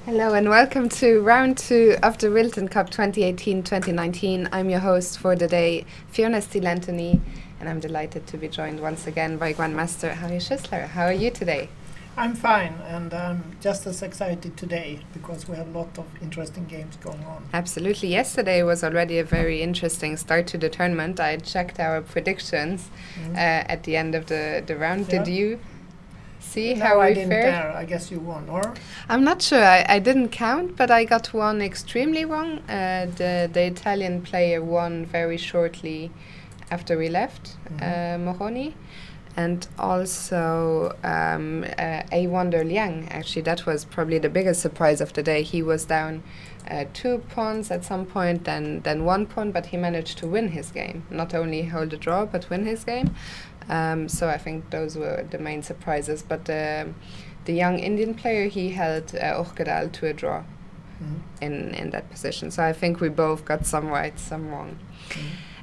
Hello and welcome to round 2 of the Rilton Cup 2018-2019. I'm your host for the day, Fiona Steele Anthony, and I'm delighted to be joined once again by Grandmaster Harry Schüssler. How are you today? I'm fine, and I'm just as excited today because we have a lot of interesting games going on. Absolutely. Yesterday was already a very interesting start to the tournament. I checked our predictions at the end of the round. Yeah. Did you see No, how I we didn't fared? dare. I guess you won, or? I'm not sure. I didn't count, but I got one extremely wrong. The Italian player won very shortly after we left, Moroni. And also A. Wonder Liang, actually, that was probably the biggest surprise of the day. He was down 2 pawns at some point, then 1 pawn, but he managed to win his game. Not only hold a draw, but win his game. So I think those were the main surprises. But the young Indian player, he held Orkedal to a draw in that position. So I think we both got some right, some wrong.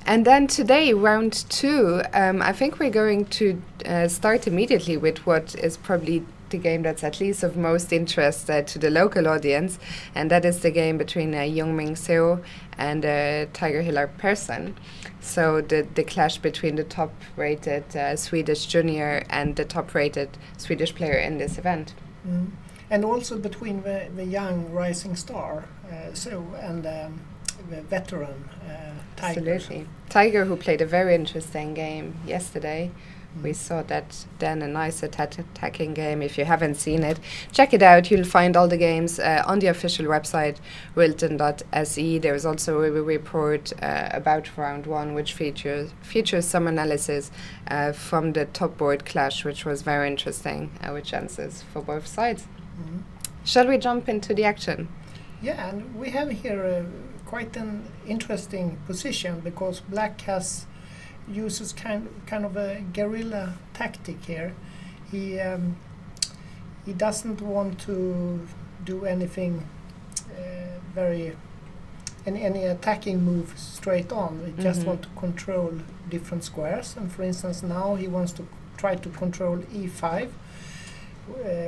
And then today, round 2, I think we're going to start immediately with what is probably the game that's at least of most interest to the local audience, and that is the game between Jungming Seo and Tiger Hillar Persson. So the clash between the top-rated Swedish junior and the top-rated Swedish player in this event. And also between the young rising star, Seo, and the veteran Tiger. Absolutely. Tiger, who played a very interesting game yesterday. We saw that then a nice attacking game. If you haven't seen it, check it out. You'll find all the games on the official website, rilton.se. There is also a report about round 1, which features some analysis from the top board clash, which was very interesting, with chances for both sides. Shall we jump into the action? Yeah, and we have here quite an interesting position because Black uses kind of a guerrilla tactic here. He doesn't want to do anything any attacking move straight on. He just want to control different squares. And for instance, now he wants to try to control e5.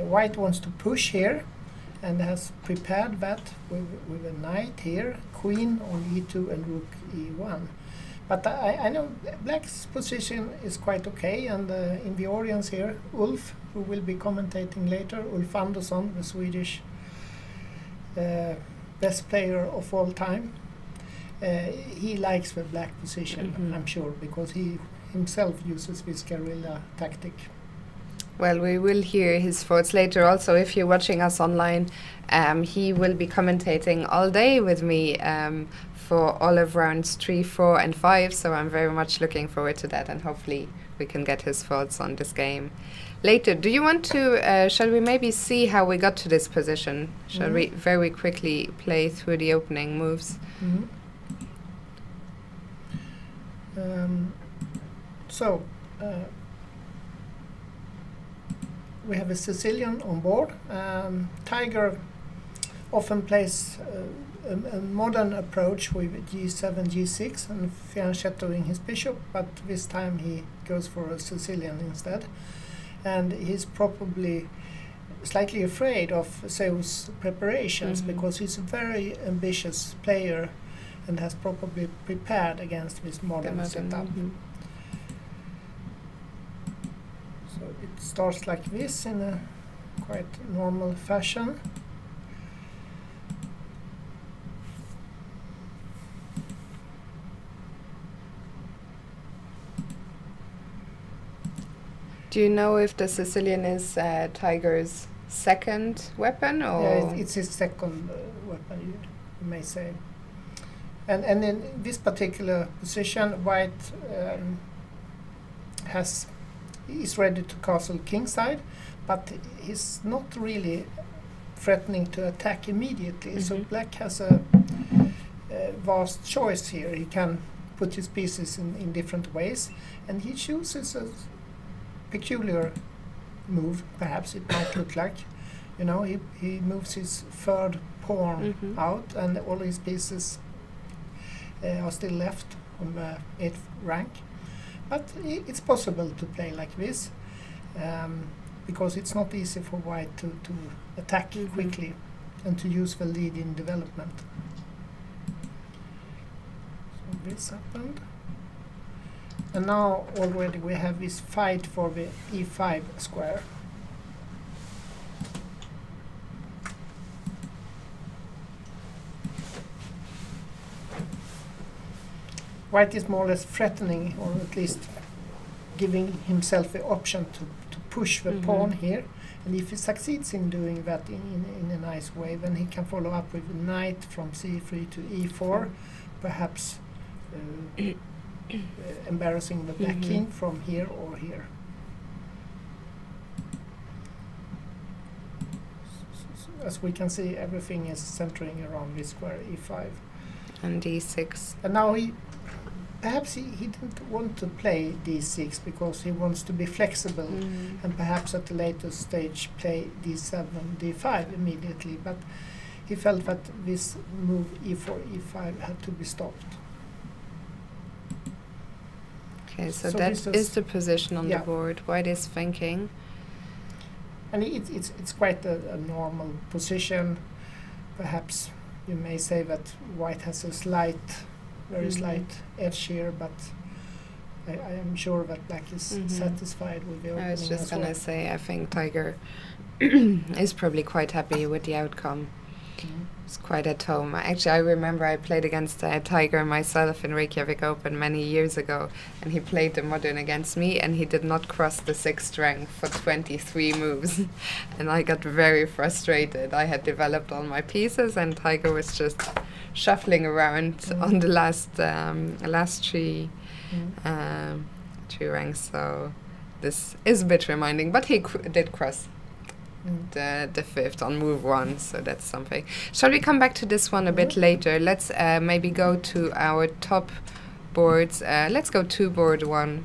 White wants to push here, and has prepared that with a knight here, queen on e2 and rook e1. But I know Black's position is quite okay, and in the audience here, Ulf, who will be commentating later, Ulf Andersson, the Swedish best player of all time, he likes the Black position, I'm sure, because he himself uses this guerrilla tactic. Well, we will hear his thoughts later. Also, if you're watching us online, he will be commentating all day with me for all of rounds 3, 4, and 5. So I'm very much looking forward to that, and hopefully we can get his thoughts on this game later. Do you want to? Shall we maybe see how we got to this position? Shall we very quickly play through the opening moves? We have a Sicilian on board. Tiger often plays a modern approach with g7, g6 and fianchettoing his bishop, but this time he goes for a Sicilian instead. And he's probably slightly afraid of Seo's preparations because he's a very ambitious player and has probably prepared against this modern setup. So it starts like this in a quite normal fashion. Do you know if the Sicilian is Tiger's second weapon, or? Yeah, it's his second weapon, you may say. And in this particular position, White is ready to castle kingside, but he's not really threatening to attack immediately. So Black has a vast choice here. He can put his pieces in different ways, and he chooses a peculiar move, perhaps it might look like. You know, he moves his third pawn out, and all his pieces are still left on the 8th rank. But it's possible to play like this. because it's not easy for white to attack quickly. and to use the lead in development. So this happened. And now already we have this fight for the e5 square. White is more or less threatening, or at least giving himself the option to push the pawn here. And if he succeeds in doing that in a nice way, then he can follow up with a knight from c3 to e4, perhaps embarrassing the black king from here or here. As we can see, everything is centering around this square e5. And d6. And now perhaps he didn't want to play d6 because he wants to be flexible and perhaps at a later stage play d7, d5 immediately. But he felt that this move e4, e5 had to be stopped. Okay, so that is the position on the board. White is thinking. And it's quite a normal position. Perhaps you may say that white has a very slight edge here, but I am sure that black is satisfied with the opening. I was just going to say, I think Tiger is probably quite happy with the outcome. It's quite at home. Actually, I remember I played against Tiger myself in Reykjavik Open many years ago, and he played the modern against me, and he did not cross the 6th rank for 23 moves. And I got very frustrated. I had developed all my pieces, and Tiger was just shuffling around on the last three ranks. So this is a bit reminding, but he did cross the 5th on move 1, so that's something. Shall we come back to this one a bit later? Let's maybe go to our top boards. Let's go to board 1,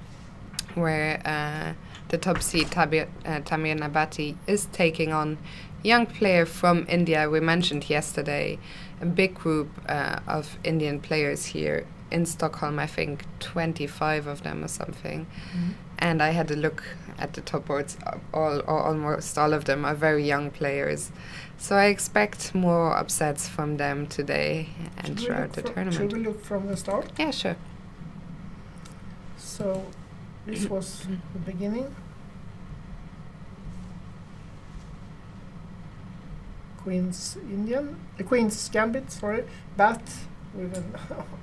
where the top seed Tamir Nabati is taking on young player from India. We mentioned yesterday a big group of Indian players here in Stockholm, I think 25 of them or something. And I had a look at the top boards. Almost all of them are very young players. So I expect more upsets from them today and throughout the tournament. Should we look from the start? Yeah, sure. So this was the beginning. Queen's Gambit, sorry, but with a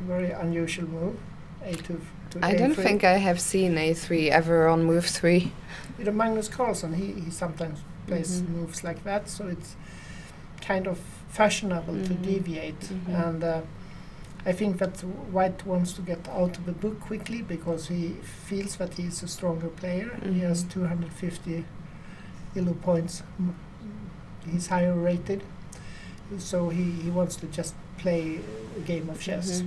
very unusual move, a2 to I a3. don't think I have seen a3 ever on move 3. You know, Magnus Carlsen, he sometimes plays moves like that, so it's kind of fashionable to deviate. And I think that White wants to get out of the book quickly because he feels that he's a stronger player. He has 250 elo points. He's higher rated, so he wants to just play a game of chess.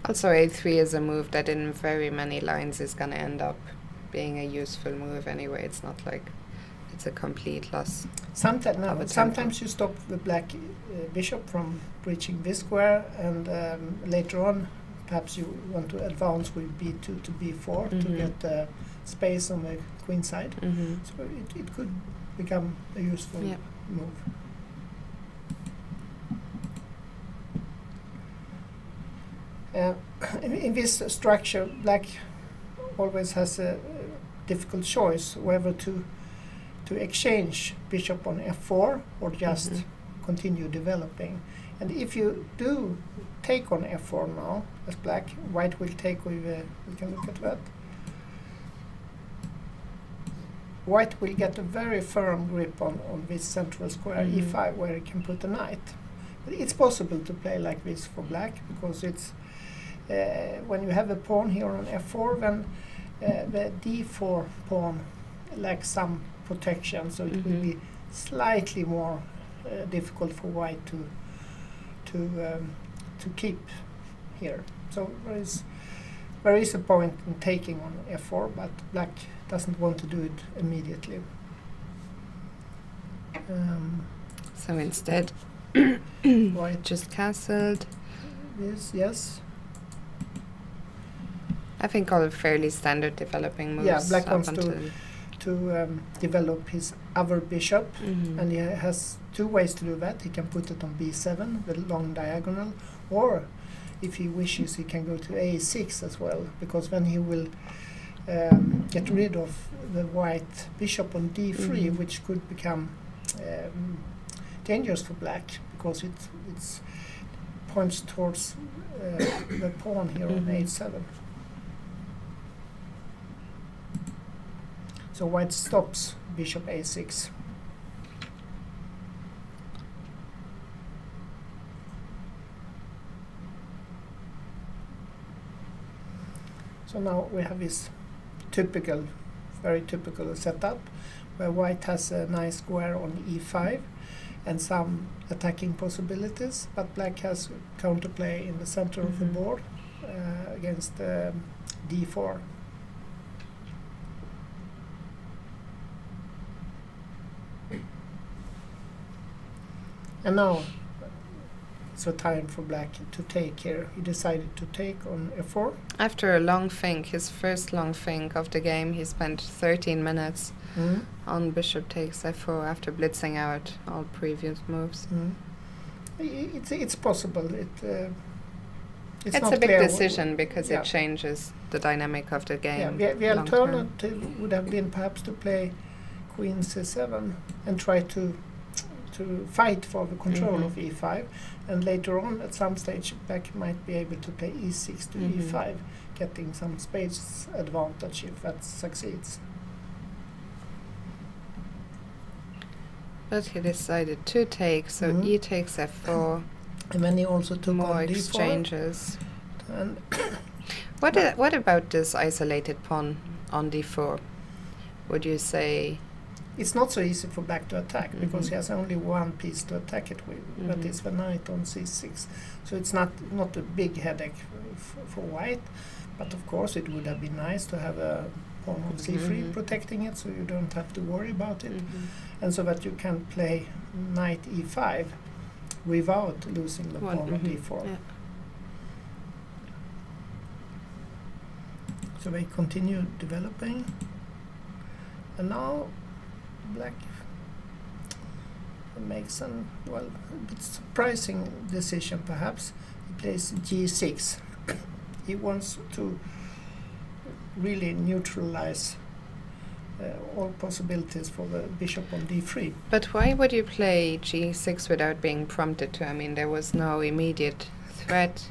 Also, a3 is a move that in very many lines is going to end up being a useful move anyway. It's not like it's a complete loss. Sometimes you stop the black bishop from breaching this square, and later on perhaps you want to advance with b2 to b4 to get space on the queen side. So it could become a useful move. In this structure, black always has a difficult choice whether to exchange bishop on f4 or just continue developing. And if you do take on f4 now, as black, white will take with, we can look at that. White will get a very firm grip on this central square e5 where he can put a knight. But it's possible to play like this for black because it's when you have a pawn here on f4, then the d4 pawn lacks some protection, so it will be slightly more difficult for white to keep here. So there is a point in taking on f4, but black doesn't want to do it immediately. So instead, white just castled. Yes. I think all fairly standard developing moves. Yeah, black wants to to develop his other bishop, and he has two ways to do that. He can put it on b7, the long diagonal, or if he wishes, he can go to a6 as well, because then he will get rid of the white bishop on d3, which could become dangerous for black, because it points towards the pawn here on a7. So white stops bishop a6. So now we have this typical, very typical setup, where white has a nice square on e5 and some attacking possibilities, but black has counterplay in the center of the board against d4. And now it's a time for black to take here. He decided to take on f4. After a long think, his first long think of the game, he spent 13 minutes on bishop takes f4 after blitzing out all previous moves. It's possible. It's It's not a big clear decision because it changes the dynamic of the game. Yeah, the alternative would have been perhaps to play queen c7 and try to fight for the control of e5, and later on at some stage black might be able to play e6 to e5, getting some space advantage if that succeeds. But he decided to take, so e takes f4. And then he also took more on d4. Exchanges. And what about this isolated pawn on d4? Would you say? It's not so easy for black to attack because he has only one piece to attack it with, that is the knight on c6. So it's not a big headache for white, but of course it would have been nice to have a pawn on c3 protecting it, so you don't have to worry about it, and so that you can play knight e5 without losing the pawn on d4. Yeah. So they continue developing, and now black makes a bit surprising decision perhaps. He plays g6. He wants to really neutralize all possibilities for the bishop on d3. But why would you play g6 without being prompted to? I mean, there was no immediate threat.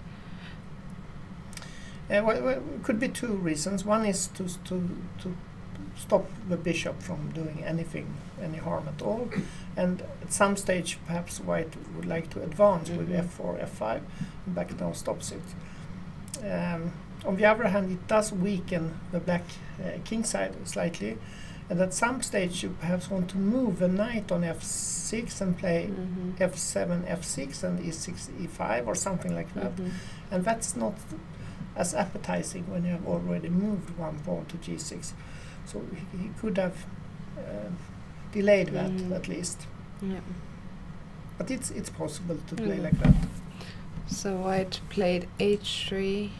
Well, it could be two reasons. One is to stop the bishop from doing any harm at all, and at some stage perhaps white would like to advance with f4, f5, and black now stops it. On the other hand, it does weaken the black king side slightly, and at some stage you perhaps want to move the knight on f6 and play f7, f6 and e6, e5 or something like that, and that's not as appetizing when you have already moved one pawn to g6. So he could have delayed that at least. Yeah. But it's possible to play like that. So white played h3,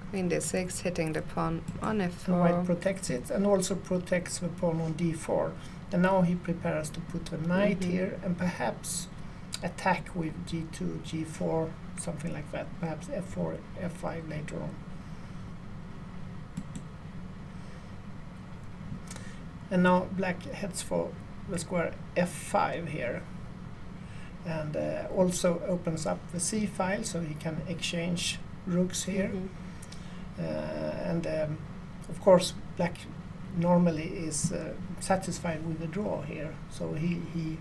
queen d6, hitting the pawn on f4. And white protects it and also protects the pawn on d4. And now he prepares to put the knight here and perhaps attack with g2, g4, something like that. Perhaps f4, f5 later on. And now black heads for the square f5 here, and also opens up the c file so he can exchange rooks here. And of course black normally is satisfied with the draw here, so he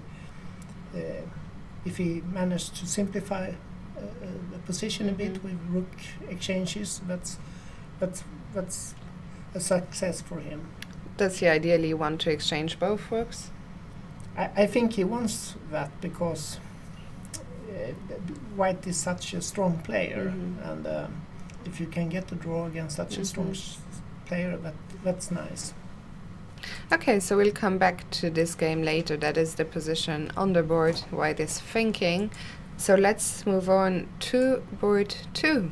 if he managed to simplify the position a bit with rook exchanges, that's a success for him. Does he ideally want to exchange both rooks? I think he wants that because white is such a strong player, and if you can get a draw against such a strong player, that's nice. Okay, so we'll come back to this game later. That is the position on the board white is thinking. So let's move on to board 2.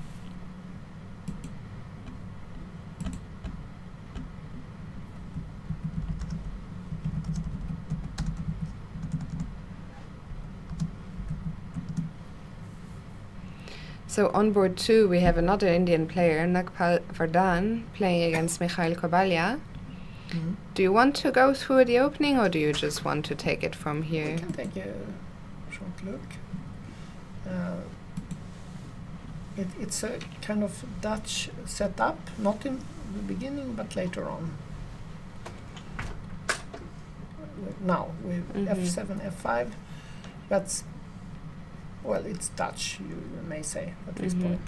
So on board 2 we have another Indian player, Nagpal Vardhan, playing against Mikhail Kobalya. Do you want to go through the opening, or do you just want to take it from here? We can take a short look. It's a kind of Dutch setup, not in the beginning but later on. Now with f7, f5, that's, well, it's Dutch, you may say, at this point.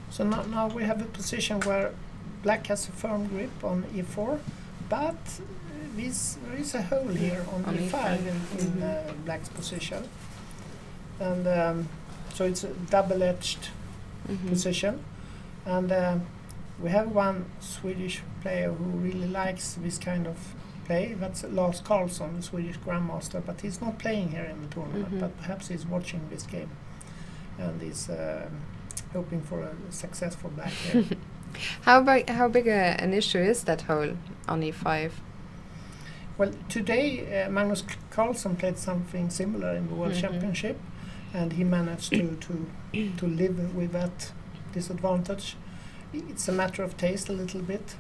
So now we have a position where black has a firm grip on e4, but there is a hole here on e5 in black's position. And so it's a double-edged position. And we have one Swedish player who really likes this kind of play. That's Lars Karlsson, the Swedish grandmaster, but he's not playing here in the tournament, but perhaps he's watching this game and he's hoping for a successful black here. How big an issue is that hole on e5? Well, today Magnus Carlsen played something similar in the World Championship, and he managed to live with that disadvantage. It's a matter of taste a little bit.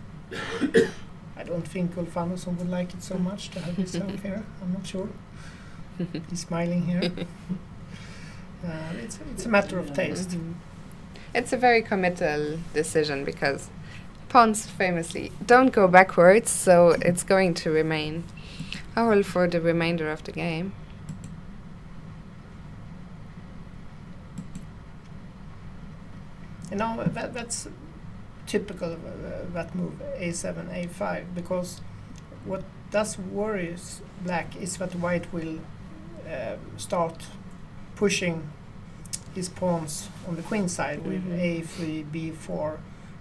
I don't think Ulf Andersson would like it so much to have his help here. I'm not sure. He's smiling here. It's a matter of taste. It's a very committal decision because pawns famously don't go backwards, so it's going to remain a hole for the remainder of the game. You know, that's typical of that move, a7, a5, because what does worries black is that white will start pushing his pawns on the queen side with a3, b4,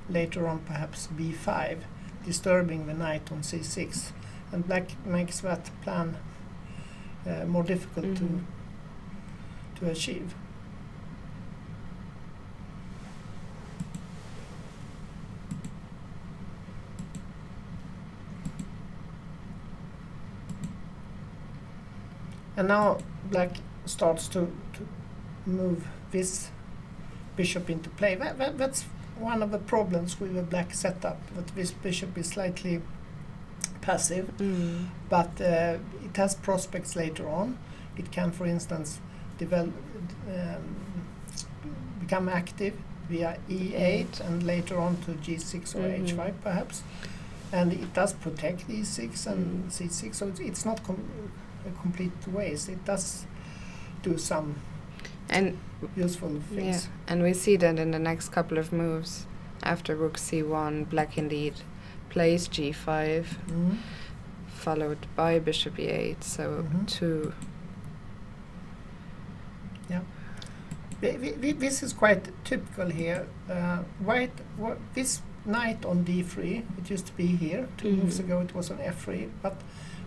later on perhaps b5, disturbing the knight on c6, and black makes that plan more difficult to achieve. And now black starts to move this bishop into play. That's one of the problems with the black setup, that this bishop is slightly passive, but it has prospects later on. It can, for instance, become active via e8 and later on to g6 or h5 perhaps. And it does protect e6 and c6, so it's not a complete waste. It does do some useful things. Yeah, and we see that in the next couple of moves. After rook c1, black indeed plays g5, followed by bishop e8, so two. Yeah. This is quite typical here. White, this knight on d3, it used to be here, 2 moves ago it was on f3, but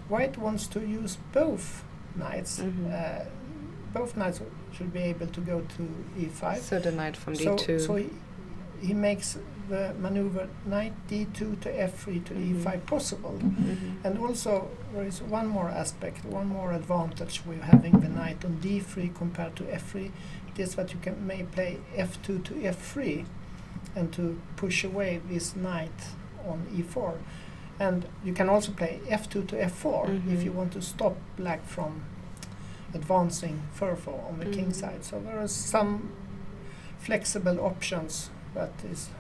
white wants to use both knights. Both knights should be able to go to e5. So the knight from d2. So he makes the maneuver knight d2 to f3 to e5 possible. And also there is one more aspect, one more advantage with having the knight on d3 compared to f3. It is that you may play f2 to f3 and to push away this knight on e4. And you can also play f2 to f4 if you want to stop black from advancing further on the king side. So there are some flexible options that is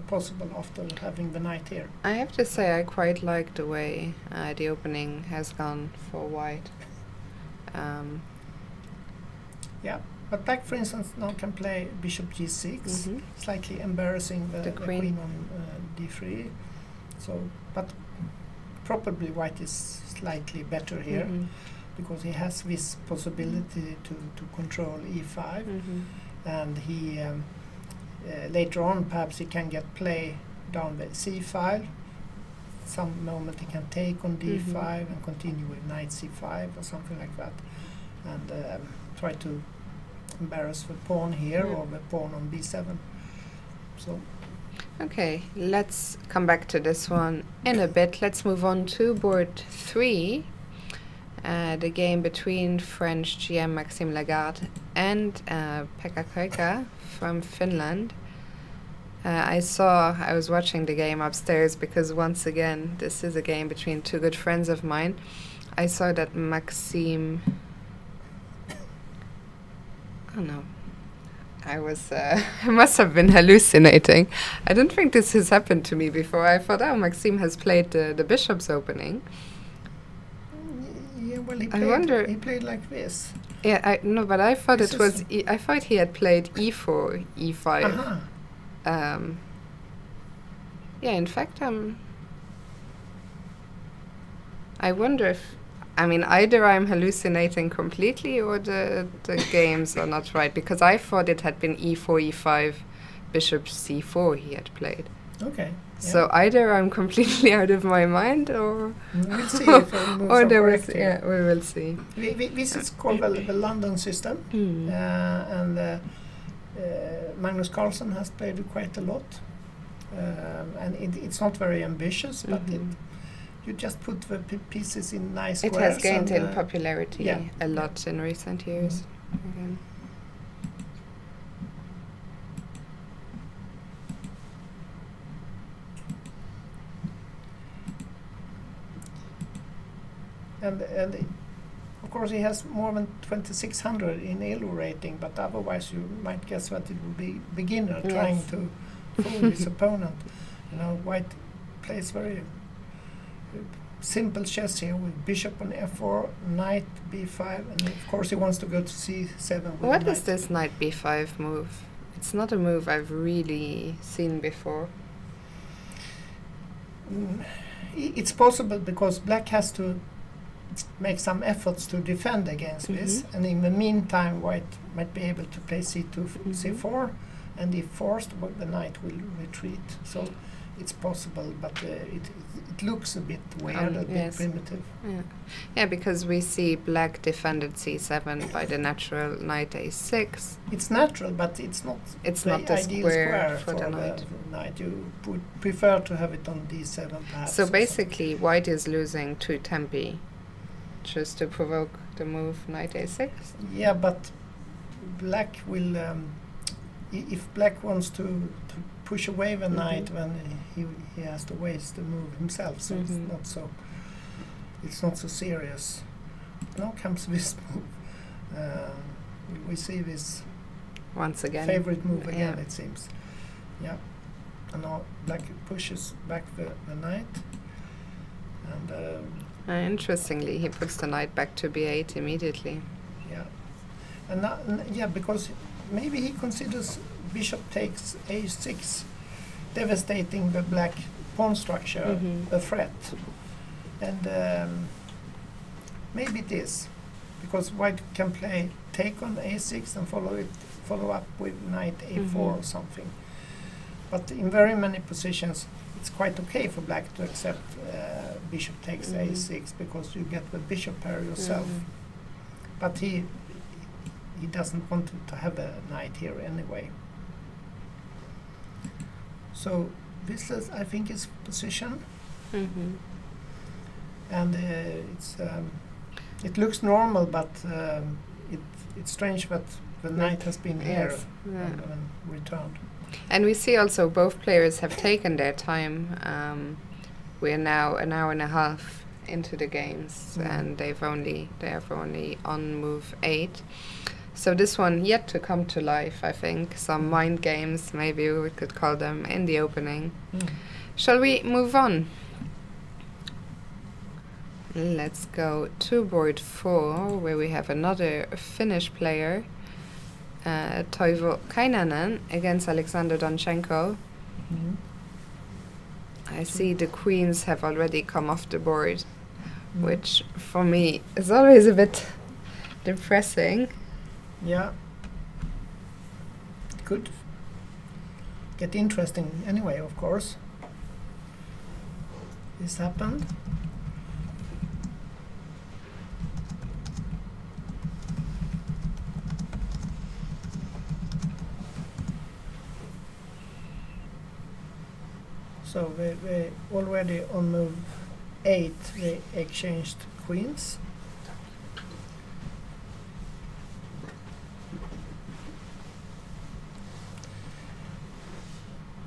possible after having the knight here. I have to say I quite like the way the opening has gone for white. Yeah, but black, for instance, now can play bishop g6, slightly embarrassing the queen on d3. So, but probably white is slightly better here because he has this possibility to control e5, and he later on perhaps he can get play down the c file. Some moment he can take on d5 and continue with knight c5 or something like that. and try to embarrass the pawn here or the pawn on b7. So. Okay, let's come back to this one in a bit. Let's move on to board 3. The game between French GM Maxime Lagarde and Pekka Kreika from Finland. I was watching the game upstairs because once again, this is a game between two good friends of mine. I saw that Maxime, oh no, I must have been hallucinating. I don't think this has happened to me before. I thought, oh, Maxime has played the bishop's opening. Yeah, well, he played like this. Yeah, I no, but I thought it was. I thought he had played e4, e5. Uh-huh. Yeah, in fact, I wonder if, I mean, either I'm hallucinating completely or the games are not right, because I thought it had been e4, e5, bishop c4 he had played. Okay. So either I'm completely out of my mind, or we'll see if the moves are correct here. Yeah, we will see. This is called the London system, and Magnus Carlsen has played it quite a lot, and it's not very ambitious, but you just put the pieces in nice squares. It has gained in popularity a lot in recent years. And of course he has more than 2600 in ELO rating, but otherwise you might guess that it will be beginner trying to fool his opponent. You know, White plays very simple chess here with bishop on f4, knight b5, and of course he wants to go to c7 with What is this knight b5 move? It's not a move I've really seen before. It's possible because black has to make some efforts to defend against this, and in the meantime white might be able to play c2, c4, and if forced, the knight will retreat. So it's possible, but it looks a bit weird, a bit primitive. Yeah, because we see black defended c7 by the natural knight a6. It's natural, but it's not the ideal square for the knight. You would prefer to have it on d7 perhaps. So basically white is losing 2 tempi just to provoke the move knight a6? Yeah, but black will, if black wants to push away the knight, then he has to waste the move himself, so it's not so serious. Now comes this move. We see this once again favorite move again, it seems. Yeah, and now black pushes back the knight, and interestingly he puts the knight back to b8 immediately. Yeah, and now, because maybe he considers bishop takes a6, devastating the black pawn structure, a threat. And maybe it is, because white can play take on a6 and follow up with knight a4 or something. But in very many positions it's quite okay for black to accept bishop takes a6, because you get the bishop pair yourself. But he doesn't want to have a knight here anyway. So this is, I think, his position, and it looks normal, but it's strange that the knight has been here and returned. And we see also both players have taken their time. We are now an hour and a half into the games, and they have only on move 8. So this one yet to come to life, I think. Some mind games, maybe we could call them, in the opening. Shall we move on? Let's go to board 4, where we have another Finnish player, Toivo Kainanen against Alexander Donchenko. I see the queens have already come off the board, which for me is always a bit depressing. Yeah, could get interesting anyway, of course. This happened. So we already on move 8 we exchanged queens.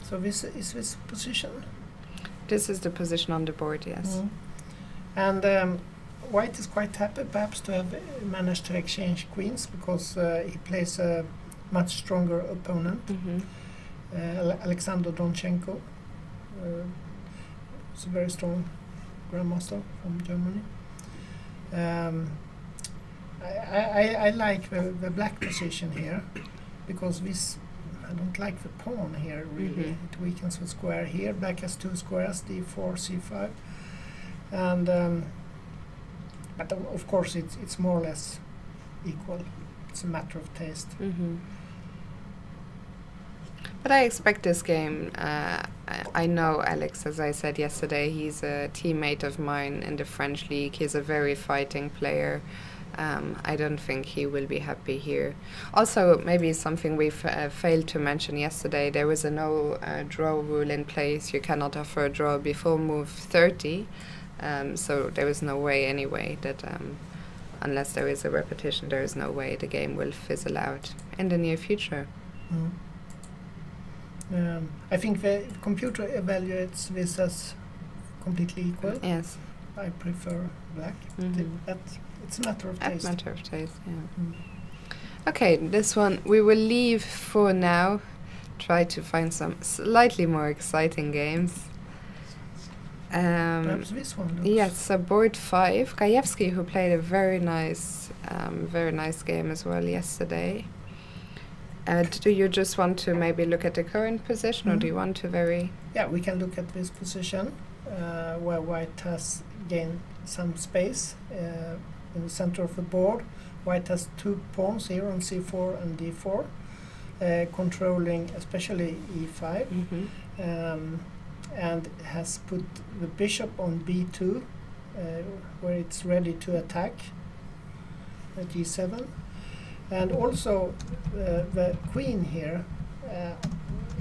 So this is this position. This is the position on the board, yes. And White is quite happy perhaps to have managed to exchange queens, because he plays a much stronger opponent, Alexander Donchenko. He's a very strong grandmaster from Germany. I like the black position here, because this, I don't like the pawn here really. It weakens the square here. Black has 2 squares, d4, c5, and but of course it's more or less equal. It's a matter of taste. But I expect this game. I know Alex, as I said yesterday, he's a teammate of mine in the French league. He's a very fighting player. I don't think he will be happy here. Also, maybe something we failed to mention yesterday, there was a no draw rule in place. You cannot offer a draw before move 30. So there is no way anyway that, unless there is a repetition, there is no way the game will fizzle out in the near future. I think the computer evaluates this as completely equal. Yes. I prefer black. But it's a matter of taste. A matter of taste, yeah. Okay, this one we will leave for now. Try to find some slightly more exciting games. Perhaps this one looks... Yes, so board 5. Gajewski, who played a very nice game as well yesterday. Do you just want to maybe look at the current position, or do you want to very... Yeah, we can look at this position, where White has gained some space in the center of the board. White has 2 pawns here on c4 and d4, controlling especially e5, and has put the bishop on b2, where it's ready to attack at g7. And also the queen here,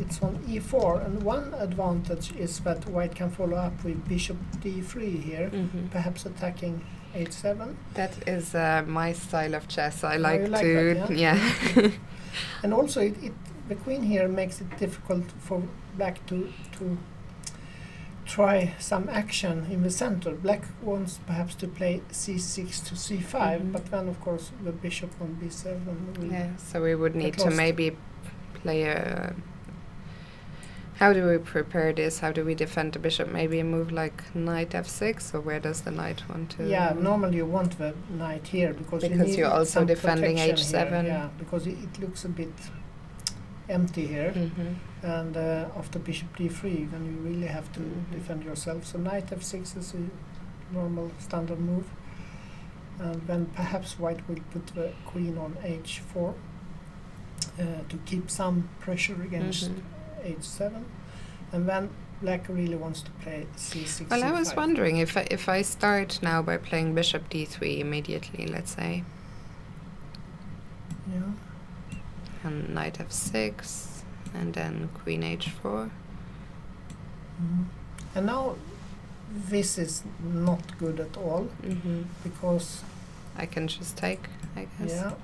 it's on e4, and one advantage is that White can follow up with bishop d3 here, perhaps attacking h7. That is my style of chess. I like you like to, that, yeah. And also the queen here makes it difficult for Black to try some action in the center. Black wants perhaps to play c6 to c5, but then of course the bishop on b7 will... Yeah, so we would need to maybe play a... How do we prepare this? How do we defend the bishop? Maybe a move like knight f6, or where does the knight want to... Yeah, normally you want the knight here, because you're also defending h7. Here, yeah, because it looks a bit empty here, and after bishop d3 then you really have to defend yourself. So knight f6 is a normal standard move, and then perhaps White will put the queen on h4 to keep some pressure against h7, and then Black really wants to play c6. Well, c5. I was wondering if I start now by playing bishop d3 immediately, let's say. Yeah. And knight f6, and then queen h4. And now this is not good at all, because I can just take, I guess. Yeah,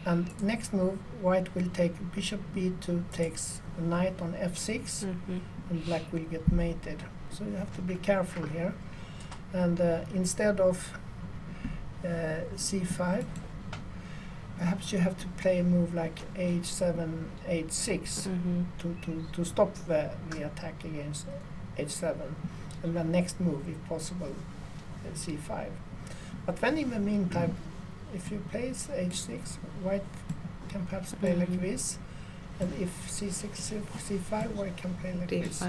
and next move White will take bishop b2, takes the knight on f6, and Black will get mated. So you have to be careful here. And instead of c5, perhaps you have to play a move like h7, h6 to stop the attack against h7, and then next move, if possible, c5. But then in the meantime, if you play h6, White can perhaps play like this, and if c6, c5, White can play like this,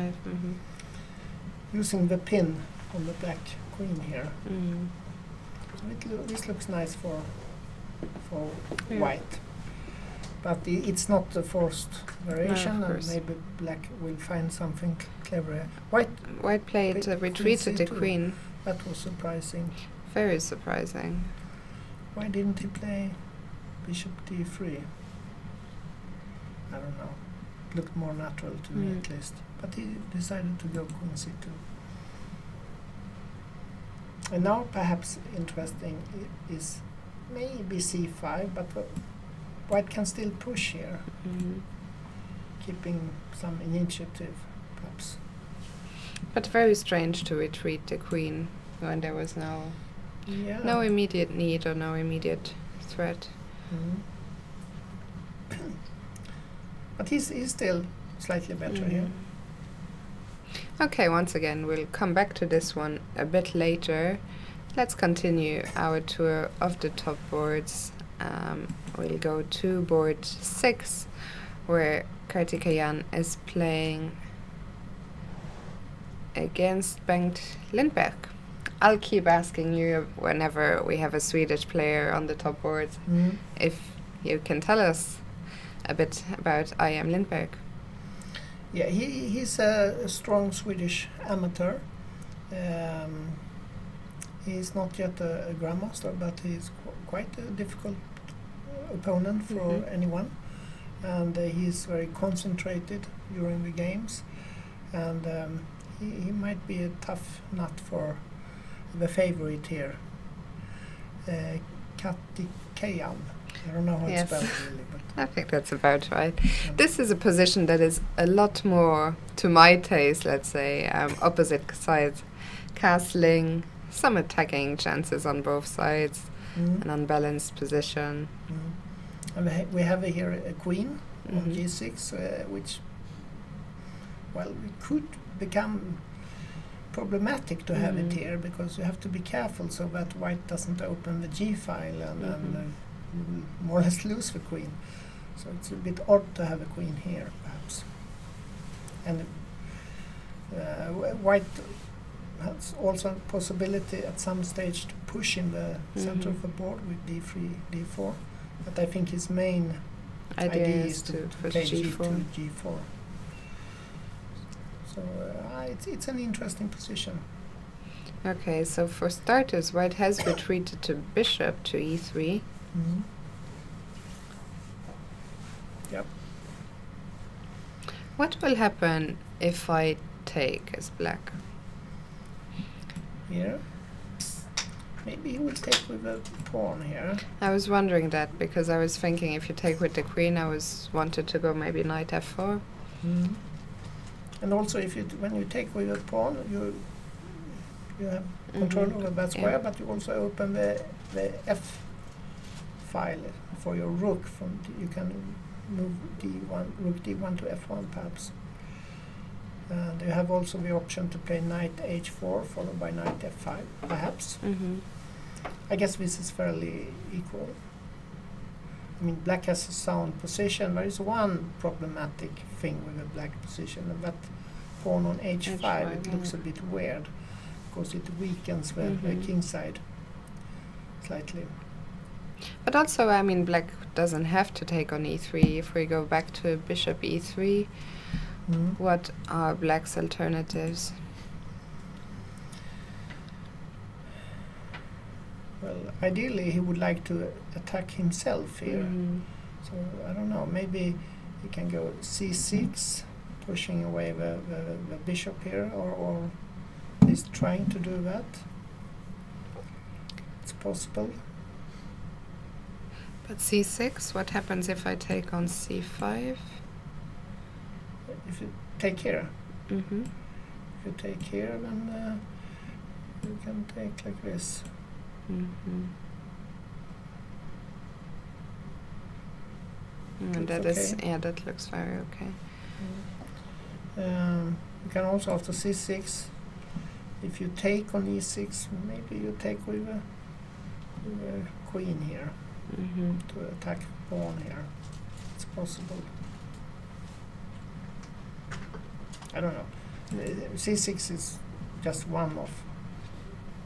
using the pin on the black queen here. So this looks nice for White, but it's not a forced variation, and maybe Black will find something clever. White played retreated the queen. That was surprising. Very surprising. Why didn't he play bishop d3? I don't know. looked more natural to me at least. But he decided to go queen c2. And now perhaps interesting is maybe c5, but white can still push here, keeping some initiative perhaps. But very strange to retreat the queen when there was no immediate need or no immediate threat. But he's still slightly better here. Okay, once again, we'll come back to this one a bit later. Let's continue our tour of the top boards. We'll go to board 6, where Kartikeyan is playing against Bengt Lindberg. I'll keep asking you whenever we have a Swedish player on the top boards if you can tell us a bit about I am Lindberg. Yeah, he's a strong Swedish amateur. He's not yet a grandmaster, but he's quite a difficult opponent for anyone. And he's very concentrated during the games. And he might be a tough nut for the favorite here, Kartikeyan. I don't know how it's spelled really, but I think that's about right. This is a position that is a lot more to my taste, let's say, opposite sides, castling, some attacking chances on both sides, an unbalanced position. And we have here a queen on g6, which, well, it could become problematic to have it here, because you have to be careful so that white doesn't open the g file and you will more or less lose the queen. So it's a bit odd to have a queen here, perhaps. And white has also a possibility at some stage to push in the center of the board with d3, d4. But I think his main idea is to play g2, g4. So it's an interesting position. Okay, so for starters, white has retreated to bishop to e3. Yep. What will happen if I take as black? Here? Maybe he will take with a pawn here. I was wondering that, because I was thinking if you take with the queen, I wanted to go maybe knight f4. And also, if when you take with a pawn, you have control over that square, but you also open the f file for your rook. You can move rook d1 to f1 perhaps. And you have also the option to play knight h4 followed by knight f5 perhaps. I guess this is fairly equal. I mean, black has a sound position. There is one problematic thing with the black position, and that pawn on h5, it looks a bit weird, because it weakens the king side slightly. But also, I mean, black doesn't have to take on e3. If we go back to bishop e3, what are black's alternatives? Well, ideally he would like to attack himself here. So I don't know, maybe he can go c6, pushing away the bishop here, or at least trying to do that. It's possible. But c6, what happens if I take on c5? If you take here. If you take here, then you can take like this. And that is, that looks very okay. You can also, after c6, if you take on e6, maybe you take with a queen here to attack pawn here. It's possible. I don't know. c6 is just one of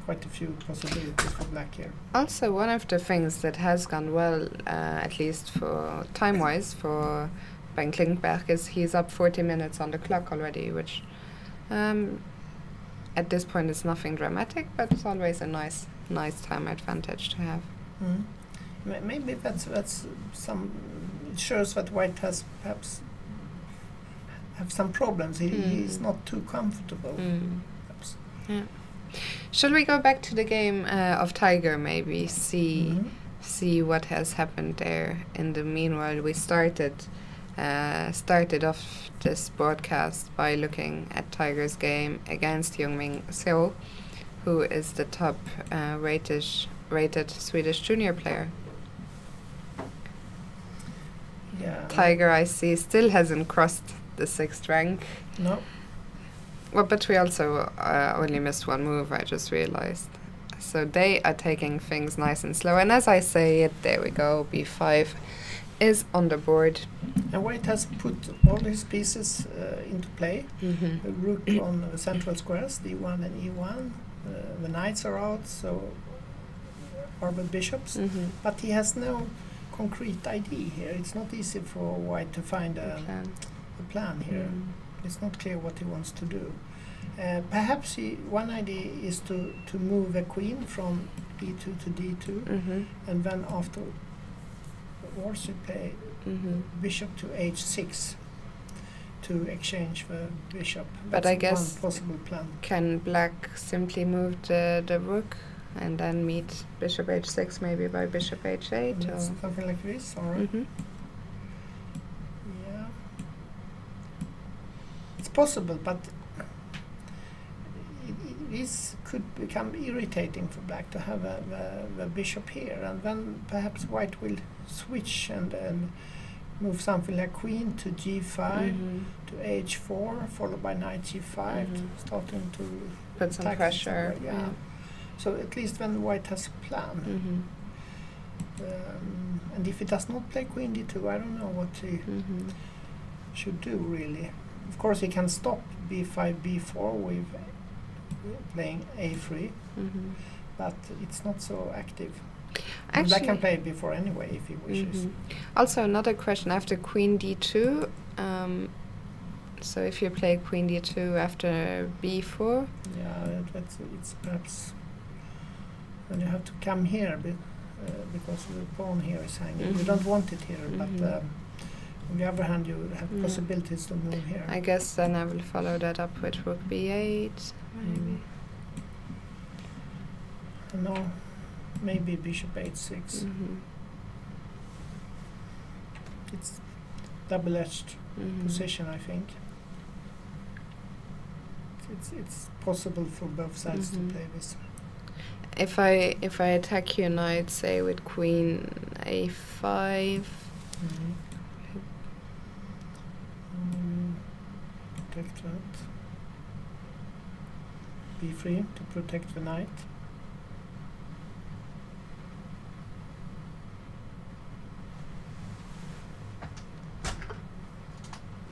quite a few possibilities for black here. Also, one of the things that has gone well, at least for time-wise, for Bengt Lindberg, is he's up 40 minutes on the clock already, which at this point is nothing dramatic, but it's always a nice time advantage to have. Maybe that's some. It shows that white has perhaps have some problems. He's not too comfortable. Perhaps. Yeah. Shall we go back to the game of Tiger? Maybe see what has happened there. In the meanwhile, we started off this broadcast by looking at Tiger's game against Youngmin Seo, who is the top rated Swedish junior player. Yeah. Tiger, I see, still hasn't crossed the 6th rank. No. Well, but we also only missed one move, I just realized. So they are taking things nice and slow. And as I say it, there we go, b5 is on the board. And White has put all his pieces into play. The rook on the central squares, d1 and e1. The knights are out, so are the bishops. But he has no concrete idea here. It's not easy for White to find a plan here. It's not clear what he wants to do. Perhaps one idea is to move a queen from d2 to d2, and then afterwards you play bishop to h6 to exchange the bishop. But That's I guess one possible plan. Can black simply move the rook and then meet bishop h6 maybe by bishop h8? Or Something like this, all right. Yeah. It's possible, but this could become irritating for black to have the bishop here, and then perhaps white will switch and move something like queen to g5 to h4 followed by knight g5, starting to put some pressure. Yeah. So at least then white has a plan. And if he does not play queen d2, I don't know what he should do really. Of course he can stop b5 b4 with playing a3, but it's not so active. And black can play b4 anyway if he wishes. Also another question after queen d2, so if you play queen d2 after b4, yeah, it's perhaps then you have to come here because the pawn here is hanging. You don't want it here, but on the other hand you have possibilities to move here. I guess then I will follow that up with rook b8 maybe. No, maybe bishop h6. It's double-edged position, I think. It's possible for both sides to play this. If I attack your knight, say with queen a5, protect that. b3 to protect the knight.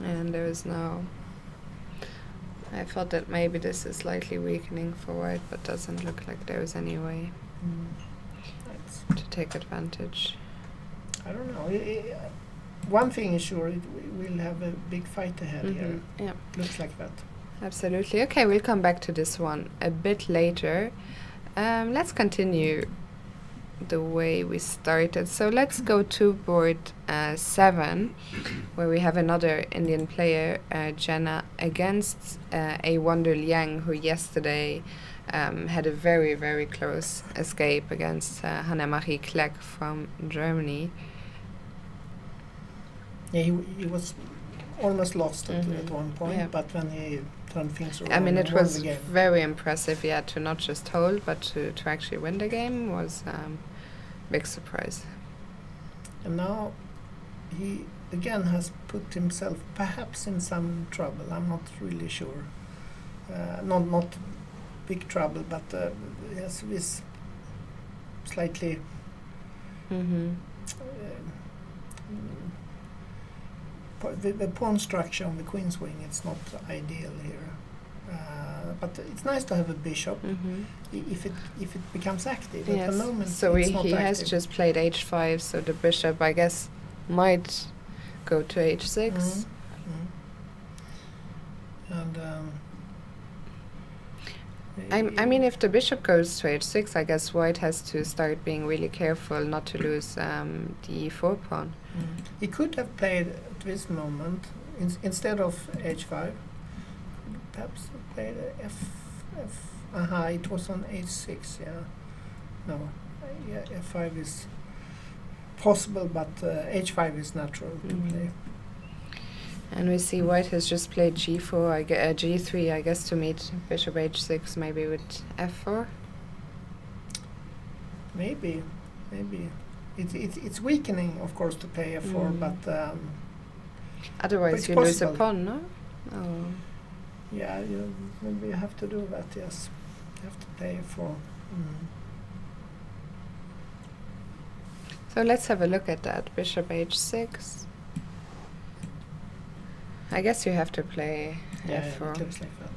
And there is no. I thought that maybe this is slightly weakening for white, but doesn't look like there is any way to take advantage. I don't know. One thing is sure, we'll have a big fight ahead here. Yeah. Looks like that. Absolutely. Okay, we'll come back to this one a bit later. Let's continue the way we started. So let's go to board 7, where we have another Indian player, Jenna, against a Wonder Liang, who yesterday had a very, very close escape against Hannemarie Kleck from Germany. Yeah, he was almost lost at one point, but when he turned things around, I mean, it was the game. very impressive, yeah, to not just hold, but to actually win the game was big surprise. And now he again has put himself perhaps in some trouble. I'm not really sure. Not big trouble, but yes, this slightly the pawn structure on the queen's wing. It's not ideal here. But it's nice to have a bishop if it becomes active. Yes. At the moment, so it's he not has active. just played h5, so the bishop, I guess, might go to h6. And I mean, if the bishop goes to h6, I guess white has to start being really careful not to lose the e4 pawn. he could have played at this moment instead of h5, perhaps play the f. It was on h6. Yeah. No. Yeah. f5 is possible, but h5 is natural to play. And we see white has just played g4, g3, I guess, to meet bishop h6, maybe with f4. Maybe. It's weakening, of course, to play f4, but otherwise you lose a pawn, no? Oh. Yeah, maybe you have to do that. Yes, you have to play f4. So let's have a look at that. Bishop h6. I guess you have to play f4. Yeah, it looks like that.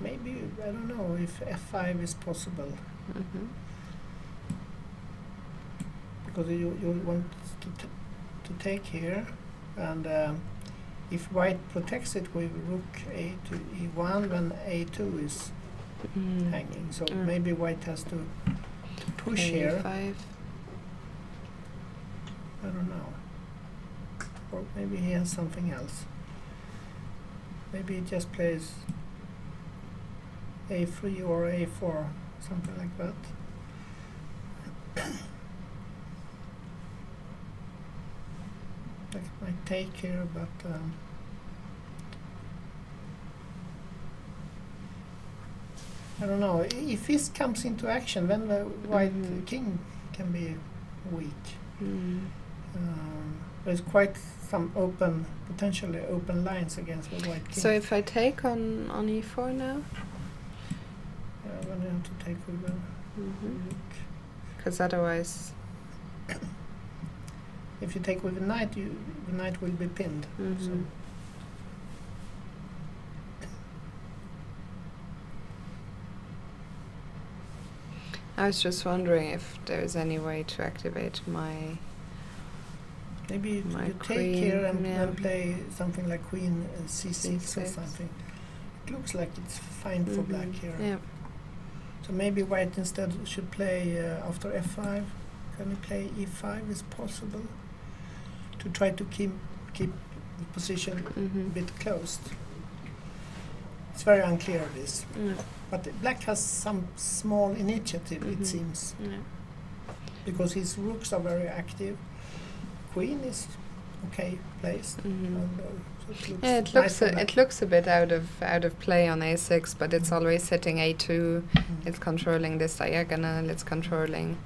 Maybe, I don't know if f5 is possible. Because you want to take here, and if white protects it with rook a to e1, then a2 is hanging. So maybe white has to push here. A5. I don't know. Or maybe he has something else. Maybe he just plays a3 or a4, something like that. Like my take here, but I don't know. If this comes into action, then the white king can be weak. There's quite some potentially open lines against the white king. So if I take on e4 now? Yeah, then you have to take with the rook. Because otherwise... If you take with the knight, the knight will be pinned. So. I was just wondering if there's any way to activate my... Maybe you take here and play something like queen c6 or something. It looks like it's fine for black here. Yeah. So maybe white instead should play after f5. Can he play e5 is possible? To try to keep the position a bit closed. It's very unclear this. But black has some small initiative, it seems. Because his rooks are very active. Queen is okay placed. And, so it looks a bit out of play on a6, but it's always hitting a2. It's controlling this diagonal. It's controlling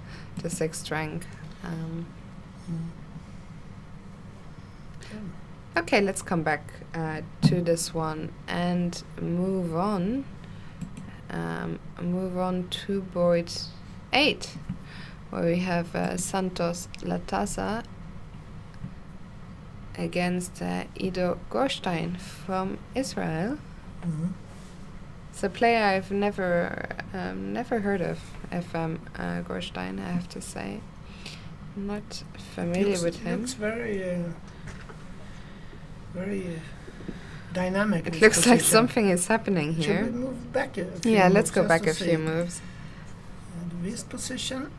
the sixth rank. Okay, let's come back to this one and move on. Move on to board 8, where we have Santos Latasa against Ido Gorstein from Israel. It's a player I've never heard of, FM Gorstein, I have to say. I'm not familiar with him. Looks very dynamic. It looks like something is happening here. Should we move back a few Yeah, moves let's go just back to a see? few moves. And this position.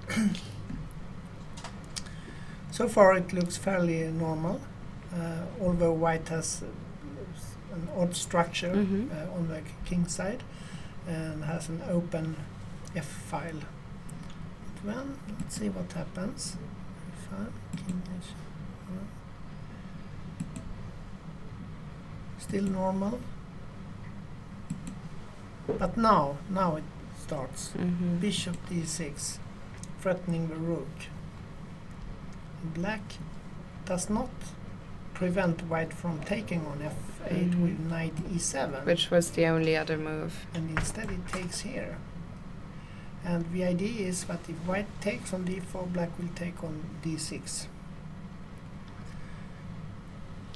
So far it looks fairly normal, although white has an odd structure on the king side and has an open f file. But then, let's see what happens. F5, king h. Still normal. But now it starts. Bishop d6, threatening the rook. Black does not prevent white from taking on f8 with knight e7. Which was the only other move. And instead it takes here. And the idea is that if white takes on d4, black will take on d6.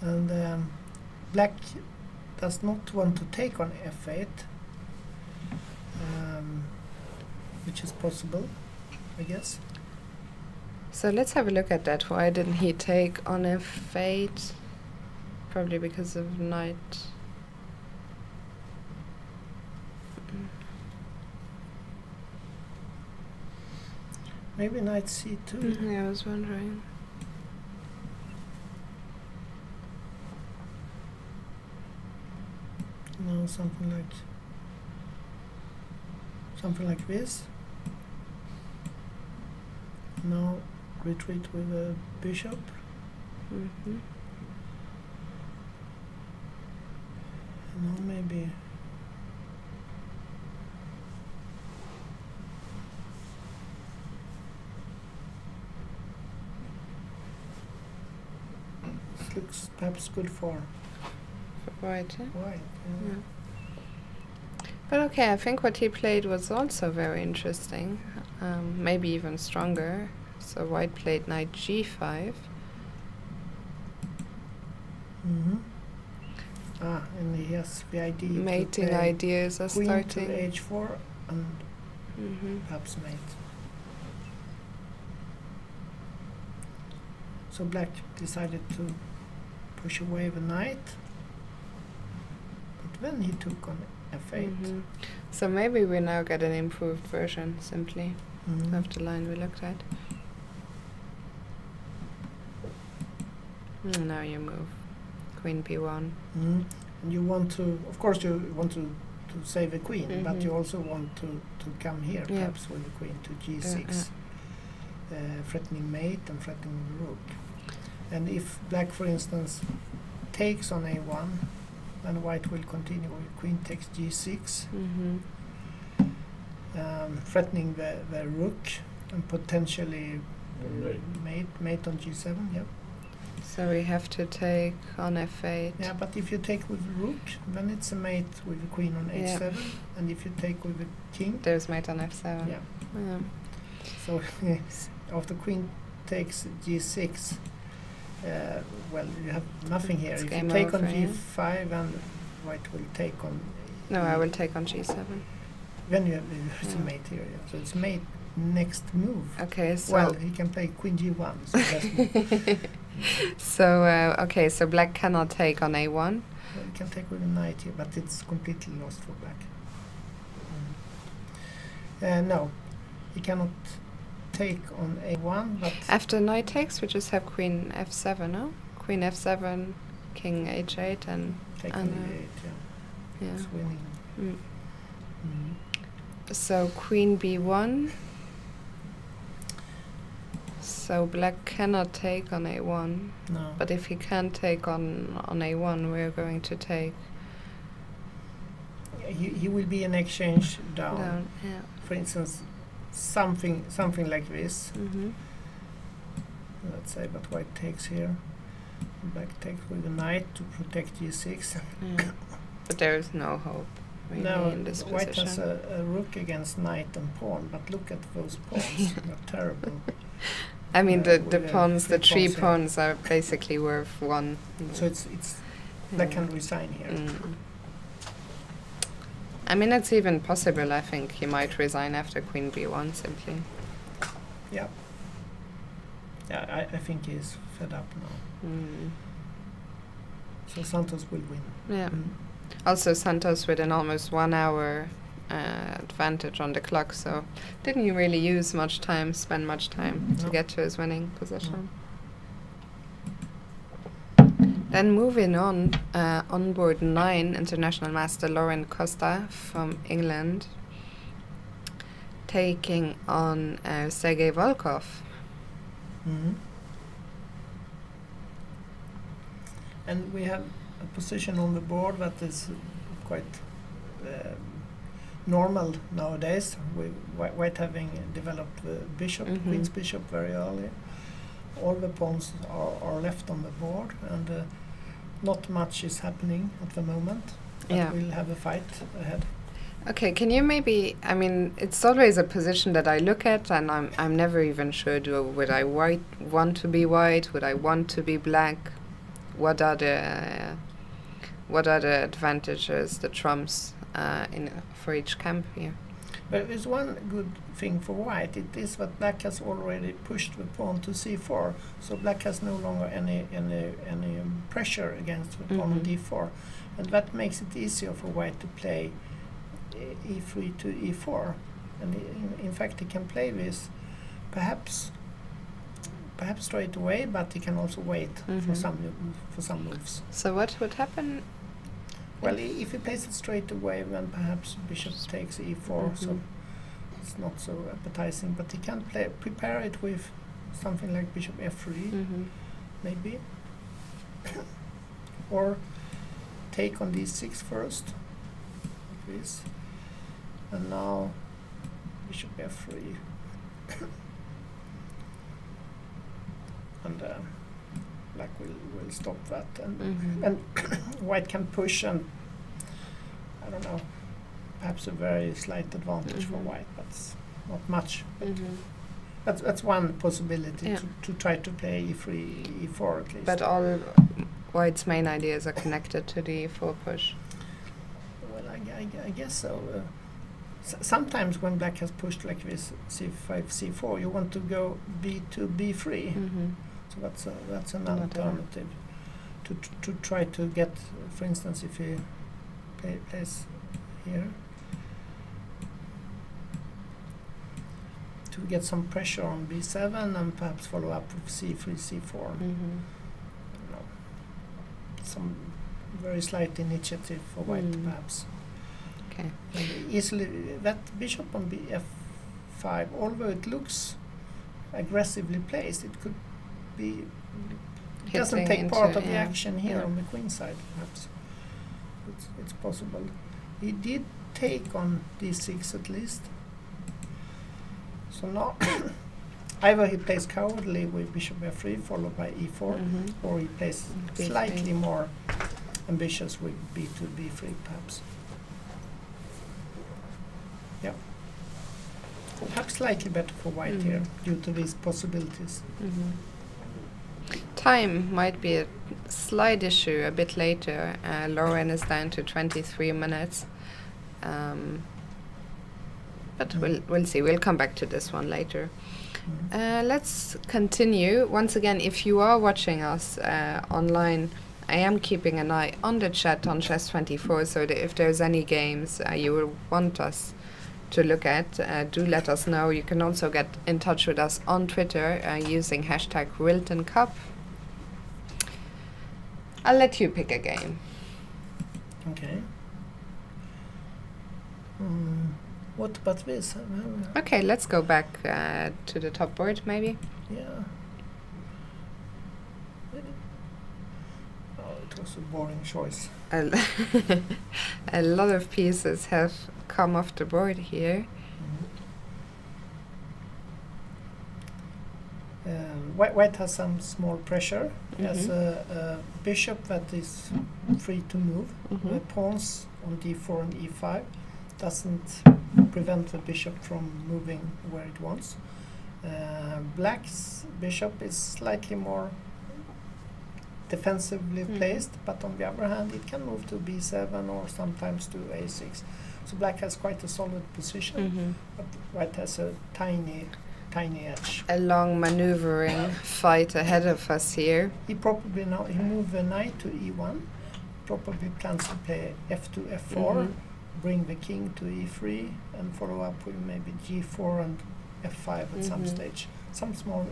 And black does not want to take on f8, which is possible, I guess. So let's have a look at that. Why didn't he take on f8? Probably because of knight. Maybe knight c2. Yeah, I was wondering. No, something like this. Now retreat with a bishop. Mm-hmm. Now maybe it looks perhaps good for White, yeah? white. Yeah. But okay, I think what he played was also very interesting, maybe even stronger. So white played knight g5. Mm-hmm. And he has the idea Mating to play ideas are queen starting. to h4 and Mm-hmm. perhaps mate. So black decided to push away the knight, but then he took on f8. Mm-hmm. So maybe we now get an improved version simply Mhm. of the line we looked at. Now you move queen b1. Mhm. And you want to, of course, you want to save the queen, but Mhm. you also want to come here, Yeah. perhaps with the queen to g6, threatening mate and threatening the rook. And if black, for instance, takes on a1, then white will continue with queen takes g6, Mm-hmm. threatening the rook and potentially mate on g7. Yep. So we have to take on f8. Yeah, but if you take with the rook, then it's a mate with the queen on Yeah. h7, and if you take with the king, There's mate on f7. yeah. Yeah. So after queen takes g6, well, you have nothing here. It's If you game take on over, yeah. g5, and white will take on. No, I will take on g7. Then you have it's a Yeah. mate here. Yeah. So it's mate next move. Okay, so Well, he can play queen g1. So best move. so okay, so black cannot take on a1. Well, he can take with a knight here, but it's completely lost for black. No, he cannot take on a1, but After knight takes, we just have queen f7, no? Queen f7, king h8, and take I on know. e8. Yeah, yeah. it's winning. Mm. Mhm. So queen b1. So black cannot take on a1, No. but if he can't take on a1, we're going to take He will be an exchange down. down. Yeah. For instance, something like this. Mm-hmm. Let's say, but white takes here. Black takes with the knight to protect g6. Yeah. But there is no hope really Now in this white position. has a rook against knight and pawn, but look at those pawns. They're terrible. I mean, the with pawns, the three three pawns, yeah. pawns are basically worth one. So it's black can resign here. Mm. I mean, it's even possible. I think he might resign after queen b1 simply. Yeah. Yeah, I think he's fed up now. Mm. So Santos will win. Yeah. Mm. Also, Santos with an almost 1 hour advantage on the clock, so didn't really use much time, spend much time to No. get to his winning position. Then moving on board 9, international master Lauren Costa from England, taking on Sergei Volkov. Mhm. And we have a position on the board that is quite normal nowadays. White having developed the bishop, Mhm. queen's bishop very early. All the pawns are left on the board, and not much is happening at the moment. But Yeah. we'll have a fight ahead. Okay, can you maybe, I mean, it's always a position that I look at and I'm never even sure, would I want to be white, would I want to be black? What are the advantages, the trumps for each camp here? But there's one good thing for white. It is that black has already pushed the pawn to c4, so black has no longer any pressure against the pawn on Mhm. d4, and that makes it easier for white to play e3 to e4. And in fact, he can play this perhaps straight away, but he can also wait for Mhm. some moves. So what would happen? Well, if he plays it straight away, then perhaps bishop takes e4, so it's not so appetizing. But he can prepare it with something like bishop f3, maybe, or take on d6 first, like this, and now bishop f3, and black will stop that, and white can push, and I don't know, perhaps a very slight advantage for white, but not much. That's one possibility to try to play e3, e4 at least. But all white's main ideas are connected to the e4 push. Well, I guess so. Sometimes when black has pushed like this, c5, c4, you want to go b2, b3. So that's an alternative to try to get, for instance, if he plays here, to get some pressure on b7 and perhaps follow up with c3, c4. Some very slight initiative for white, perhaps. Okay. Easily that bishop on bf5, although it looks aggressively placed, it could be doesn't take part of the action here on the queen side. Perhaps it's possible. He did take on d6 at least. So now either he plays cowardly with bishop f3 followed by e4, or he plays slightly more ambitious with b2, b3 perhaps. Yeah. Perhaps slightly better for white here due to these possibilities. Time might be a slight issue a bit later. Lauren is down to 23 minutes. But we'll see. We'll come back to this one later. Let's continue. Once again, if you are watching us online, I am keeping an eye on the chat on Chess24, so that if there's any games you will want us to look at, do let us know. You can also get in touch with us on Twitter using hashtag Rilton Cup. I'll let you pick a game. Okay. What about this? Okay, let's go back to the top board, maybe. Yeah. Oh, it was a boring choice. A lot of pieces have come off the board here. White has some small pressure. He has a bishop that is free to move. Pawns on d4 and e5 doesn't prevent the bishop from moving where it wants. Black's bishop is slightly more defensively placed, but on the other hand it can move to b7 or sometimes to a6. So black has quite a solid position, but white has a tiny edge. A long maneuvering fight ahead of us here. He probably now he moved the knight to e1. Probably plans to play f2, f4, bring the king to e3, and follow up with maybe g4 and f5 at some stage. Some small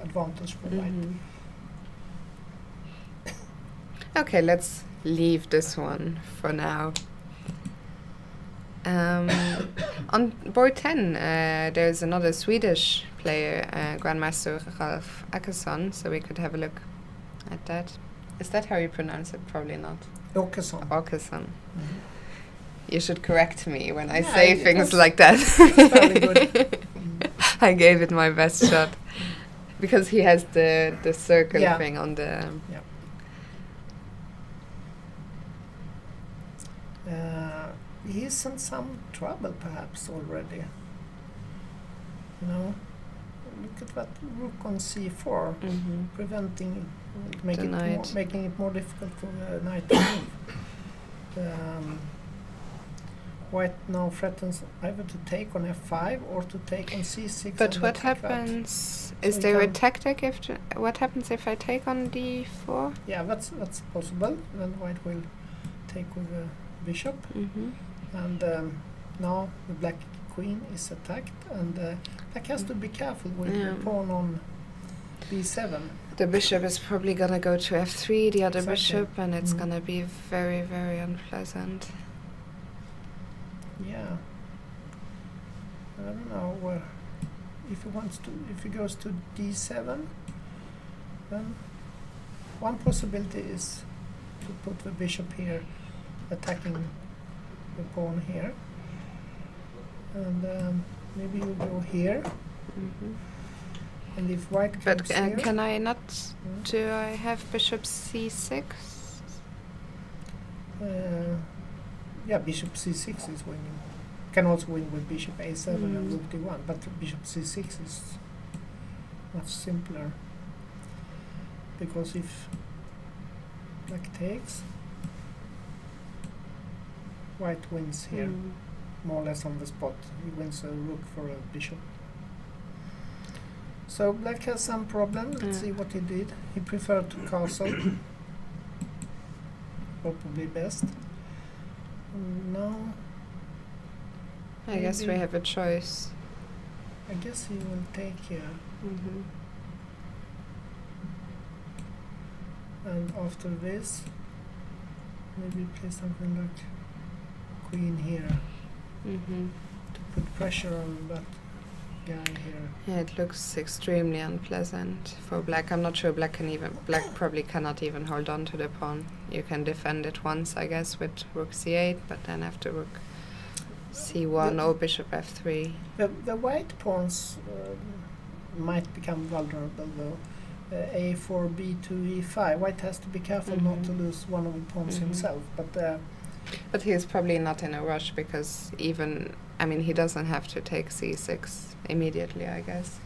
advantage for white. Okay, let's leave this one for now. On board 10, there's another Swedish player, Grandmaster Ralf Åkesson, so we could have a look at that. Is that how you pronounce it? Probably not. Åkesson. Åkesson. You should correct me when I say things like that. Very good. I gave it my best shot. Because he has the circle thing on the... He's in some trouble perhaps already. You know, look at that rook on c4, preventing, making it more difficult for the knight to move. White now threatens either to take on f5 or to take on c6. But what happens? Is there a tactic if what happens if I take on d4? Yeah, that's possible. Then white will take with the bishop. And now the black queen is attacked, and black has to be careful with the pawn on b7. The bishop is probably gonna go to f3, the other Exactly. bishop, and it's gonna be very, very unpleasant. Yeah. I don't know where. If he goes to d7, then one possibility is to put the bishop here, attacking the pawn here, and maybe you go here. And if white comes But here, can I not? Do I have bishop c6? yeah, bishop c6 is winning. Can also win with bishop a7 and rook d1, but bishop c6 is much simpler, because if black takes, white wins here, more or less on the spot. He wins a rook for a bishop. So black has some problem. Let's see what he did. He preferred to castle. Probably best. Now I guess we maybe- have a choice. I guess he will take here. And after this, maybe play something like queen here to put pressure on that guy here. Yeah, it looks extremely unpleasant for black. I'm not sure black probably cannot even hold on to the pawn. You can defend it once, I guess, with rook c8, but then after rook c1 or bishop f3. The white pawns might become vulnerable though. A4, B2, E5. White has to be careful not to lose one of the pawns himself. But he's probably not in a rush because he doesn't have to take c6 immediately, I guess.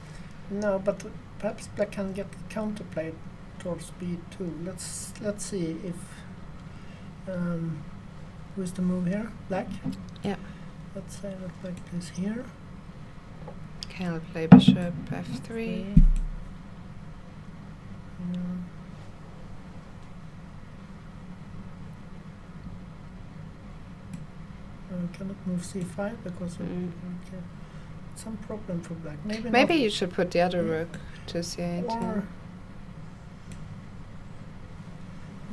No, but perhaps black can get counterplay towards B2. Let's see if who's the move here? Black. Yeah. Let's say that black plays here. Okay, I'll play bishop f3. Cannot move c5 because of some problem for black. Maybe you should put the other rook to c8. Or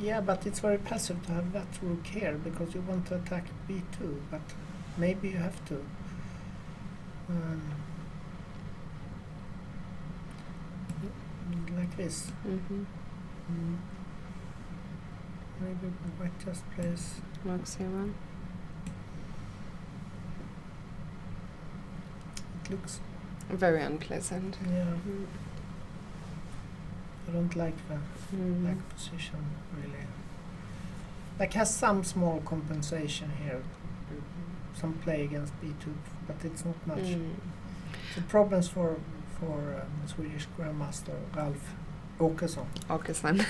yeah, but it's very passive to have that rook here because you want to attack b2. But maybe you have to. Like this. Maybe white just plays Rook c1. It looks very unpleasant. Yeah. I don't like the black position really. Black has some small compensation here, some play against b2, but it's not much. The problems for Swedish Grandmaster Ralph Åkesson.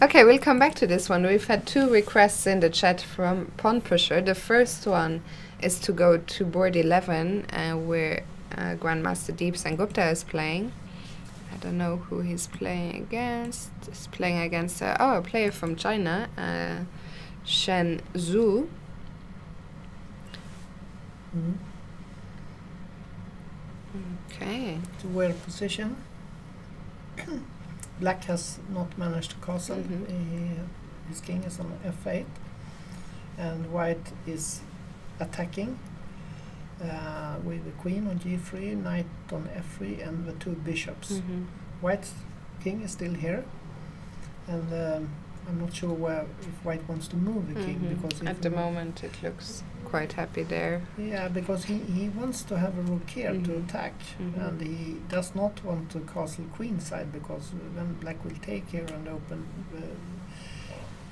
Okay, we'll come back to this one. We've had 2 requests in the chat from Pawn Pusher. The first one is to go to board 11, where Grandmaster Deep Sengupta is playing. I don't know who he's playing against. He's playing against a player from China, Shen Zhu. Okay. It's a weird position. Black has not managed to castle. His king is on f8, and white is attacking with the queen on g3, knight on f3, and the 2 bishops. White's king is still here, and I'm not sure if white wants to move the king, because at the moment it looks quite happy there. Yeah, because he wants to have a rook here to attack, and he does not want to castle queenside, because then black will take here and open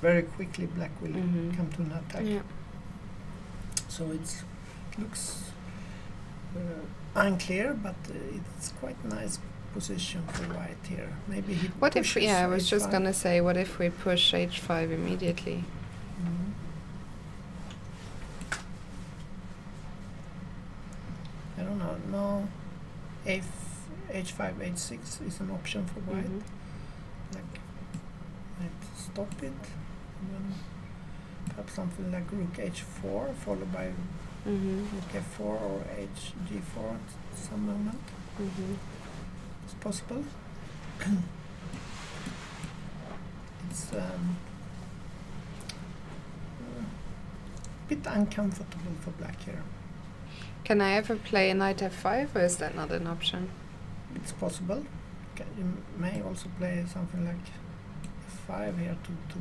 very quickly. Black will come to an attack. Yeah. So it looks unclear, but it's quite nice position for white here. Maybe he What if? pushes Yeah, I was just h5. gonna say, what if we push h5 immediately? I don't know. No, h5, h6 is an option for white. Like, might stop it, and then perhaps something like rook h4 followed by rook f4 or hg4 at some moment. It's possible. It's bit uncomfortable for black here. Can I ever play knight f5, or is that not an option? It's possible. You may also play something like f5 here to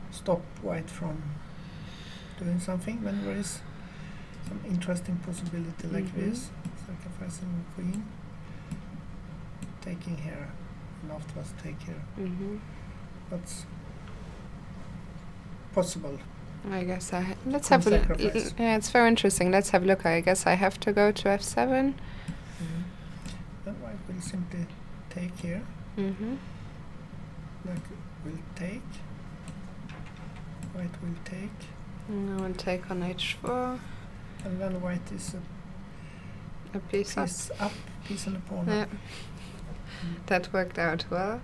stop white from doing something when there is some interesting possibility like this. Sacrificing the queen, taking here, and afterwards take here. That's possible. I guess let's have a look. Yeah, it's very interesting. Let's have a look. I guess I have to go to f7. Then white will simply take here. Black will take. White will take. I will take on h4. And then white is a piece up, piece and a pawn up. That worked out well.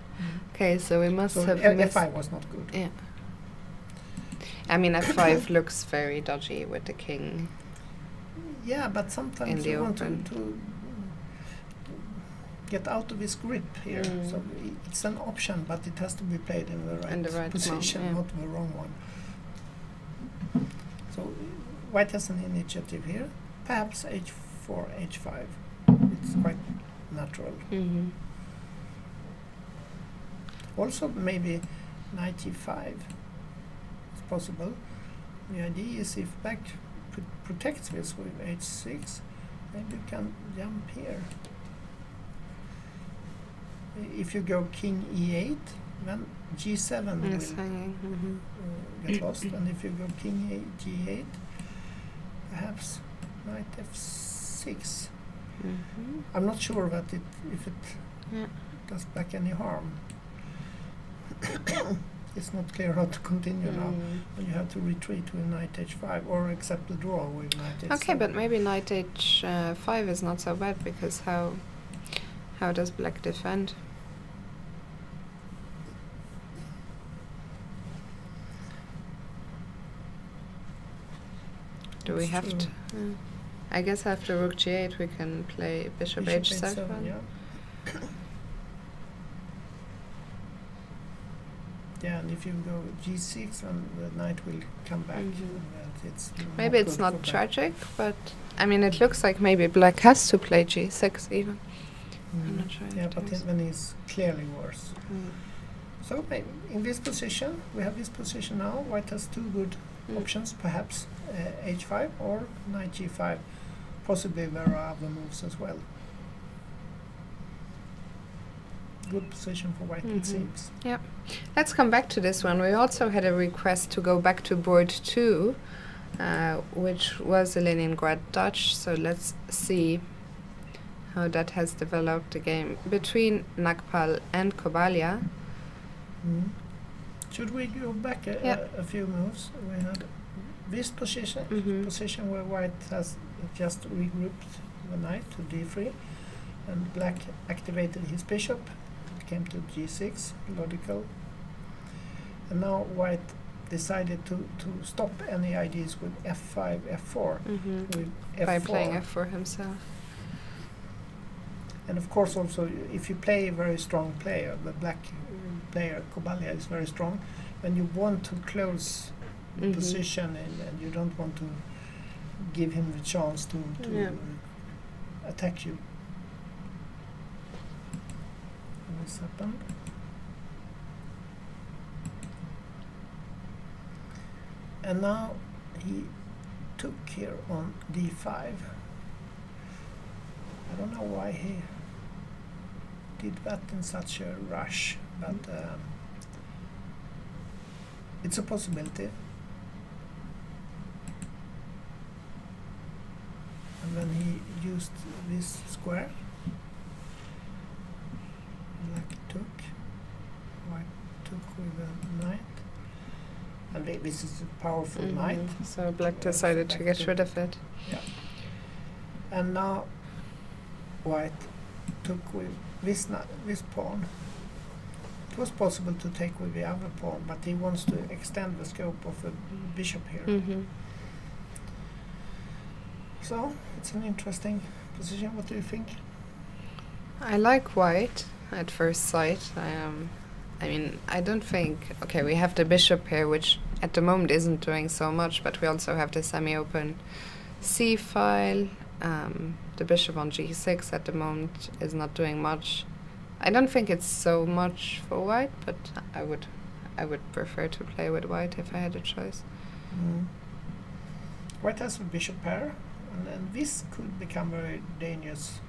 Okay, so we must have missed. f5 was not good. Yeah. I mean, f5 looks very dodgy with the king. Yeah, but sometimes you want to get out of his grip here. So it's an option, but it has to be played in the right position, not the wrong one. So white has an initiative here. Perhaps h4, h5. It's quite natural. Also, maybe knight e5 is possible. The idea is if black protects this with h6, maybe you can jump here. If you go king e8, then g7 will get lost, and if you go king g8, perhaps knight f6. I'm not sure that if it does black any harm. It's not clear how to continue now. You have to retreat with knight h5 or accept the draw with knight h7. Okay, but maybe knight h5 is not so bad, because how does black defend? Do we have to? I guess after rook g8 we can play bishop h7. Yeah, and if you go g6, then the knight will come back. Maybe it's not tragic, but I mean, it looks like maybe black has to play g6 even. I'm not sure. Yeah, but then it's clearly worse. So maybe in this position, we have this position now. White has two good options, perhaps h5 or knight g5. Possibly there are other moves as well. Good position for white, it seems. Yeah. Let's come back to this one. We also had a request to go back to board 2, which was a Leningrad Dutch. So let's see how that has developed the game between Nakpal and Kobalia. Should we go back a few moves? We had this position where white has just regrouped the knight to d3, and black activated his bishop. It came to g6, logical. And now white decided to stop any ideas with f5, f4. With f4. By playing f4 himself. And of course also, if you play a very strong player, the black player, Kobalia, is very strong, then you want to close the position, and you don't want to give him the chance to attack you. This happened. And now he took here on d5. I don't know why he did that in such a rush, but it's a possibility. And then he used this square. Black took, white took with a knight, and this is a powerful knight. So black decided to get rid of it. Yeah. And now white took with this pawn. It was possible to take with the other pawn, but he wants to extend the scope of the bishop here. So it's an interesting position. What do you think? I like white. at first sight. I mean, I don't think. Okay, we have the bishop here, which at the moment isn't doing so much, but we also have the semi-open c file. The bishop on g6 at the moment is not doing much. I don't think it's so much for white, but I would prefer to play with white if I had a choice. White has a bishop pair, and then this could become very dangerous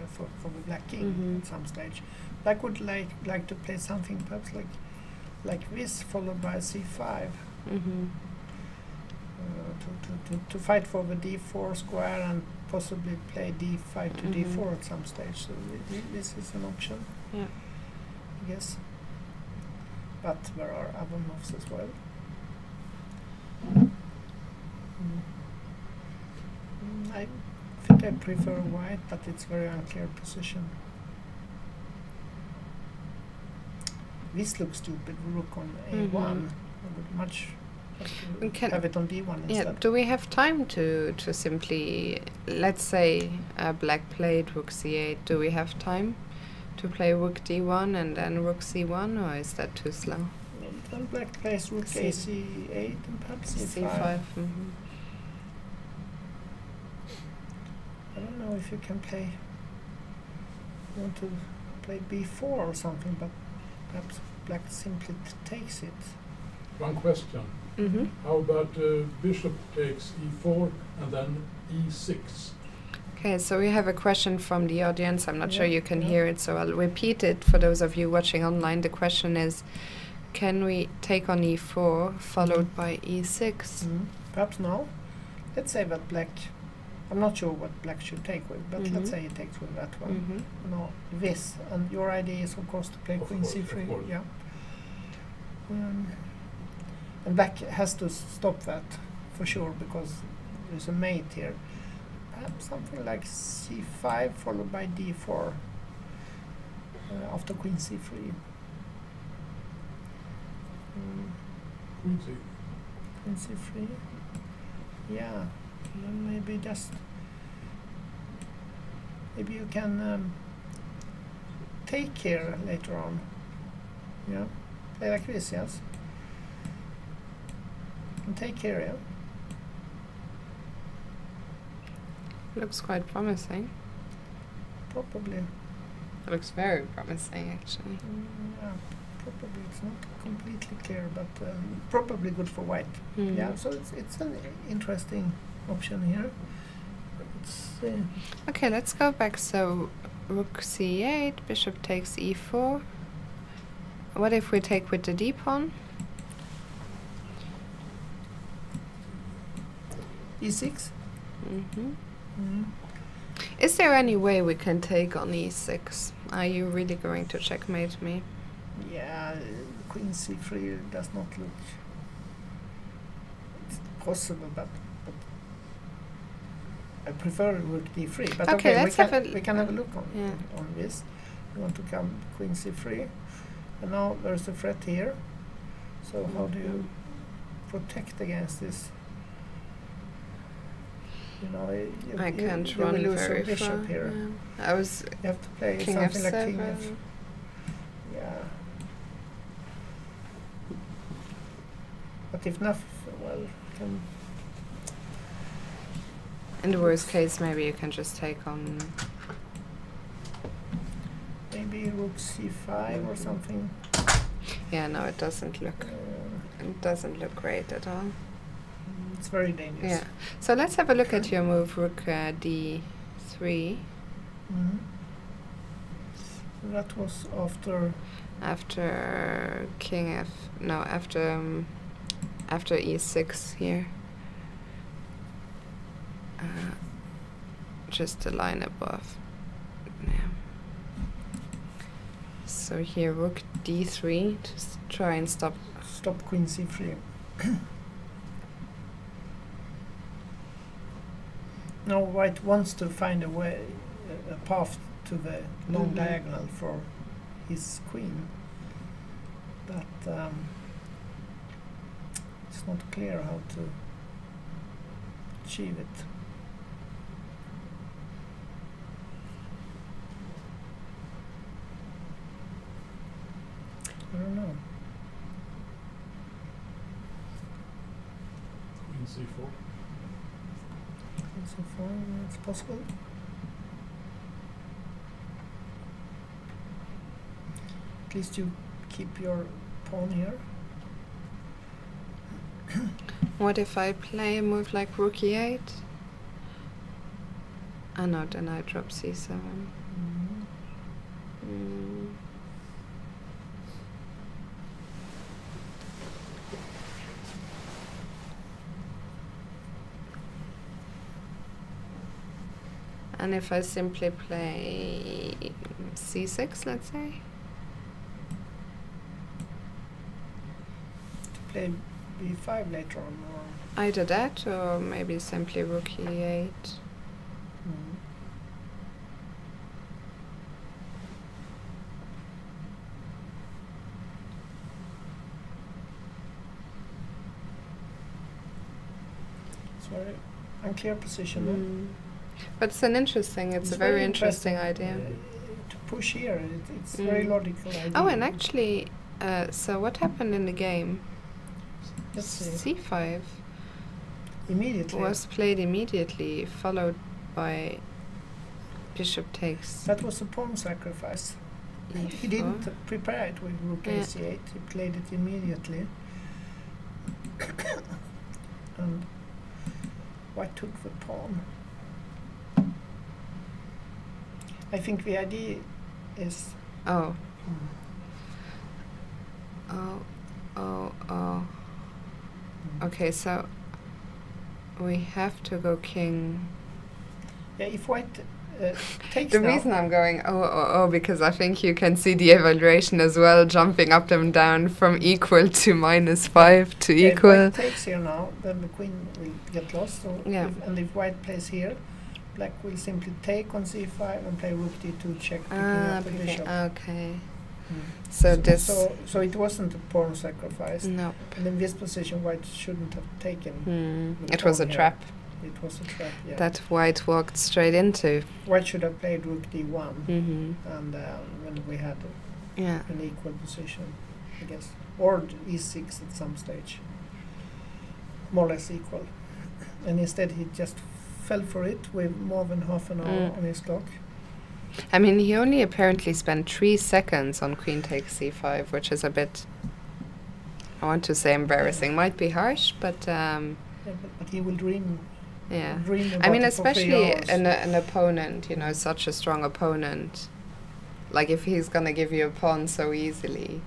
for the black king at some stage. Black would like to play something perhaps like this, followed by c5. To fight for the d4 square and possibly play d5 to d4 at some stage. So this is an option, Yeah. I guess. But there are other moves as well. I think I prefer white, but it's very unclear position. This looks stupid. Rook on a1. I would much have it on d1 Yeah. instead. Do we have time to simply, let's say, black played rook c8? Do we have time to play rook d1 and then rook c1, or is that too slow? Then black plays rook ac8 and perhaps c5. I don't know if you can play. You want to play b4 or something, but perhaps black simply takes it. One question. How about bishop takes e4 and then e6? Okay, so we have a question from the audience. I'm not sure you can Yeah. hear it, so I'll repeat it for those of you watching online. The question is, can we take on e4 followed by e6? Perhaps no. Let's say that black. I'm not sure what black should take with, but let's say he takes with that one. No, this. And your idea is, of course, to play queen c3. course. Yeah. And black has to stop that for sure, because there's a mate here. Perhaps something like c5 followed by d4 after queen c3. Queen c. Queen c3. Yeah. Then maybe just maybe you can take here later on. Yeah. Play like this, yes. And take here, yeah. Looks quite promising. Probably. It looks very promising, actually. Yeah, probably it's not completely clear, but probably good for white. Yeah, so it's an interesting option here. Okay, let's go back. So rook c8, bishop takes e4. What if we take with the d pawn? e6. Is there any way we can take on e6? Are you really going to checkmate me? Yeah, queen c3 does not look possible, but I prefer rook d3. But Okay, okay, let's we can have a look on Yeah. on this. We want to come queen c3, and now there's a threat here. So how do you protect against this? You know, I can't you will run lose very your bishop far. here. Yeah. I was You have to play king something like f7. king f. Yeah. But if not, well, can In the worst case, maybe you can just take on. maybe rook c5 or something. Yeah, no, it doesn't look. It doesn't look great at all. It's very dangerous. Yeah. So let's have a look at your move, rook d3. That was after. After king f. No, after e6 here. Just a line above. Yeah. So here, rook d3, just try and stop. Stop queen c3. Now white wants to find a way, a path to the long diagonal for his queen, but it's not clear how to achieve it. I don't know. Queen c4. Queen c4, it's possible. At least you keep your pawn here. What if I play a move like rook e8? Ah no, then I drop c7. Mm. And if I simply play c6, let's say? To play b5 later on, or Either that or maybe simply rook e8. it's very unclear position. But it's an interesting, it's a very interesting idea. To push here, it's very logical idea. Oh, and actually, so what happened in the game? Let's see. c5 Immediately. was played immediately, followed by bishop takes. That was a pawn sacrifice. He didn't prepare it with rook ac8. He played it immediately. And white took the pawn. I think the idea is... Oh. Oh. Okay, so we have to go king. Yeah, if white takes The now, reason I'm going because I think you can see the evaluation as well, jumping up and down from equal to -5 to if equal. white takes here now, then the queen will get lost. So and if white plays here, black will simply take on c5 and play rook d2 check, picking up the bishop. Okay. So this. So it wasn't a pawn sacrifice. No. And in this position, white shouldn't have taken. The It was a pawn here. trap It was a trap. Yeah. that white walked straight into. White should have played rook d1, and when we had Yeah. an equal position, I guess, or e6 at some stage, more or less equal. And instead, he just fell for it with more than half an hour on his clock. I mean, he only apparently spent 3 seconds on queen takes c5, which is a bit, I want to say embarrassing. Might be harsh, but But he will dream. yeah. Dream about I mean, it for 3 especially hours. an opponent, you know, such a strong opponent. Like, if he's gonna give you a pawn so easily,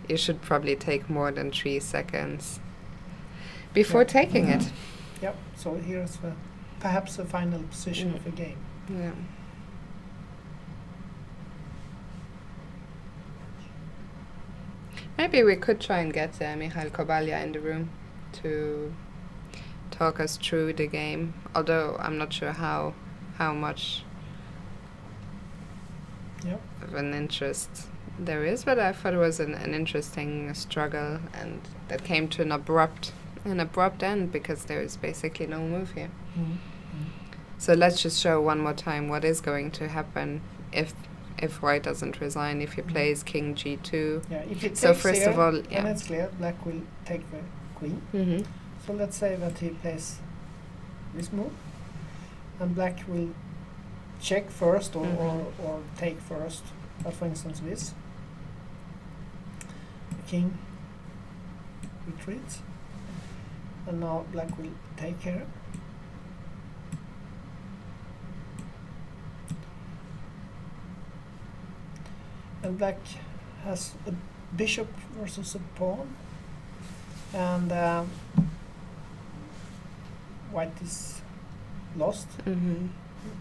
you should probably take more than 3 seconds before taking it. Yep. So here's perhaps the final position of the game. Yeah. Maybe we could try and get Mikhail Kobalya in the room to talk us through the game. Although I'm not sure how much of an interest there is, but I thought it was an interesting struggle, and that came to an abrupt end because there is basically no move here. So let's just show one more time what is going to happen if white doesn't resign, if he plays king g2. Yeah, if it So takes first here, of all, and it's clear, black will take the queen. So let's say that he plays this move, and black will check first or take first. For instance, this. The king retreats, and now black will take here. And black has a bishop versus a pawn, and white is lost.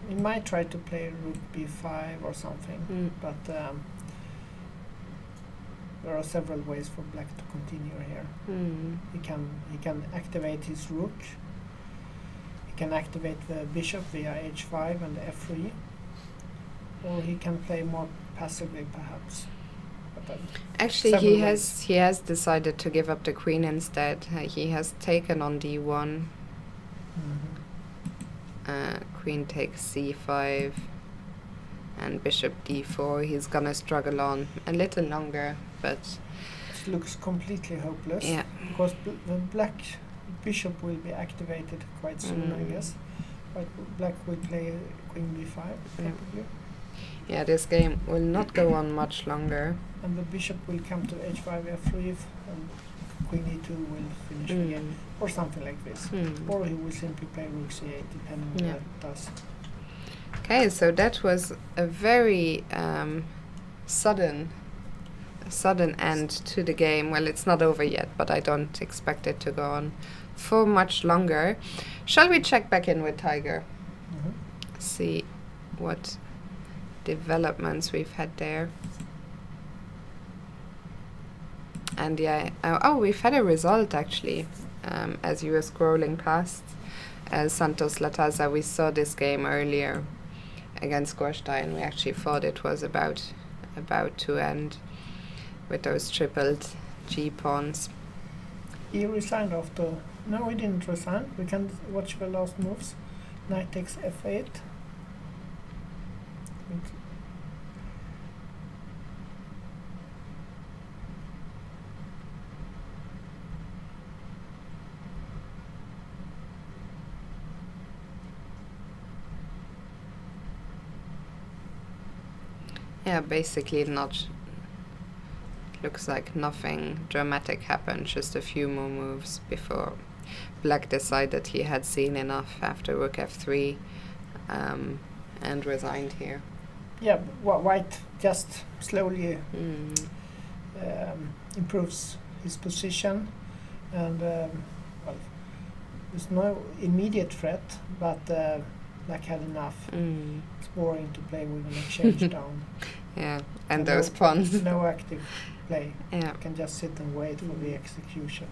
He might try to play rook b5 or something, but there are several ways for black to continue here. He can activate his rook. He can activate the bishop via h5 and f3, or he can play more passively, perhaps. Actually, he has decided to give up the queen instead. He has taken on d1. Queen takes c5, and bishop d4. He's gonna struggle on a little longer, but It looks completely hopeless. yeah. Because the black bishop will be activated quite soon, I guess. But black will play queen b5, probably. Yeah, this game will not go on much longer. And the bishop will come to h5, f3, and queen e2 will finish the game. Or something like this. Or he will simply play rook c8, depending on what it does. Okay, so that was a very sudden end to the game. Well, it's not over yet, but I don't expect it to go on for much longer. Shall we check back in with Tiger? See what developments we've had there. And yeah, oh, we've had a result actually, as you were scrolling past. Santos Lataza, we saw this game earlier against Gorstein. We actually thought it was about to end with those tripled G pawns. He resigned after. No, he didn't resign. We can watch the last moves. Knight takes f8. Yeah, basically looks like nothing dramatic happened, just a few more moves before black decided he had seen enough after rook f3 and resigned here. Yeah, white just slowly improves his position, and well, there's no immediate threat, but black had enough. It's boring to play with an exchange down. Yeah, and those pawns. No active play. Yeah. You can just sit and wait for the execution.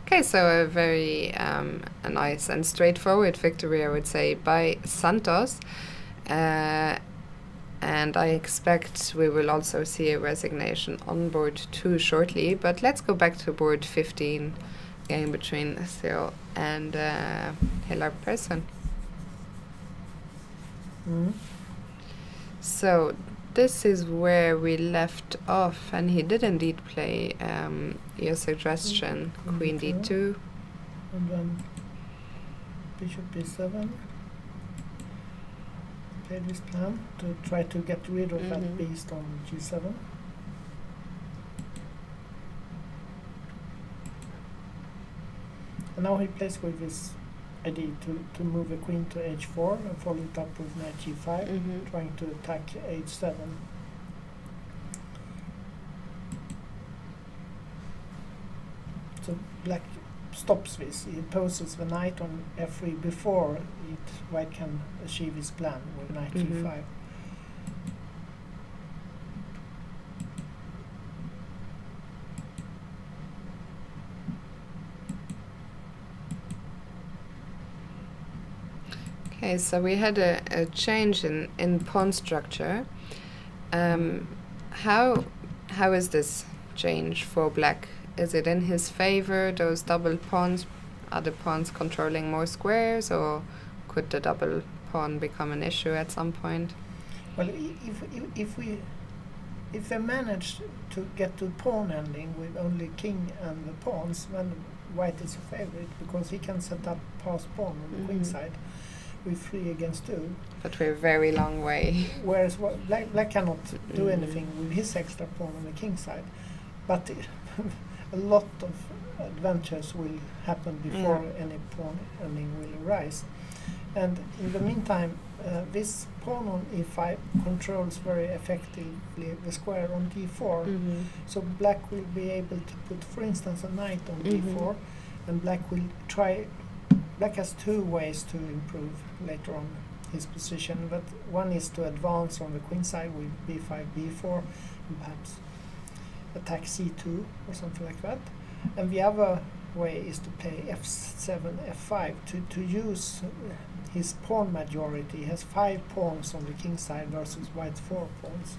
Okay, so a very a nice and straightforward victory, I would say, by Santos. And I expect we will also see a resignation on board 2 shortly. But let's go back to board 15, game between Cyril and Hillar Persson. So this is where we left off, and he did indeed play your suggestion, queen d2. And then bishop b7. Played this plan to try to get rid of that beast on g7. And now he plays with this idea to move a queen to h4 and follow it up with knight g5, trying to attack h7. So black stops this. He poses the knight on f3 before white can achieve his plan with knight g5. Okay, so we had a change in pawn structure. How is this change for black? Is it in his favor, those double pawns? Are the pawns controlling more squares, or could the double pawn become an issue at some point? Well, if they manage to get to pawn ending with only king and the pawns, then white is a favorite, because he can set up pass pawn on the queen side with 3 against 2. But we're a very long way. Whereas black cannot do anything with his extra pawn on the king side. But a lot of adventures will happen before any pawn ending will arise. And in the meantime, this pawn on e5 controls very effectively the square on d4. So black will be able to put, for instance, a knight on d4, and black will try. Black has 2 ways to improve later on his position, but one is to advance on the queen side with b5, b4, and perhaps attack c2 or something like that. And the other way is to play f7, f5 to use his pawn majority. He has 5 pawns on the king side versus white's 4 pawns.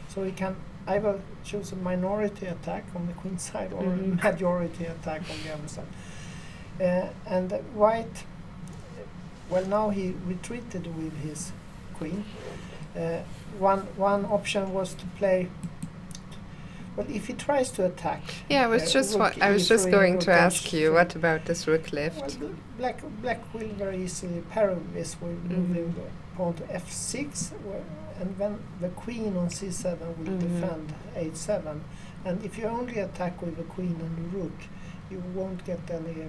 So he can either choose a minority attack on the queen side or a majority attack on the other side. And white, well, now he retreated with his queen, One option was to play. Well, if he tries to attack. Yeah, I was just I was just going to ask you, what about this rook lift? Well, black will very easily parry this with moving the pawn to f6, and then the queen on c7 will defend h7. And if you only attack with the queen and the rook, you won't get any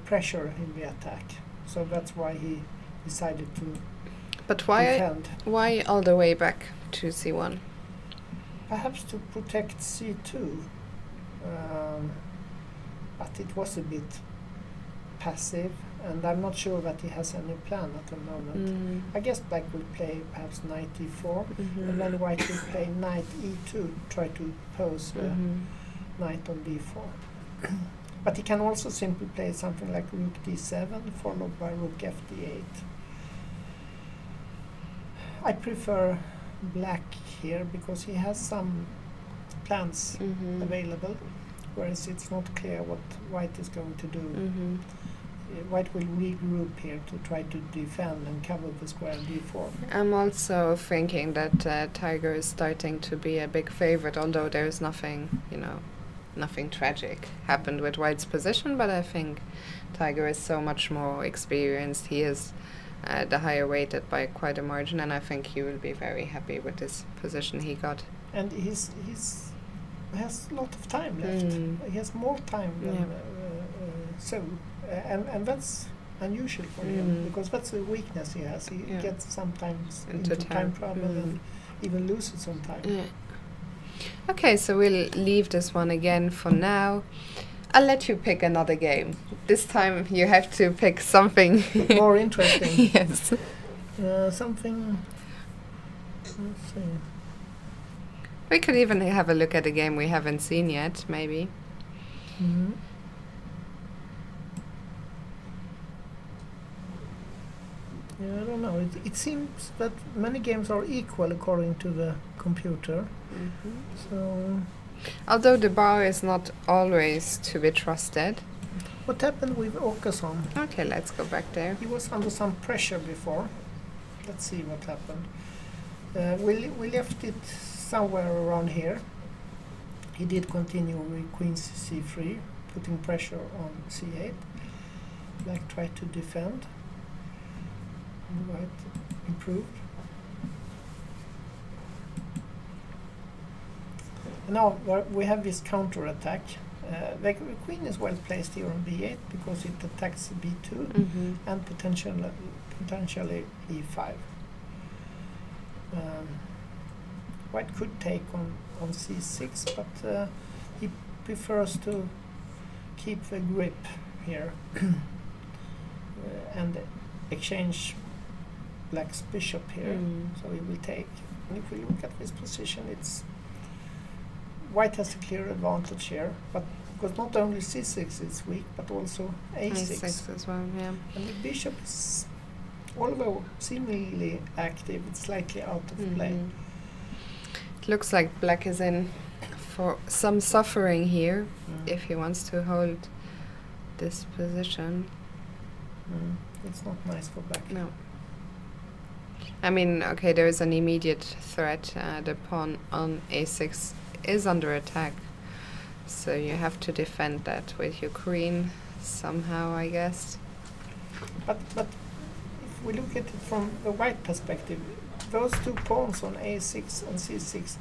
pressure in the attack. So that's why he decided to defend. Why all the way back to c1? Perhaps to protect c2, but it was a bit passive, and I'm not sure that he has any plan at the moment. I guess black will play perhaps knight e4, and then white will play knight e2, try to pose knight on d4. But he can also simply play something like rook d7, followed by rook fd8. I prefer black here because he has some plans available, whereas it's not clear what white is going to do. White will regroup here to try to defend and cover the square d4. I'm also thinking that Tiger is starting to be a big favorite, although there's nothing, nothing tragic happened with White's position, but I think Tiger is so much more experienced. He is the higher weighted by quite a margin, and I think he will be very happy with this position he got. And he has a lot of time left. He has more time than and that's unusual for him, because that's a weakness he has. He gets sometimes into time trouble and even loses some time. Okay, so we'll leave this one again for now. I'll let you pick another game. This time you have to pick something more interesting. Yes. Something. Let's see. We could even have a look at a game we haven't seen yet, maybe. Yeah, I don't know. It seems that many games are equal according to the computer. So. Although the bar is not always to be trusted. What happened with Åkesson? Okay, let's go back there. He was under some pressure before. Let's see what happened. We left it somewhere around here. He did continue with queen c3, putting pressure on c8. Black tried to defend. White improved. Now we have this counter attack. The queen is well placed here on b8 because it attacks b2 and potentially e5. White could take on c6, but he prefers to keep the grip here and exchange black's bishop here. So he will take. And if we look at this position, it's White has a clear advantage here, but because not only c6 is weak, but also a6 as well, yeah. And the bishop is, although seemingly active, it's slightly out of play. It looks like black is in for some suffering here if he wants to hold this position. It's not nice for black. No. I mean, okay, there is an immediate threat. The pawn on a6 is under attack, so you have to defend that with your queen somehow, I guess. But if we look at it from the white perspective, those two pawns on a6 and c6,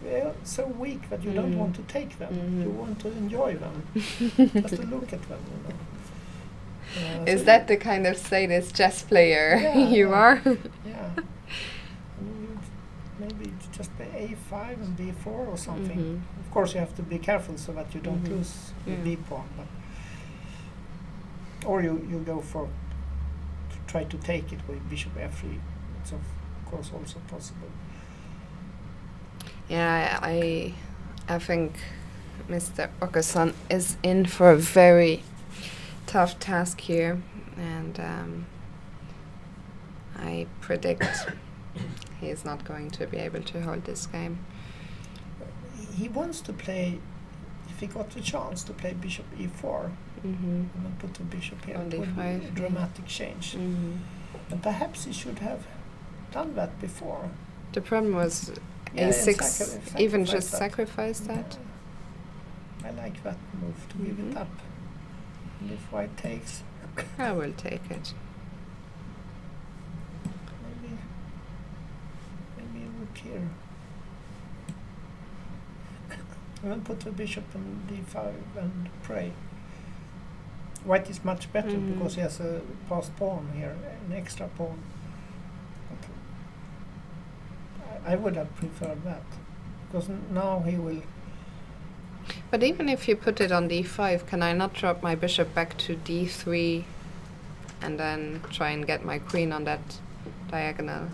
they're so weak that you don't want to take them. You want to enjoy them, just to look at them. Is so that the kind of sadist chess player you are? Yeah. Maybe just play a5 and b4 or something. Of course, you have to be careful so that you don't lose the b pawn. Or you go to try to take it with bishop f3. It's of course also possible. Yeah, I think Mr. Åkesson is in for a very tough task here, and I predict he is not going to be able to hold this game. He wants to play, if he got the chance to play bishop e4 and then put the bishop here, on it would be d5, a dramatic change. And perhaps he should have done that before. The problem was Yeah, and a6, even just sacrifice sacrifice that. I like that move, to give it up. And if white takes, I will take it. maybe rook here. And then put the bishop on d5 and pray. White is much better because he has a passed pawn here, an extra pawn. But I would have preferred that, because now he will. But even if you put it on d5, can I not drop my bishop back to d3 and then try and get my queen on that diagonal?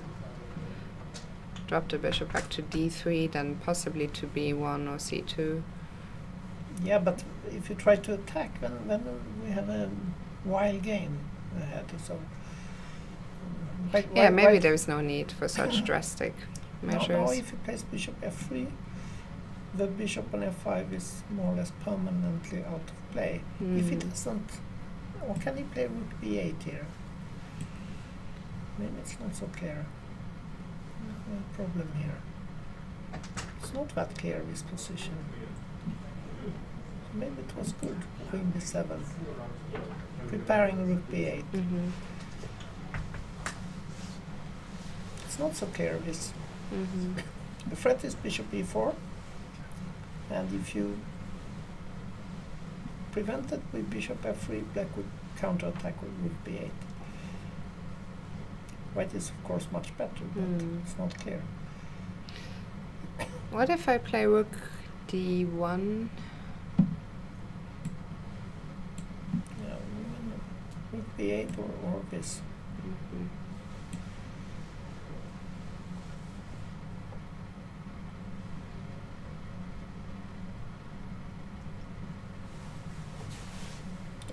Drop the bishop back to d3, then possibly to b1 or c2. Yeah, but if you try to attack, then we have a wild game ahead. So. Yeah, maybe there's no need for such drastic measures. No, if he plays bishop f3, the bishop on f5 is more or less permanently out of play. If he doesn't, or can he play rook b8 here? Maybe it's not so clear. No problem here. It's not that clear, this position. Maybe it was good. Queen b7. Preparing rook b8. It's not so clear, this. The threat is bishop e4. And if you prevent it with bishop f3, black would counterattack with rook b8. White is of course much better, but it's not clear. What if I play rook d1? Yeah, rook b8 or this.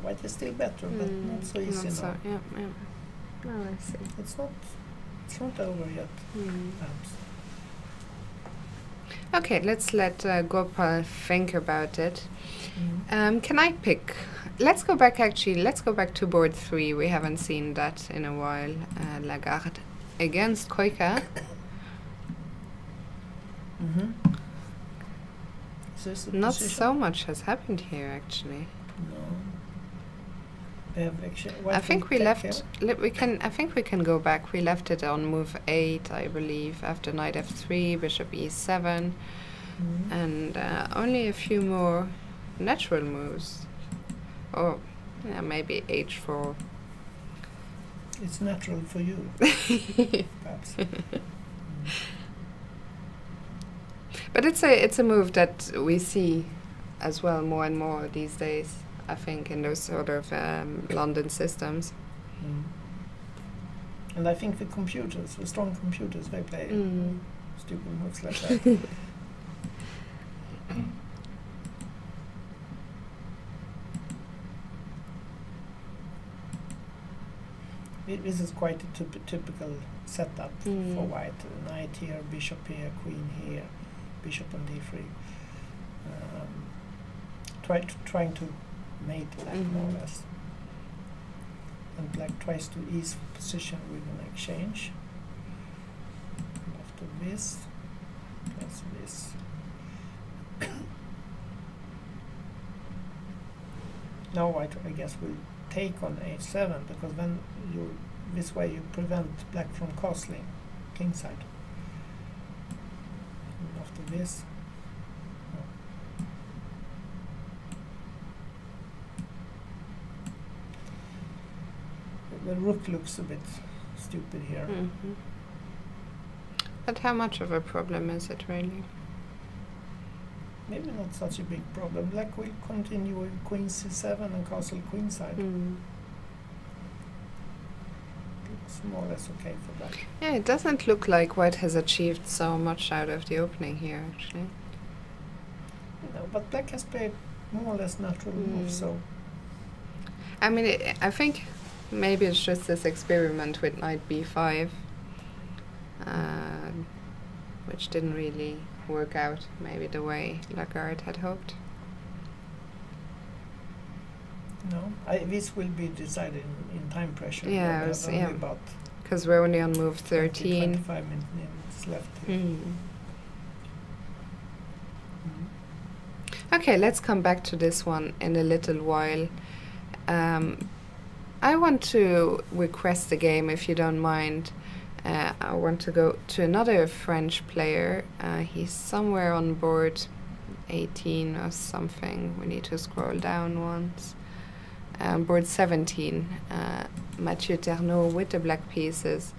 White is still better, but not so easy now. Yeah. Oh, I see. It's not over yet. Perhaps. Okay, let's let Gopal think about it. Can I pick? Let's go back to board 3. We haven't seen that in a while. Lagarde against Koika. Not so much has happened here, actually. No. I think we left. I think we can go back. We left it on move 8, I believe, after knight f3, bishop e7, and only a few more natural moves. Or yeah, maybe h4. It's natural for you, perhaps. But it's a move that we see as well more and more these days. I think in those sort of London systems. And I think the strong computers, they play stupid moves like that. This is quite a typical setup for white. Knight here, bishop here, queen here, bishop on d3. Trying to mate black more or less. And black tries to ease position with an exchange. And after this, plus this. Now white, I guess, will take on h7, because then this way you prevent black from castling kingside. And after this, the rook looks a bit stupid here. But how much of a problem is it really? Maybe not such a big problem. Black will continue with queen c7 and castle queenside. Looks more or less okay for black. Yeah, it doesn't look like white has achieved so much out of the opening here, actually. No, but black has played more or less natural moves, so... I mean, I think maybe it's just this experiment with knight b5, which didn't really work out maybe the way Lagarde had hoped. No, this will be decided in time pressure. Yeah, we have only about because we're only on move 13. 25 minutes left here. Okay, let's come back to this one in a little while. I want to request a game, if you don't mind. I want to go to another French player. He's somewhere on board 18 or something. We need to scroll down once. Board 17, Mathieu Ternot with the black pieces,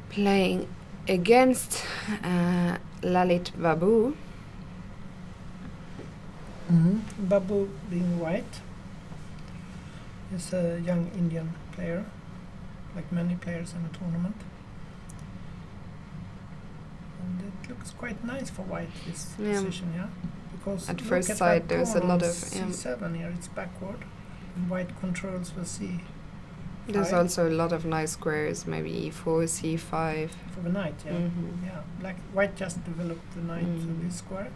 playing against Lalit Babu. Babu being white is a young Indian player, like many players in the tournament. And it looks quite nice for white, this position, yeah? Because at first sight there's a lot of... C7 here, it's backward, and white controls for C5. There's also a lot of nice squares, maybe E4, C5. For the knight, yeah. Yeah, white just developed the knight to this square,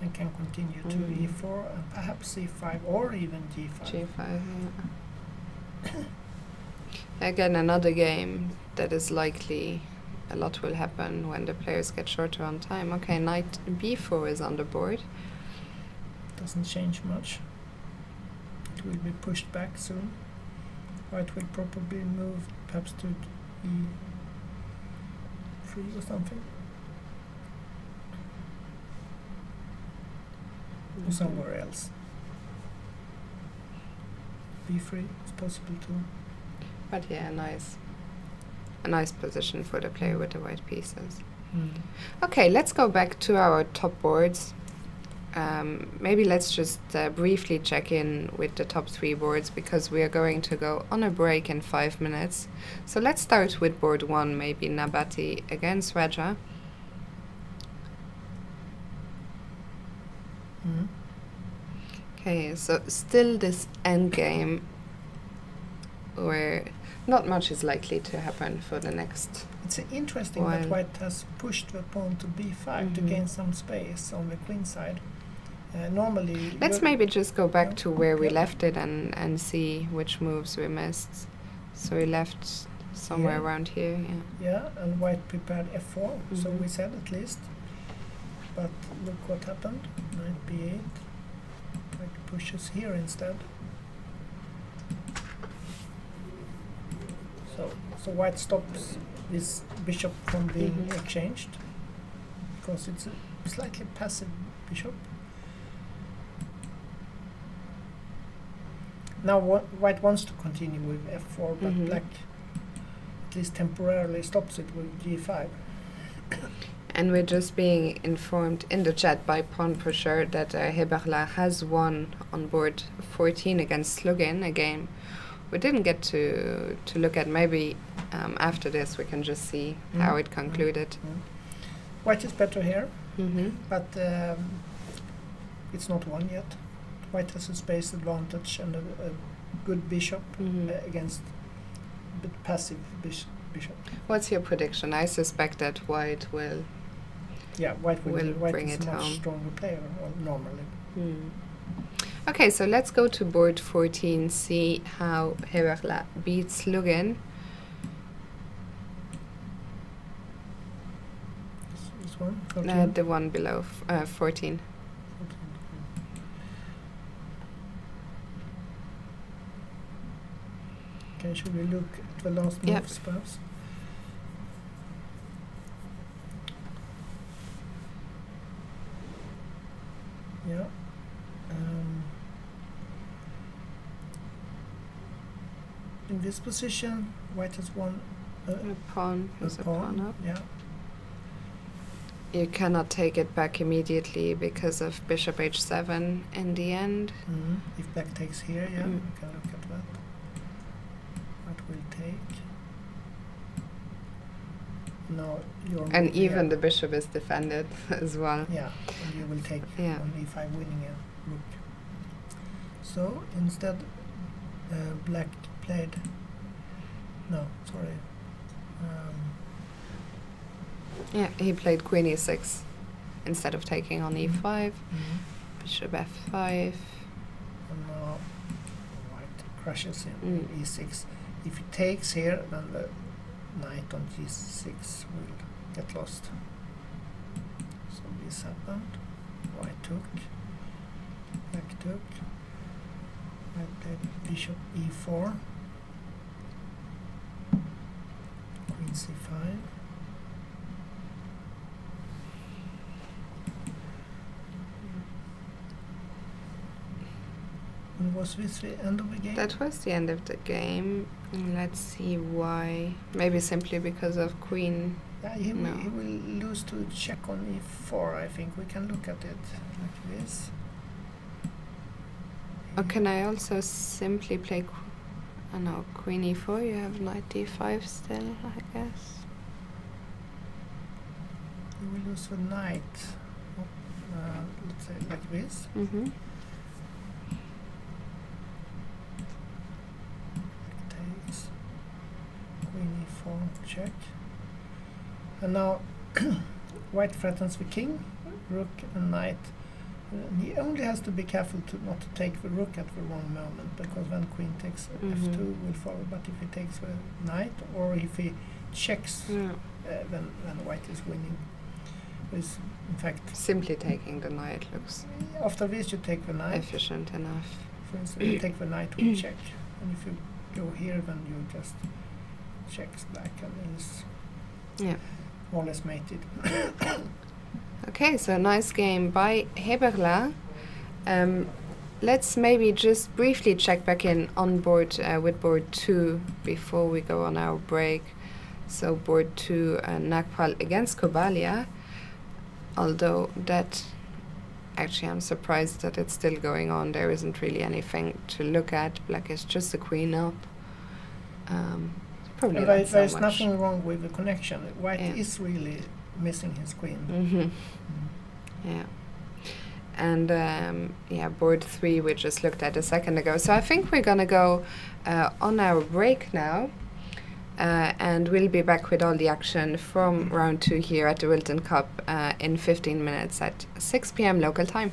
and can continue to E4 and perhaps C5 or even G5. G5, yeah. Again, another game that is likely a lot will happen when the players get shorter on time. Okay, knight B4 is on the board. Doesn't change much. It will be pushed back soon. White will probably move perhaps to E3 or something. Or somewhere else. B3 is possible too. But yeah, a nice position for the player with the white pieces. Okay, let's go back to our top boards. Maybe let's just briefly check in with the top 3 boards, because we are going to go on a break in 5 minutes. So let's start with board 1, maybe Nabati against Raja. Okay, so still this endgame where not much is likely to happen for the next It's interesting while. that white has pushed the pawn to b5 to gain some space on the queen side. Normally... Let's maybe just go back to where we left it and see which moves we missed. So we left somewhere around here, Yeah, and white prepared f4, so we said at least. But look what happened, knight b8. White pushes here instead. So white stops this bishop from being exchanged, because it's a slightly passive bishop. Now white wants to continue with f4, but black at least temporarily stops it with g5. And we're just being informed in the chat by Pawn Pusher that Heberla has won on board 14 against Slugin, a game we didn't get to look at. Maybe after this we can just see how it concluded. White is better here, but it's not won yet. White has a space advantage and a good bishop against a bit passive bishop. What's your prediction? I suspect that white will... Yeah, white bring is it a much home. stronger player normally. Okay, so let's go to board 14, see how Heberla beats Lugin. This one? 14? The one below 14. Okay, should we look at the last moves perhaps? Yeah. In this position, white has won A pawn is a pawn up. Yeah. You cannot take it back immediately because of bishop h7 in the end. If black takes here, we can look at that. White will take. No, and even the bishop is defended as well. Yeah, and you will take on e5, winning a rook. So instead, black played. No, sorry. Yeah, he played queen e6 instead of taking on e5. Bishop f5. And now white crushes in e6. If he takes here, then the knight on g6 will get lost. So this happened. White took, black took, white played bishop e4, queen c5. And was this the end of the game? That was the end of the game. Let's see why. Maybe simply because of queen. Yeah, he will lose to check on e4, I think. We can look at it like this. Or can I also simply play no, queen e4? You have knight d5 still, I guess. He will lose the knight. Let's say like this. Mm-hmm. Takes. Queen e4, check. And now white threatens the king, rook and knight. He only has to be careful to not to take the rook at the wrong moment, because when queen takes f2 will follow. But if he takes the knight, or if he checks, then white is winning. Is in fact simply taking the knight looks after this you take the knight. Efficient enough. For instance, you take the knight with check, and if you go here, then you just checks black, and it's more or less mated. Okay, so nice game by Heberla. Let's maybe just briefly check back in on board with board 2 before we go on our break. So board 2, Nagpal against Kobalia. Although that, actually I'm surprised that it's still going on. There isn't really anything to look at. Black is just a queen up. Probably not so there's much. nothing wrong with the connection. White is really missing his queen. Mm-hmm. Yeah. And board 3 we just looked at a second ago. So I think we're gonna go on our break now. And we'll be back with all the action from round 2 here at the Rilton Cup in 15 minutes at 6 p.m. local time.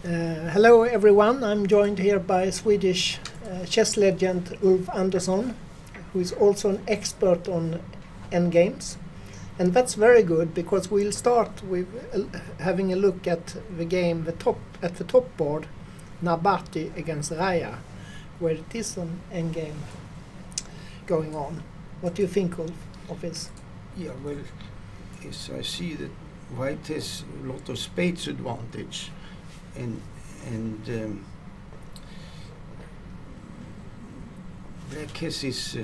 Hello everyone, I'm joined here by Swedish chess legend Ulf Andersson, who is also an expert on endgames. And that's very good, because we'll start with having a look at the game at the top board, Nabati against Raya, where it is an endgame going on. What do you think of this? Yeah, well, yes, I see that white has a lot of spades advantage, and black has his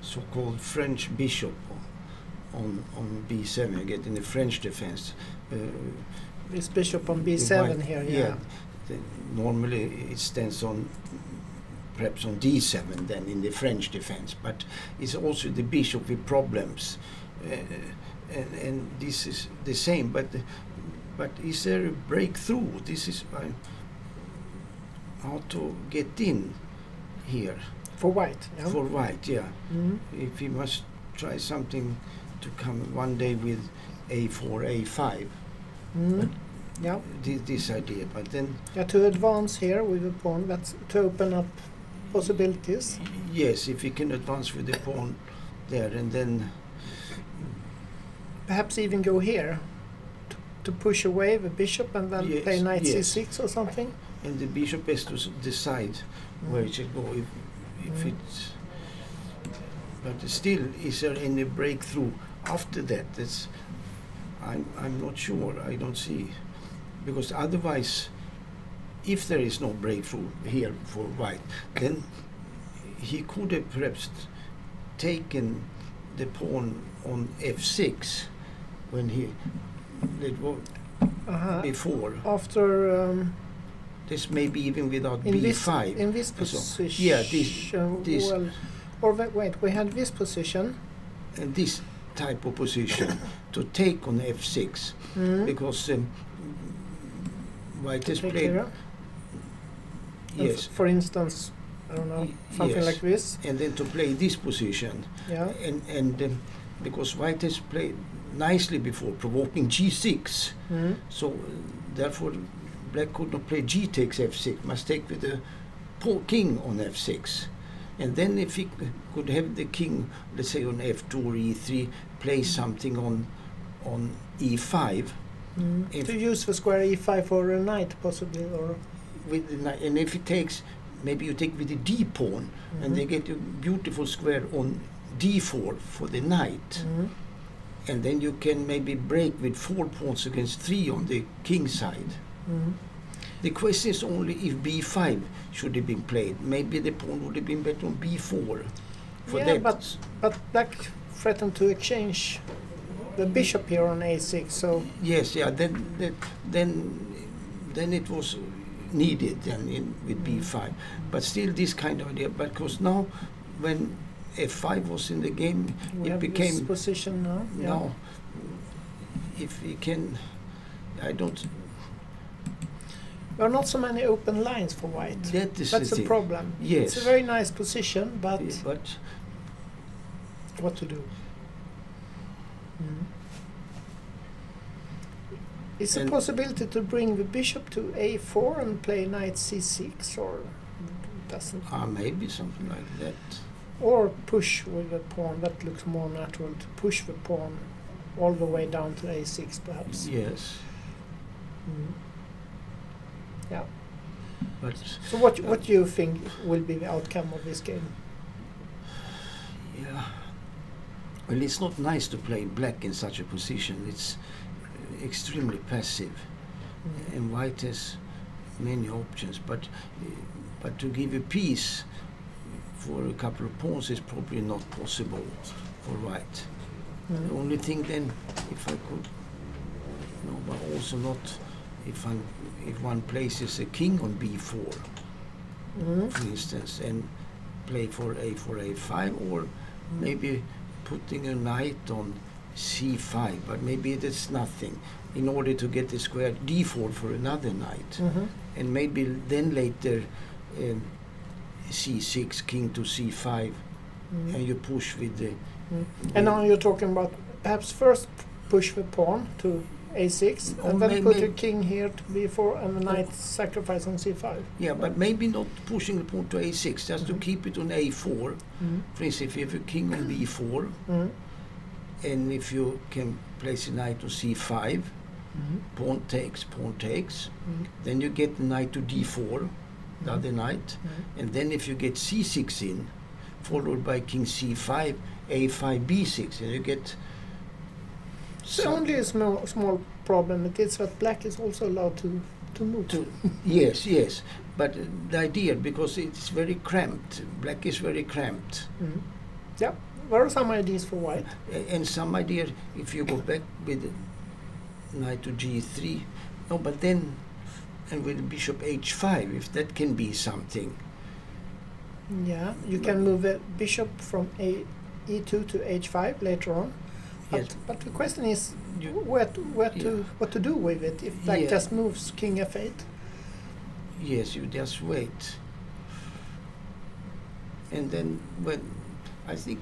so-called French bishop on b7, getting the French defense. This bishop on b7 here, yeah. Normally it stands on perhaps on d7 then in the French defense, but it's also the bishop with problems, and this is the same. But is there a breakthrough? This is how to get in here for white. Yeah. For white, yeah. If we must try something to come one day with a4, a5. Yeah. This idea, but then to advance here with the pawn, that's to open up possibilities. Yes, if we can advance with the pawn there, and then perhaps even go here to push away the bishop and then play knight c6 or something. And the bishop has to decide where it should go. If it's, but still, is there any breakthrough after that? That's I'm not sure. I don't see, because otherwise, if there is no breakthrough here for white, then he could have perhaps taken the pawn on f6 when he did before. After this may be even without b5. In this position. So, yeah, this. Well, or wait, we had this position. And this type of position to take on f6, because white has played. Here. Yes. For instance, I don't know, something like this. And then to play this position. Yeah. And because white has played nicely before, provoking g6. So therefore, black could not play g takes f6. Must take with the king on f6. And then if he could have the king, let's say on f2 or e3, play something on e5. To use the square e5 for a knight, possibly, or with the knight. And if it takes, maybe you take with the d pawn, and they get a beautiful square on d4 for the knight. And then you can maybe break with 4 pawns against 3 on the king side. The question is only if b5 should have been played. Maybe the pawn would have been better on b4. For that. But black threatened to exchange the bishop here on a6. So yes, yeah. Then it was needed then with b5. But still, this kind of idea. Because now, when f5 was in the game, it became this position now. Yeah. Now, if we can, I don't. There are not so many open lines for white. That's a problem. Yes. It's a very nice position, but what to do? It's a possibility to bring the bishop to a4 and play knight c6, or doesn't? Maybe something like that. Or push with the pawn. That looks more natural, to push the pawn all the way down to a6, perhaps. Yes. Yeah. But so what do you think will be the outcome of this game? Yeah. Well, it's not nice to play black in such a position. It's extremely passive, and white has many options. But to give a piece for a couple of pawns is probably not possible for white. The only thing then, if I could, but also not if one places a king on b4, for instance, and play for a4, a5, or maybe putting a knight on c5, but maybe that's nothing, in order to get the square d4 for another knight, and maybe then later c6, king to c5, and you push with the. And now you're talking about perhaps first push the pawn to a6, Or and then may- put may- a king here to b4, and the knight sacrifice on c5. Yeah, but maybe not pushing the pawn to a6, just to Mhm. keep it on a4. For instance, if you have a king on b4, and if you can place a knight on c5, pawn takes, then you get the knight to d4, the other knight, and then if you get c6 in, followed by king c5, a5, b6, and you get... So only a small problem. It is that black is also allowed to move. Yes, yes, but the idea, because it's very cramped, black is very cramped. Yeah. There are some ideas for white. And some idea, if you go back with knight to g3, no, but then, and with bishop h5, if that can be something. Yeah, you can move a bishop from e2 to h5 later on. Yes. But the question is You- what to do with it if black Yeah. just moves king f8. Yes, you just wait. And then when I think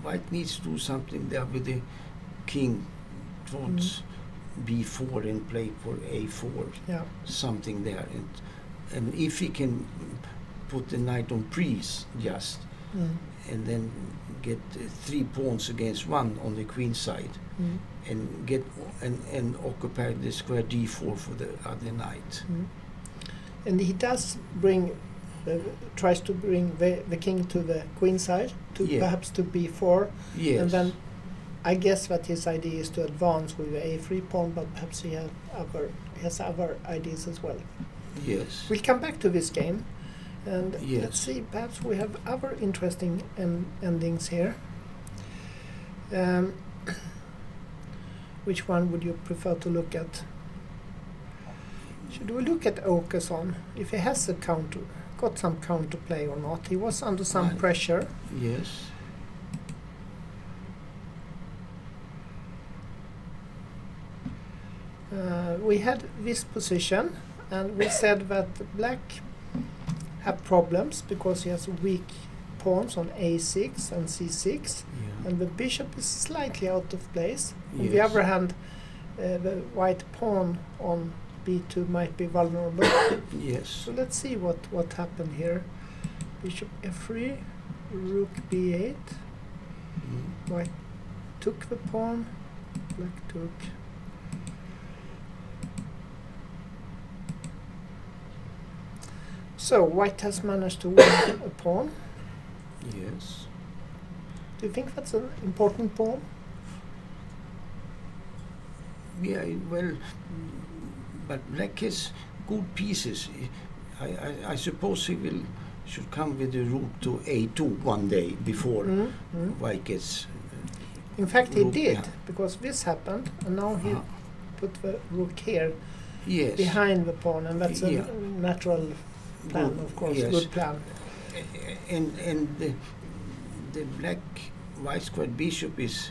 white needs to do something there with the king towards b4 and play for a4, Yeah. something there. And if he can put the knight on priest just, and then get 3 pawns against 1 on the queen side, and get and occupy the square d4 for the other knight. And he does bring, tries to bring the king to the queen side, to Yeah. perhaps to b4, Yes. and then I guess that his idea is to advance with the a3 pawn, but perhaps he has other ideas as well. Yes. We'll come back to this game, and Yes. let's see, perhaps we have other interesting endings here. Which one would you prefer to look at? Should we look at Åkesson, if he has got some counterplay or not? He was under some Right. pressure. Yes. We had this position, and we said that black have problems because he has weak pawns on a6 and c6, Yeah. and the bishop is slightly out of place. On the Yes. other hand, the white pawn on b2 might be vulnerable. Yes. So let's see what happened here. Bishop f3, rook b8, white took the pawn, black took. So white has managed to win a pawn. Yes. Do you think that's an important pawn? Yeah, well, but black has good pieces. I suppose he should come with the rook to a2 one day before white gets... In fact, he rook, did, yeah. because this happened, and now he Uh-huh. put the rook here Yes. behind the pawn, and that's Yeah. a natural plan, Good, of course, yes. good plan. And the black white squared bishop is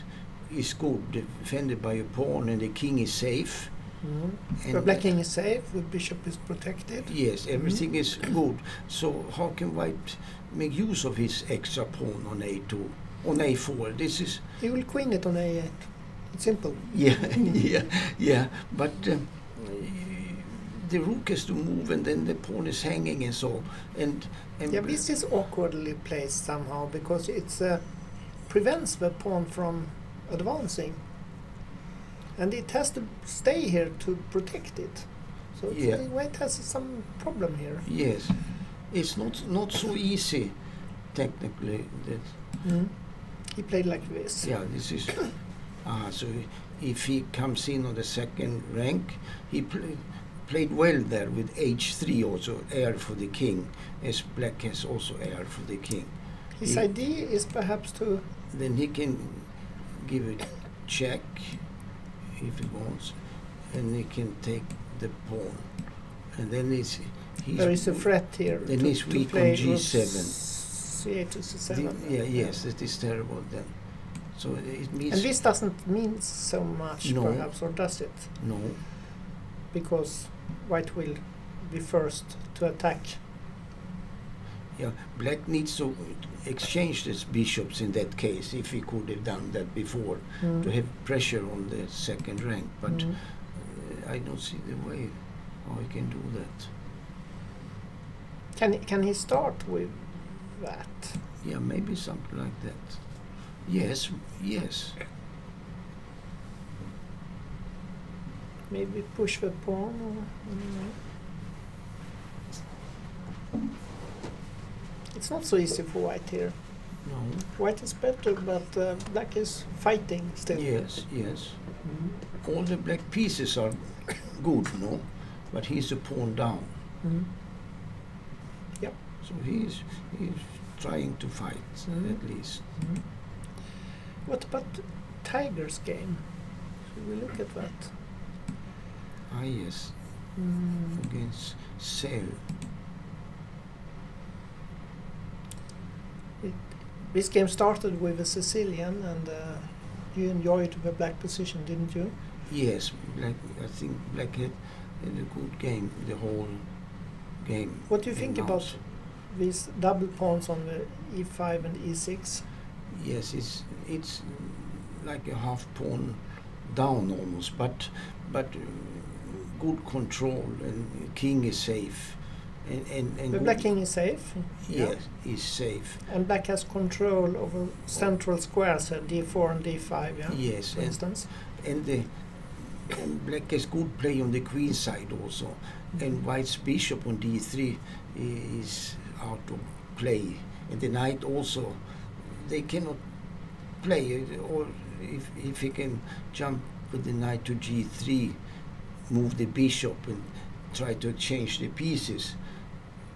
good, defended by a pawn, and the king is safe. The And black king is safe, the bishop is protected. yes, everything is good. So how can white make use of his extra pawn on a2, on a4? This is He will queen it on a8. It's simple. yeah. But the rook has to move, and then the pawn is hanging, and so and Yeah, this is awkwardly placed somehow, because it prevents the pawn from advancing. And it has to stay here to protect it. So Yeah. white has some problem here. yes, it's not so easy technically. That He played like this. yeah, this is so if he comes in on the second rank, he played well there with h3 also, heir for the king, as black has also heir for the king. His idea is perhaps to... Then he can give a check if he wants, and he can take the pawn, and then he's There is a threat here. Then to, he's to weak play on g7. C8 to c7. Yes, that is terrible then. So it means And this doesn't mean so much, No. perhaps, or does it? no. Because white will be first to attack. Yeah, black needs to exchange his bishops in that case, if he could have done that before, to have pressure on the second rank. But I don't see the way how he can do that. Can he start with that? Yeah, maybe something like that. Yes, yes. Maybe push the pawn or I don't know. It's not so easy for white here. No. White is better, but black is fighting still. Yes, yes. Mhm. All the black pieces are good, no? But he's a pawn down. Mhm. Yep. So he's trying to fight, at least. Mhm. What about Tiger's game? Should we look at that? Ah, yes. Against Sale. This game started with a Sicilian, and you enjoyed the black position, didn't you? Yes, I think Black had a good game, the whole game. What do you think in about mouse. these double pawns on the e5 and e6? Yes, it's like a half pawn down almost, but good control, and king is safe, and The good- black king is safe. Yes, is safe. And black has control over central squares, d4 and d5, yeah? Yes, For instance. and black has good play on the queen side also, and white's bishop on d3 is out of play, and the knight also. They cannot play, or if he can jump with the knight to g3, move the bishop and try to exchange the pieces.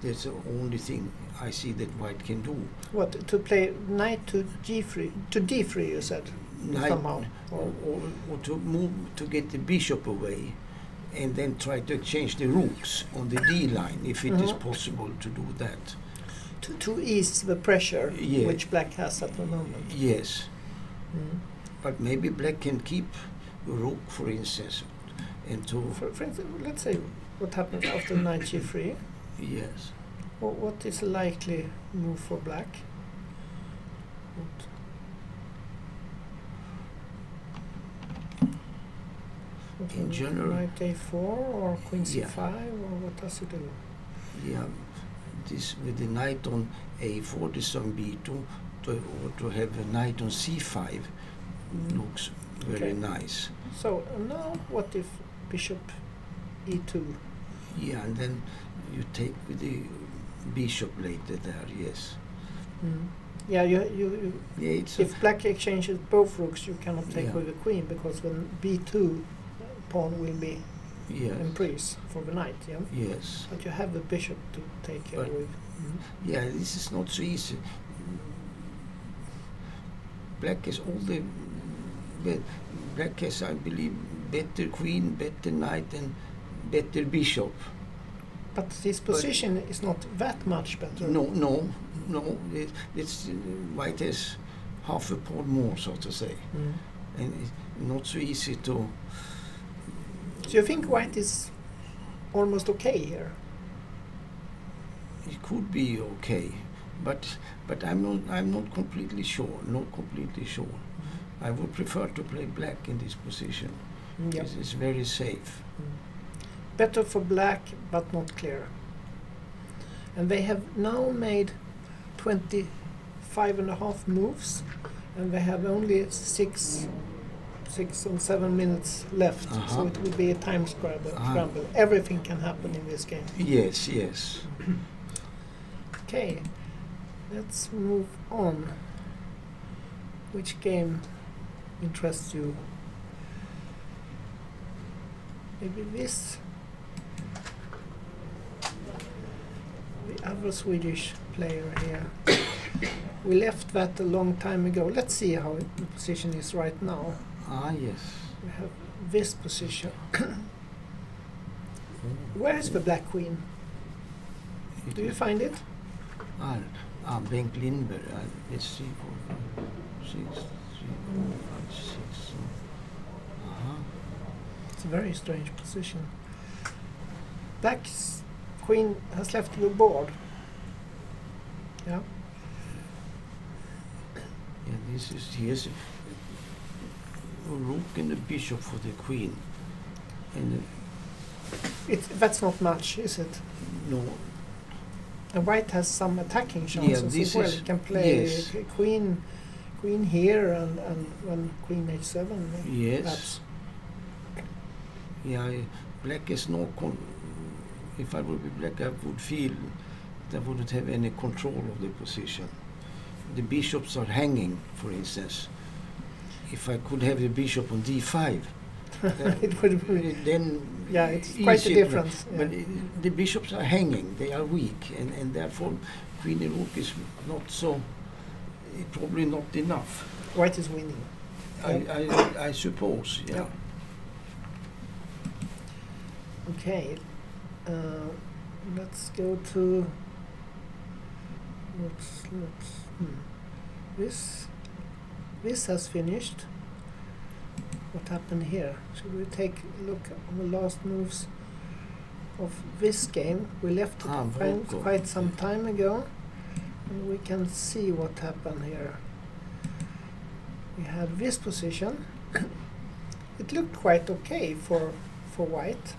That's the only thing I see that white can do. What, to play knight to g3, to d3 you said, Knight, somehow? or to move to get the bishop away, and then try to exchange the rooks on the d line, if it is possible to do that. To ease the pressure Yeah. which black has at the moment. Yes, Mm. but maybe black can keep a rook, for instance, and to For instance, let's say what happens after knight g3. yes. What is a likely move for black? In general, Knight a4 or queen Yeah. c5, or what does he do? yeah, this with the knight on a4, this on b2, or to have a knight on c5 looks very Okay. nice. So now what if bishop e2? Yeah, and then you take with the bishop later there, yes. Yeah, you Yeah, it's if black exchanges both rooks, you cannot take Yeah. with the queen, because the b2 pawn will be yes, increase for the knight, yeah? yes. But you have the bishop to take care But- with. Yeah, this is not so easy. Black has all the, black has, I believe, better queen, better knight, and better bishop. But this position is not that much better. No. It's white has half a pawn more, so to say, and it's not so easy to. So you think white is almost okay here? It could be okay, but I'm not completely sure. Not completely sure. I would prefer to play black in this position. Yeah. It's very safe. Better for black, but not clear. And they have now made 25.5 moves, and they have only 6 and 7 minutes left. So Uh-huh. it will be a time scramble. Uh-huh. Everything can happen in this game. Yes. Okay, let's move on. Which game interests you? Maybe this. The other Swedish player here. We left that a long time ago. Let's see how the position is right now. Ah, yes. We have this position. Where is the black queen? Do you find it? Bengt Lindberg. Let's see. 4, 5, 6, 3, 4, 5, 6. It's a very strange position. Black's queen has left the board. Yeah. Yeah, here's a rook and a bishop for the queen. And That's not much, is it? no, And white has some attacking chances this as well. is- He can play yes. queen here and when queen h7. yes. Perhaps. Yeah, black is no. If I would be black, I would feel that I wouldn't have any control of the position. The bishops are hanging, for instance. If I could have the bishop on d5, It would be, then yeah, it's quite a easy, difference. But Yeah. the bishops are hanging; they are weak, and therefore queen and rook is not so. Probably not enough. White is winning. I suppose. Yeah. Yep. Okay, let's go to this has finished. What happened here? Should we take a look at the last moves of this game? We left it quite some time ago, and we can see what happened here. We had this position. It looked quite okay for white.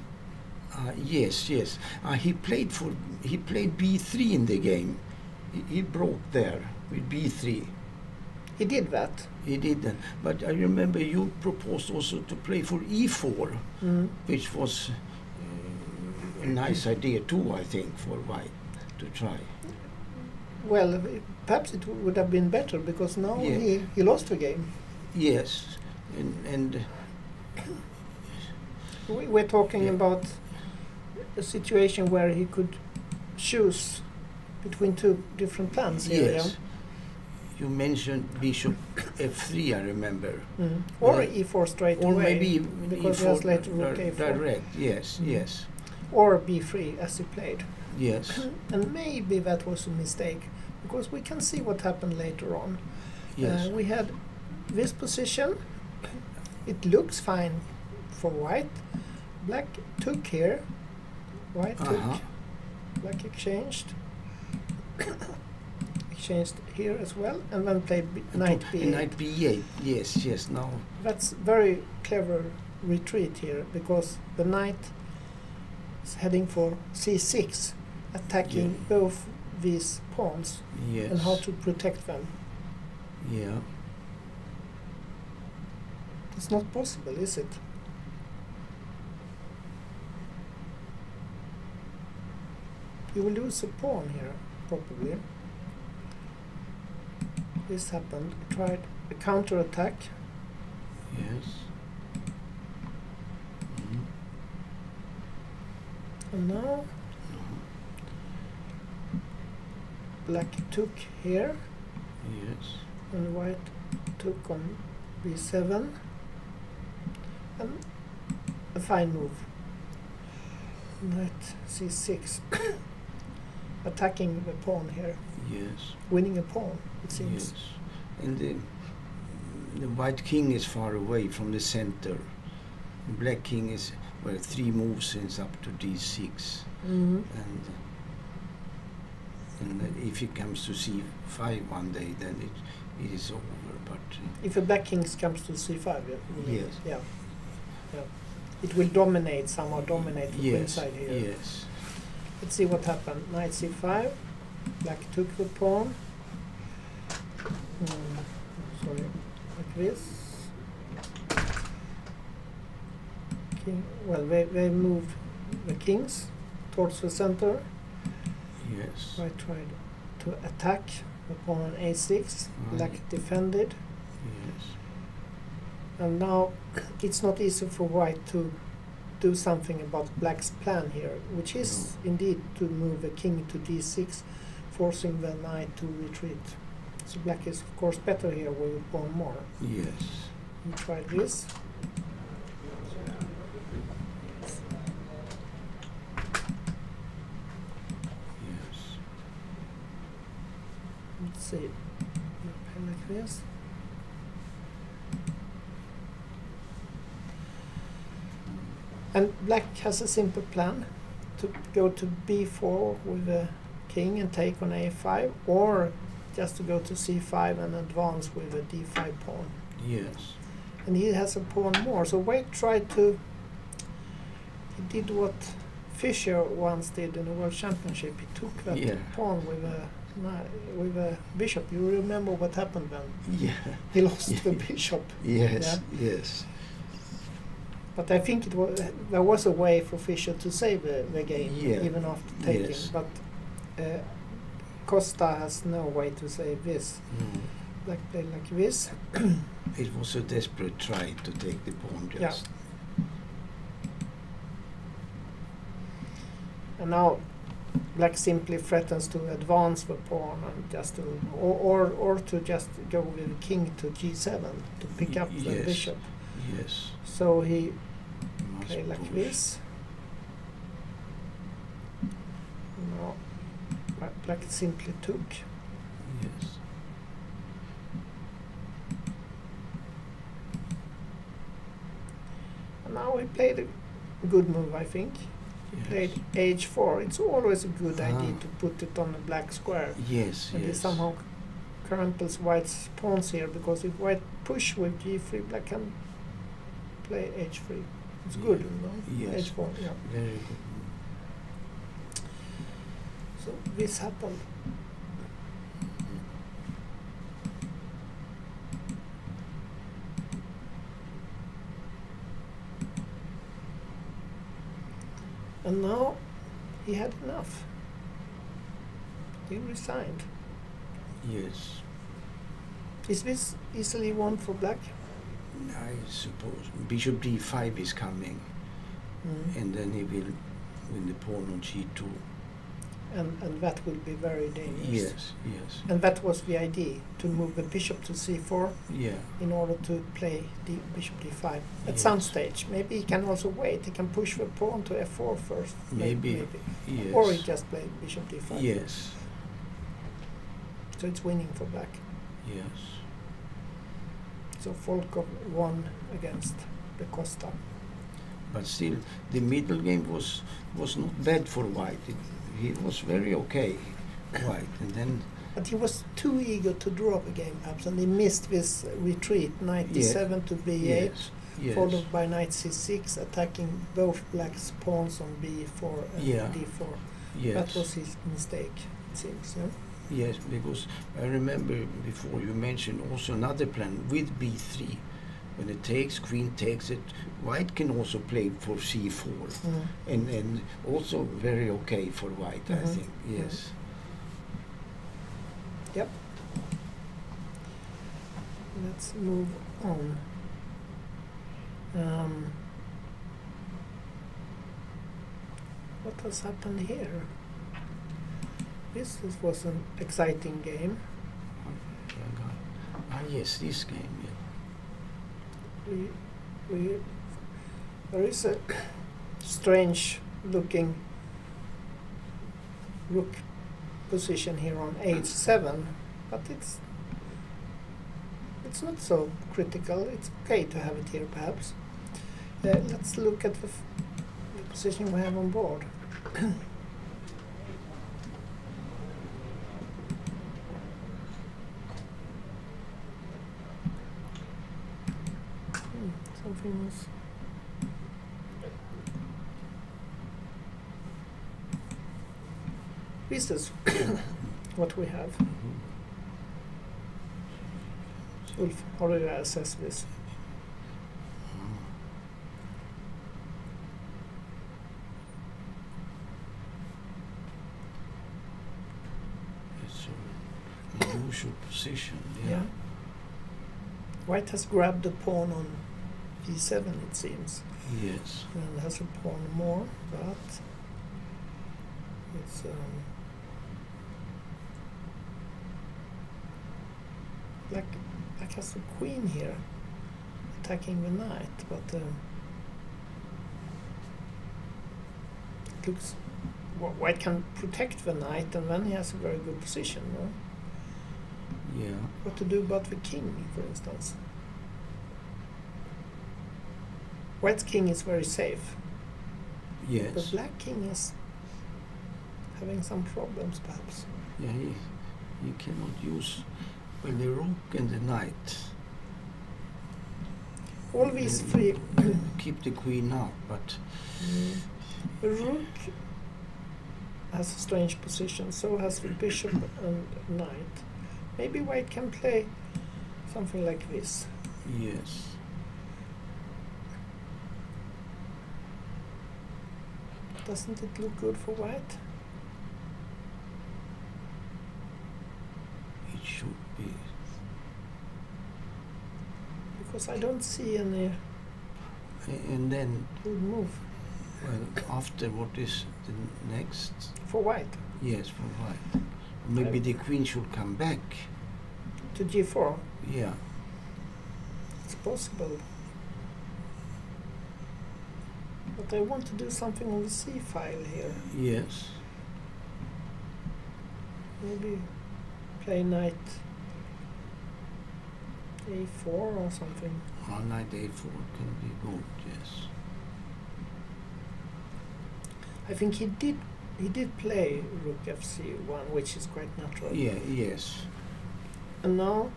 Yes. He played b3 in the game. He broke there with b3. He did that. He didn't. But I remember you proposed also to play for e4, which was a nice idea too, I think, for white to try. Well, perhaps it would have been better because now he lost the game. Yes, and we're talking about a situation where he could choose between two different plans here. yes. You mentioned bishop f3, I remember. Or Yeah. e4 straight Or away. maybe because he e4 has later rook a4. direct. Yes, yes, Or b3 as he played. yes, And maybe that was a mistake because we can see what happened later on. yes. We had this position. It looks fine for white. Black took here. White took. Black exchanged. Exchanged here as well, and then played knight b8. Knight b8. Yes. Now. That's very clever retreat here because the knight is heading for c6, attacking both these pawns Yes. and how to protect them. Yeah. It's not possible, is it? You will lose a pawn here, probably. This happened. Tried a counter-attack. Yes. And now black took here, Yes. and white took on b7. And a fine move. Knight c6. Attacking the pawn here. Yes. Winning a pawn, it seems. Yes. And the white king is far away from the center. The black king is 3 moves since up to d6. And if he comes to c5 one day, then it is over. But If a black king comes to c5, you mean? Yes. Yeah. It will somehow dominate the queen yes, side here. yes, Let's see what happened. Knight c5. Black took the pawn. Sorry, like this. King. Well, they moved the kings towards the center. yes, White tried to attack the pawn on a6. Black defended. yes, And now it's not easy for white to do something about black's plan here, which is indeed to move the king to d6, forcing the knight to retreat. So black is of course better here with a pawn more. yes, We tried this. yes. Let's see. Play like this. And black has a simple plan to go to b4 with the king and take on a5, or just to go to c5 and advance with a d5 pawn. Yes. And he has a pawn more. So white tried to He did what Fischer once did in the World Championship. He took that pawn with a bishop. You remember what happened then? Yeah. He lost the bishop. Yes, yes. But I think there was a way for Fischer to save the game, even after taking. Yes. But Costa has no way to save this. Like this. It was a desperate try to take the pawn just. And now Black simply threatens to advance the pawn and just to, or to just go with the king to g7 to pick up the bishop. Yes. So he played like this. No, Black simply took. Yes. And now he played a good move, I think. He played h4. It's always a good idea to put it on the black square. Yes, and he somehow crumples White's pawns here, because if White push with g3, Black can play h3. It's good, no? Yes. h4, yeah. Very good. So this happened. And now he had enough. He resigned. Yes. Is this easily won for Black? I suppose. Bishop d5 is coming, and then he will win the pawn on g2. And that will be very dangerous. Yes, yes. And that was the idea, to move the bishop to c4 in order to play bishop d5 at some stage. Maybe he can also wait. He can push the pawn to f4 first. Maybe. Yes. Or he just play bishop d5. Yes. So it's winning for Black. Yes. So Volkov won against the Costa. But still, the middle game was not bad for White. He was very okay, White, and then. But he was too eager to draw the game, perhaps, and he missed this retreat, knight d7 to b8, followed by knight c6, attacking both Black's pawns on b4 and d4. Yes. That was his mistake, it seems. Yeah? Yes, because I remember before you mentioned also another plan with b3. When it takes, queen takes it, White can also play for c4, and also very okay for White, I think. Yes. Yep. Let's move on. What has happened here? This was an exciting game. Yes, this game. There is a strange looking rook position here on h7, but it's not so critical. It's okay to have it here, perhaps. Let's look at the position we have on board. Something else. This is what we have. Ulf, how do you assess this? It's an unusual position. Yeah. White has grabbed the pawn on e7, it seems. Yes. And has a pawn more, but it's Black has a queen here attacking the knight, but it looks White can protect the knight, and then he has a very good position, no? Yeah. What to do about the king, for instance? White's king is very safe. Yes. The black king is having some problems, perhaps. Yeah, he cannot use the rook and the knight. all these three. keep the queen out, but The rook has a strange position, so has the bishop and knight. Maybe white can play something like this. yes. Doesn't it look good for white? It should be. Because I don't see any And then, good move well, after what is the next? for white. Yes, for white. Maybe the queen should come back. To g4. Yeah. It's possible. But I want to do something on the c file here. Yes. Maybe play knight a4 or something. Knight a4 can be good. Yes. I think he did play rook fc1, which is quite natural. Yeah. Yes. And now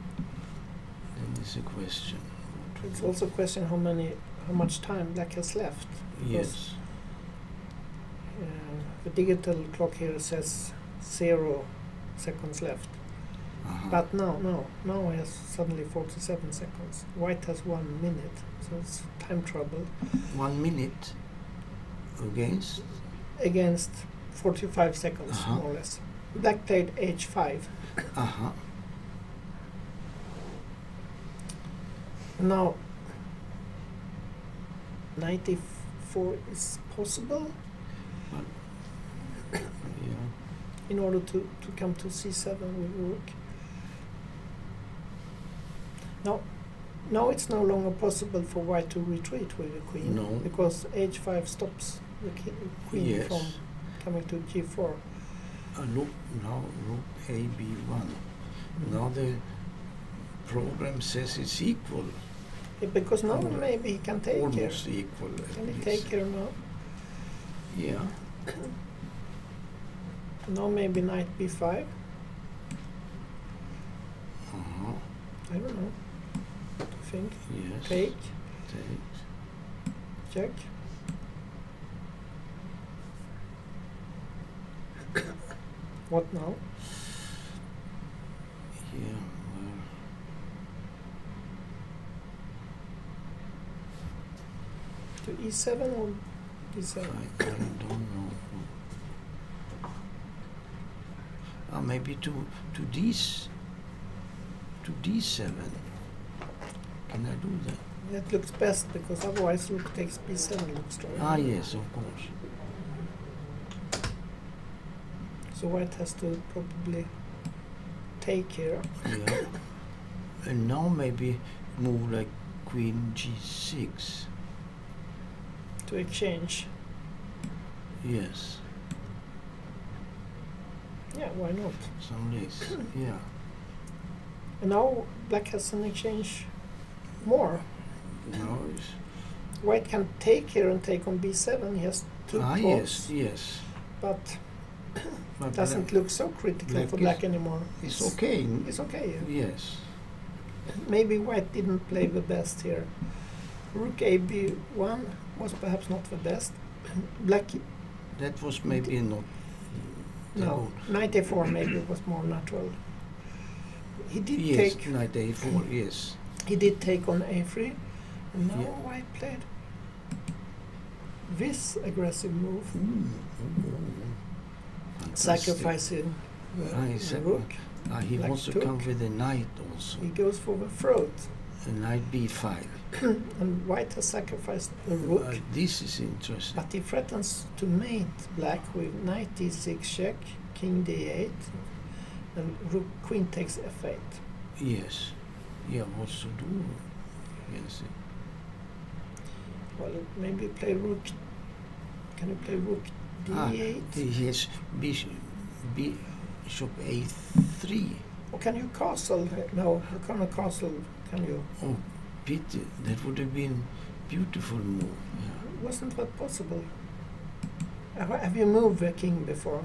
Then it's a question. it's also a question how much time black has left. Yes. The digital clock here says 0 seconds left. But now he has suddenly 47 seconds. White has 1 minute, so it's time trouble. 1 minute Against 45 seconds, more or less. Black played h5. Now, knight e4 is possible Yeah. in order to come to c7 with rook. Now it's no longer possible for white to retreat with the queen. No. Because h5 stops the queen Yes. from coming to g4. Look now, rook ab1. Now the program says it's equal. Yeah, because now maybe he can take here. Almost equal. at Can he least. take here now? Yeah. Now maybe knight b5. I don't know. What do you think? Yes. Take, Take. check. What now? Yeah. Well. To e7 or d7? I don't know. Maybe to d7. Can I do that? That looks best because otherwise rook takes b7 looks strong. Yes, of course. So white has to probably take here. Yeah. And now maybe move like queen g6. To exchange. Yes. Yeah, why not? Some less. Yeah. And now black has an exchange more. Now it's White can take here and take on b7. He has two pawns, yes. but But doesn't look so critical black for is- black anymore. it's okay. It's okay. Yeah. Yes. Maybe white didn't play the best here. Rook ab1 was perhaps not the best. Black, That was maybe not the no, good. knight a4 maybe was more natural. He did Yes, take. knight a4, yes. He did take on a3. And now Yeah. white played this aggressive move, Fantastic. sacrificing the rook. He Black wants to took. come with a knight also. He goes for the throat, A knight b5. and white has sacrificed the rook. This is interesting. But he threatens to mate black with knight d6 check, king d8, and rook queen takes f8. Yes. Yeah, what's to do? Yes. Well, maybe play rook. Can you play rook d8? Yes, bishop a3. Or can you castle? No, you cannot castle. Can you? Oh, pity. That would have been beautiful move. Yeah. Wasn't that possible? Have you moved the king before?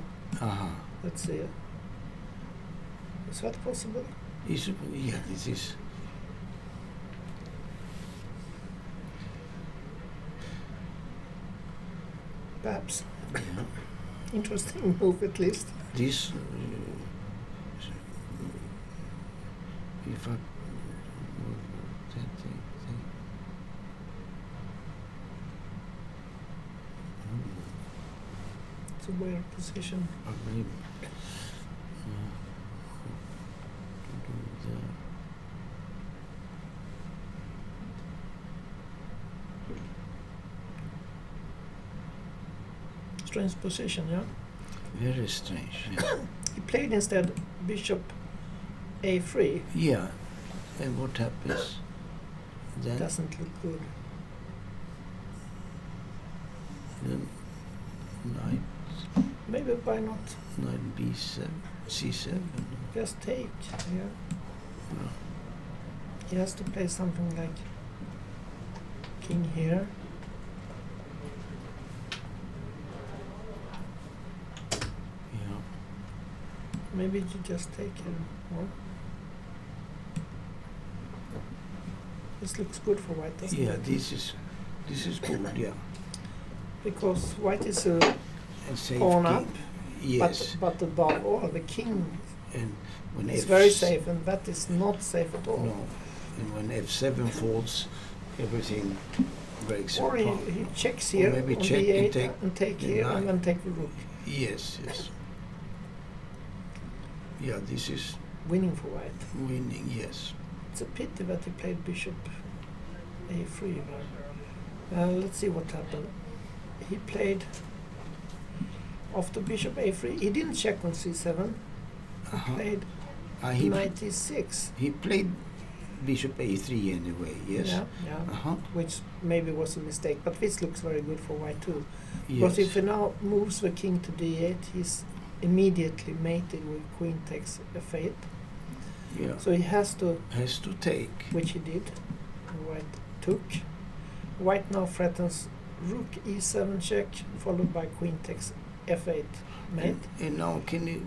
Let's see. Is that possible? Yeah, this is. perhaps. Yeah. Interesting move at least. This, if I, It's a weird position. maybe, Strange position, yeah. very strange. Yeah. He played instead bishop a3. Yeah. And what happens then? Doesn't look good. Then knight, Maybe why not knight b7, c7. just take? Yeah. Yeah. He has to play something like king here. Yeah. Maybe you just take him. Or this looks good for white, doesn't Yeah. it? This is good. Yeah. Because white is a And safe pawn keep. up, Yes. but above all, the king And when is F very safe, and that is not safe at all. No. And when f7 falls, everything breaks Or apart. he checks Or here maybe on check d8 and take the here knight. and then take the rook. Yes. Yes. Yeah. This is Winning for white. winning. Yes. It's a pity that he played bishop a3 there. Let's see what happened. He played after bishop a3. He didn't check on c7. He Uh-huh. played He knight e6. he played bishop a3 anyway. Yes. Yeah, yeah. Uh-huh. Which maybe was a mistake, but this looks very good for white too. Because Yes. if he now moves the king to d8, he's immediately mated with queen takes f8. Yeah. So he has to, Has to take. which he did. White took. White now threatens rook e7 check, followed by queen takes f8 mate. And now can he?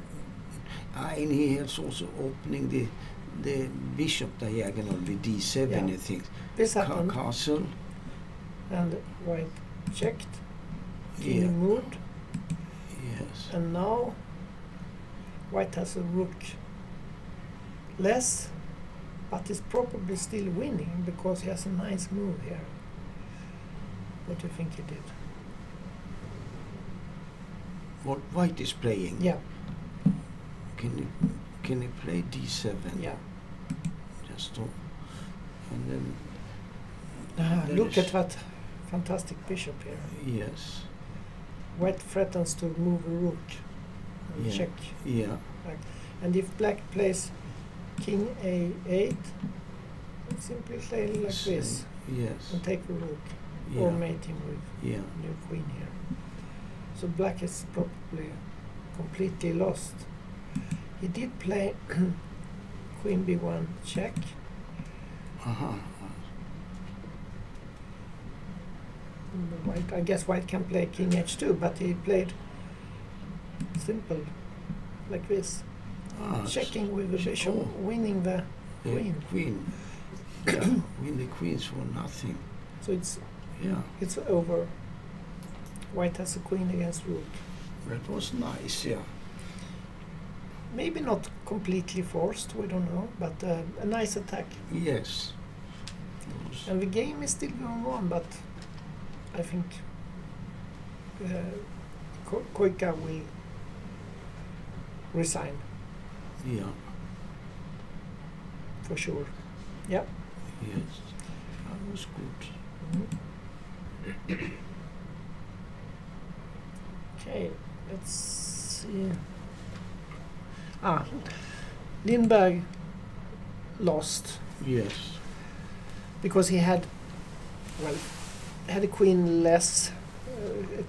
And he is also opening the bishop diagonal with d7. Yeah. I think. This happened, Castle. and white checked. King Yeah. moved, Yes. and now white has a rook less, but is probably still winning because he has a nice move here. What do you think he did? What white is playing? Yeah, Can he play d7? yeah. Just to, and then there Look is- at that fantastic bishop here. yes. White threatens to move a rook and Yeah. check. Yeah. And if black plays king a8, simply play like this Yes. and take the rook, or Yeah. mate him with Yeah. new queen here. So black is probably completely lost. He did play queen b1 check. Uh-huh. White, I guess white can play king h2, but he played simple, like this, Ah, checking with the check- bishop, oh. winning the the queen. Queen. Yeah. Win the queens for nothing. So Yeah. it's over. White has a queen against rook. That was nice. Yeah. Maybe not completely forced, we don't know, but a nice attack. Yes. And the game is still going on, but I think Koika will resign Yeah. for sure. Yeah. Yes. That was good. Okay, let's see. Lindberg lost Yes. because he had a queen less.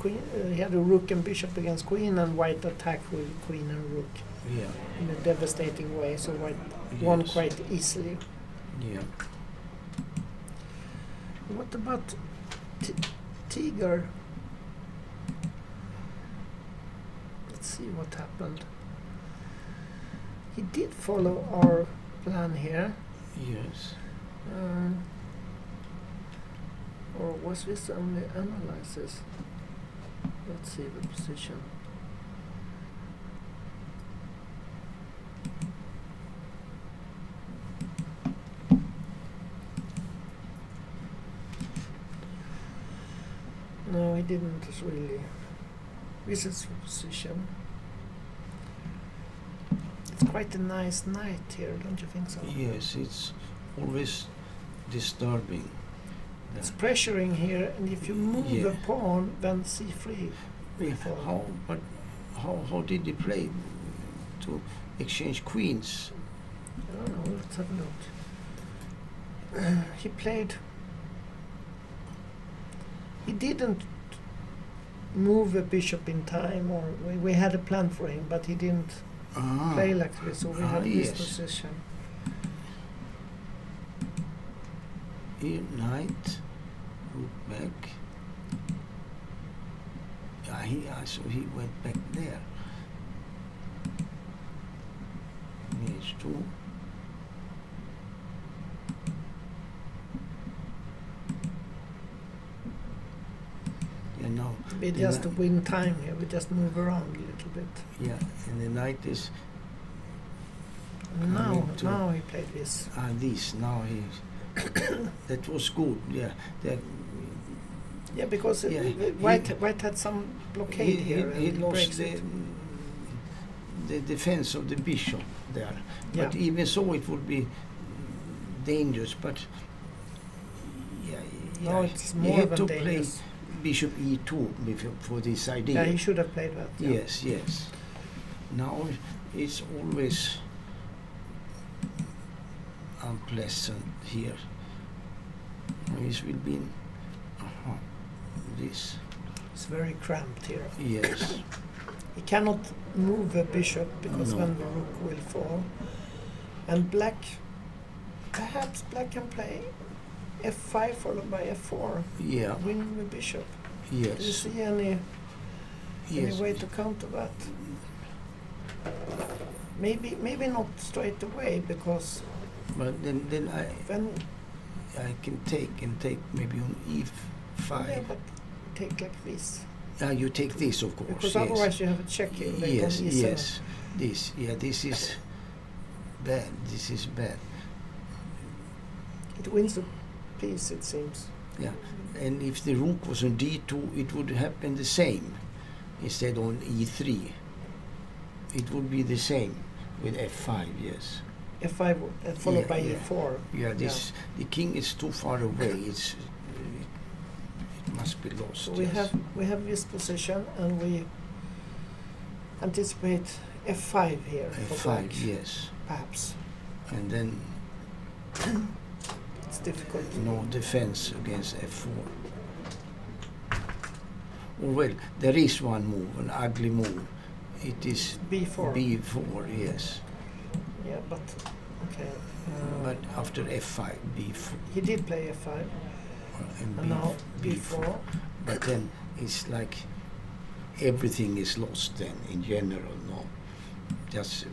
He had a rook and bishop against queen, and white attacked with queen and rook Yeah. in a devastating way. So white won Yes. quite easily. Yeah. What about Tiger? Let's see what happened. He did follow our plan here. Yes. Or was this only analysis? Let's see the position. No, he didn't really. This is the position. It's quite a nice night here, don't you think so? Yes, it's always disturbing. It's pressuring here, and if you move Yeah. the pawn, then c3. Yeah, how did he play to exchange queens? I don't know, let's have a look. He played. He didn't move a bishop in time, or we had a plan for him, but he didn't play like this, so we had this yes. position. Here, knight, rook back. So he went back there. H2. Yeah, now. We just win time here, we just move around a little bit. Yeah, and the knight is. Now to- he played this. This, now he. That was good, yeah. Yeah, because Yeah, White had some blockade here he and lost breaks it. the defense of the bishop there. Yeah. But even so, it would be dangerous. But No, it's he more had than to dangerous. play bishop e2 for this idea. Yeah, he should have played that. Yeah. Yes, yes. Now it's always unpleasant here. This will be this. It's very cramped here. Yes. He cannot move the bishop because No. then the rook will fall. And perhaps black can play f5 followed by f4, Yeah. winning the bishop. Do you Yes. see any Yes. way to counter that? Maybe not straight away, because But then then I can take maybe on e5. yeah, but take like this, You take this, of course. because yes. otherwise you have a check here. later Yes, on e7. yes. This is bad. This is bad. It wins a piece, it seems. Yeah. And if the rook was on d2, it would happen the same. Instead on e3, it would be the same with f5. Yes. f5 followed by Yeah. e4. Yeah. The king is too far away. It must be lost. So we have this position, and we anticipate f5 here for f5. black, Yes. perhaps. And then It's difficult. no defense against f4. Well, there is one move, an ugly move. It is b4. b4, yes. Yeah, but okay. But after f5, b4, He did play f5, and and now b4. b4. But then it's like everything is lost then, in general, no? Just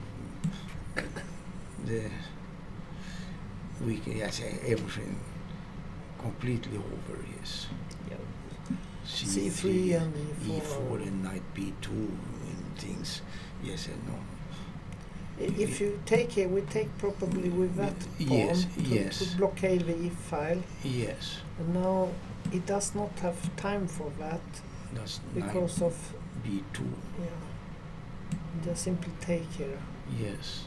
yes, everything completely over, yes. Yeah. C3 and e4 and knight b2 and things, yes and no. If you take here, we take probably with that pawn Yes, to, yes. to blockade the e file. Yes, And now it does not have time for that that's because of b2, just simply take here. yes.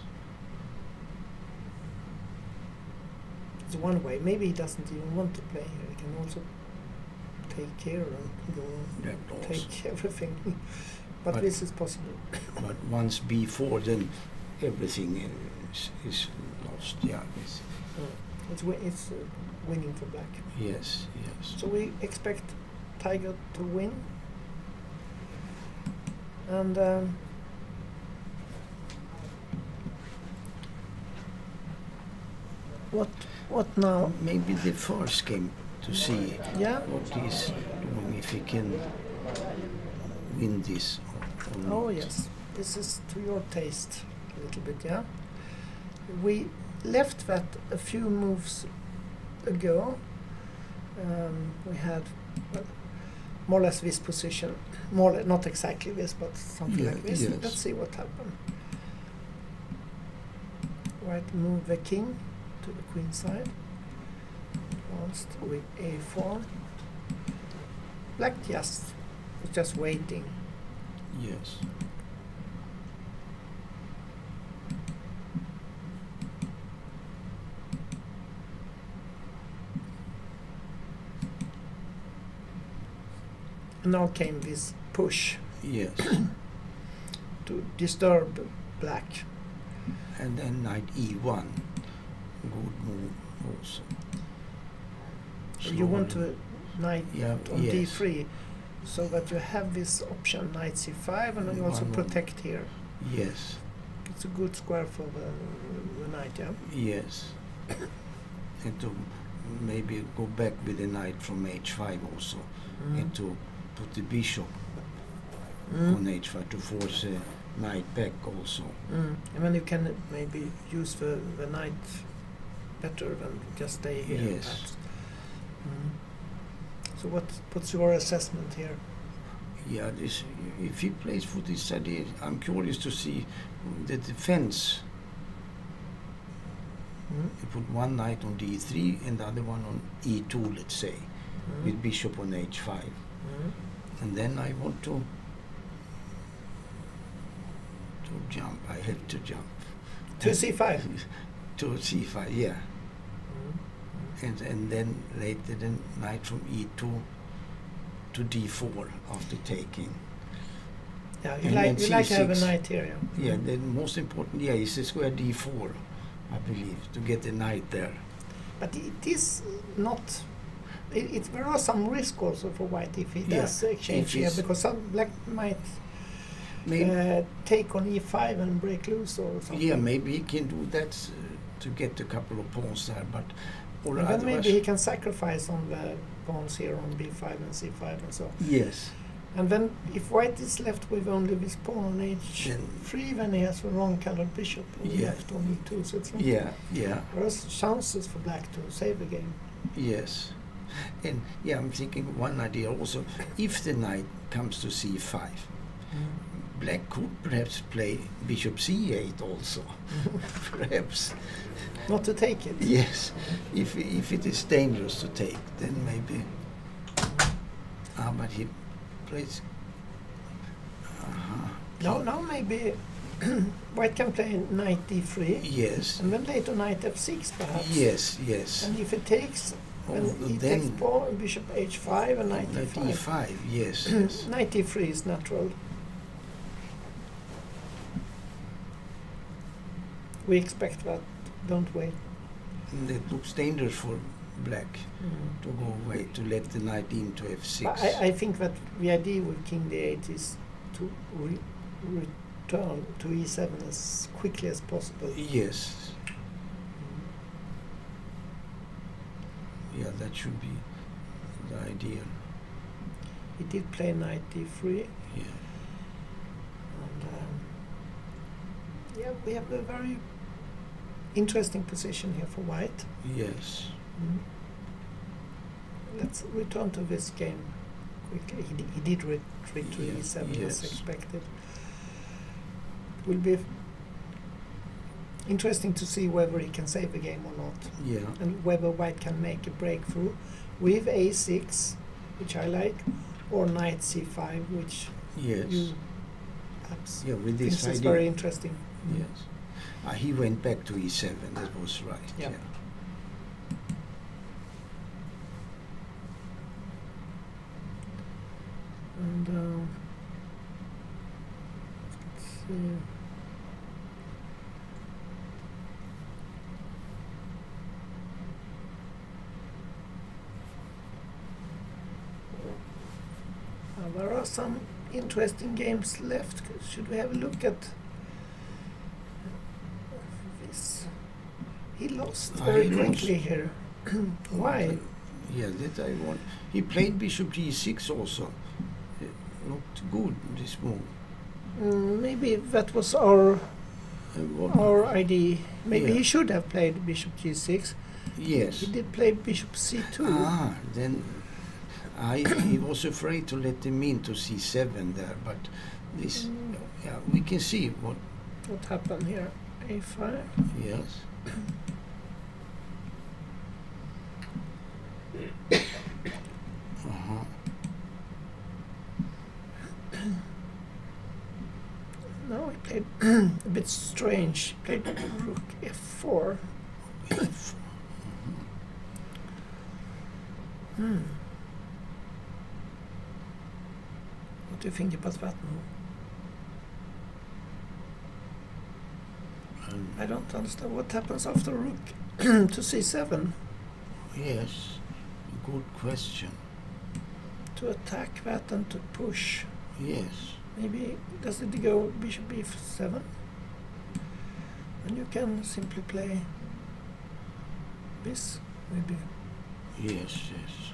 It's one way. Maybe he doesn't even want to play here. He can also take here and go That also. take everything. But But- this is possible. But once b4, then everything is lost, yeah. It's winning for black. Yes, yes. So we expect Tiger to win. And what now? Maybe the first game to see Yeah. what he's doing, if he can win this or not. Oh yes, this is to your taste a little bit, yeah. We left that a few moves ago. We had more or less this position, not exactly this, but something like this. Yes. Let's see what happened. White move the king to the queen side. Advanced with a4. Black was just waiting. Yes. Now came this push Yes. to disturb black. And then knight e1. Good move also. You want to knight Yeah, on yes. d3 so that you have this option knight c5 and then you also One protect here. Yes. It's a good square for the knight, yeah? Yes. And to maybe go back with the knight from h5 also. And to put the bishop on h5 to force a knight back also. And then you can maybe use the knight better than just stay here. Yes. Perhaps. So what's your assessment here? Yeah, this, if he plays for this idea, I'm curious to see the defense. You put one knight on d3 and the other one on e2, let's say, with bishop on h5. And then I want to jump. I have to jump. To c5? To c5, yeah. And then later the knight from e2 to d4 after taking. Yeah, you And like then to have a c6. knight here, yeah? Yeah, the most important, is the square d4, I believe, to get the knight there. But it is not... there are some risk also for white if he does exchange if here, he's- because some black might Maybe, take on e5 and break loose or something. yeah, maybe he can do that to get a couple of pawns there, but or And then otherwise, maybe he can sacrifice on the pawns here on b5 and c5 and so. yes, And then if white is left with only this pawn on h3, then he has the wrong colored bishop left on e2. So it's not, yeah, there are chances for black to save the game. yes, and yeah, I'm thinking one idea also. If the knight comes to c5, black could perhaps play bishop c8 also, perhaps. Not to take it. Yes, if it is dangerous to take, then maybe. But he plays. Now maybe white can play knight d3, Yes. and then later knight f6 perhaps. Yes. And if it takes, then he then takes pawn, bishop h5 and knight knight e5. e5. Yes. Knight e3 is natural. We expect that, don't we? And it looks dangerous for black to go away, to let the knight into f6. But I think that the idea with king d8 is to return to e7 as quickly as possible. Yes. Yeah, that should be the idea. He did play knight d3. Yeah. And yeah, we have a very interesting position here for white. Yes. Let's return to this game quickly. He did retreat to e7 Yes. as expected. It will be interesting to see whether he can save the game or not, Yeah. and whether white can make a breakthrough with a6, which I like, or knight c5, which Yes. you perhaps Yeah, with think this is idea. very interesting. Yes. He went back to e7. That was right. Yeah. Yeah. And let's see. There are some interesting games left. Should we have a look at this? He lost very he quickly lost. here. Why? Yeah, that I want. He played bishop g6 also. Looked good, this move. Maybe that was our What- idea. Maybe Yeah. he should have played bishop g6. Yes. He did play bishop c2. Then He was afraid to let him in to C7 there, but this, yeah, we can see what happened here. A5. Yes. Now he played a bit strange. He played rook F4. What do you think about that move? I don't understand what happens after rook to C7. Yes, good question. To attack that and to push. Yes. Maybe does it go bishop b7? And you can simply play this, maybe. Yes, yes.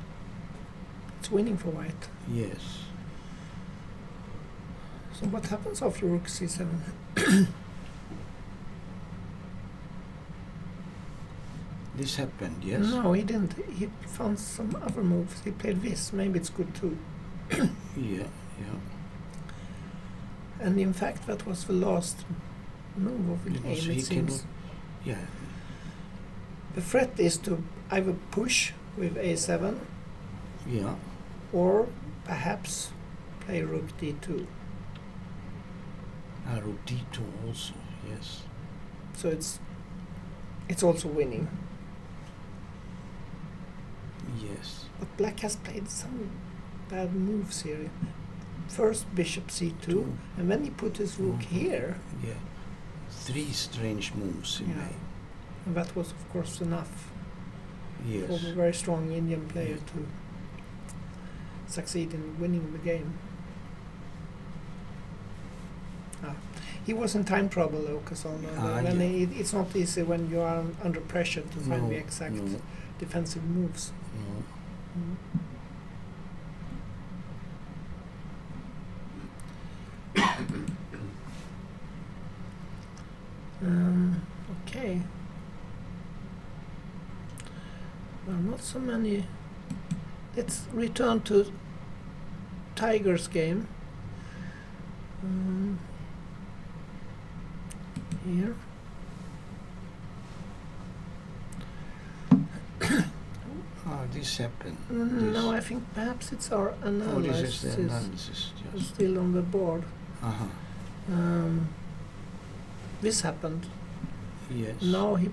It's winning for white. Yes. So what happens after rook c7? This happened, yes? No, he didn't. He found some other moves. He played this. Maybe it's good too. Yeah, yeah. And in fact, that was the last move of the Because game, he it seems. cannot, yeah. The threat is to either push with a7 Yeah. or perhaps play rook d2. Rook d2 also, yes. So it's also winning. Yes. But black has played some bad moves here. First bishop c2, Two. and then he put his rook here. Yeah. 3 strange moves in Yeah. May. And that was of course enough Yes. for a very strong Indian player to succeed in winning the game. He was in time trouble though, Casano. It's not easy when you are under pressure to find the exact defensive moves. No. Okay. Well, not so many. Let's return to Tiger's game. Here. This happened. No, I think perhaps it's our analysis. This is the analysis, yes. Still on the board. Uh-huh. This happened. Yes. Now he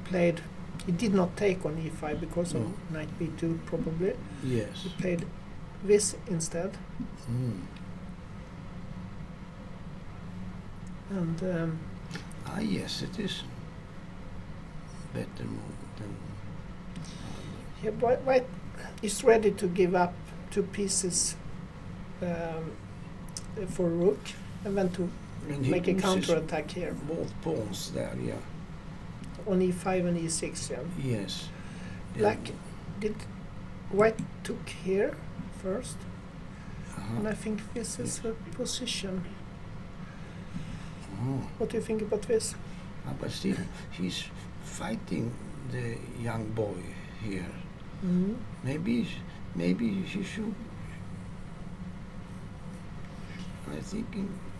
did not take on e5 because No. of knight b2 probably. Yes. He played this instead. And yes, it is better move than... yeah, white is ready to give up 2 pieces for rook and then to And he make a loses counter-attack here both pawns there, yeah. on e5 and e6. Yeah. Yes. Black white took here first, and I think this is the position. What do you think about this? But still, he's fighting the young boy here. Maybe he should... I think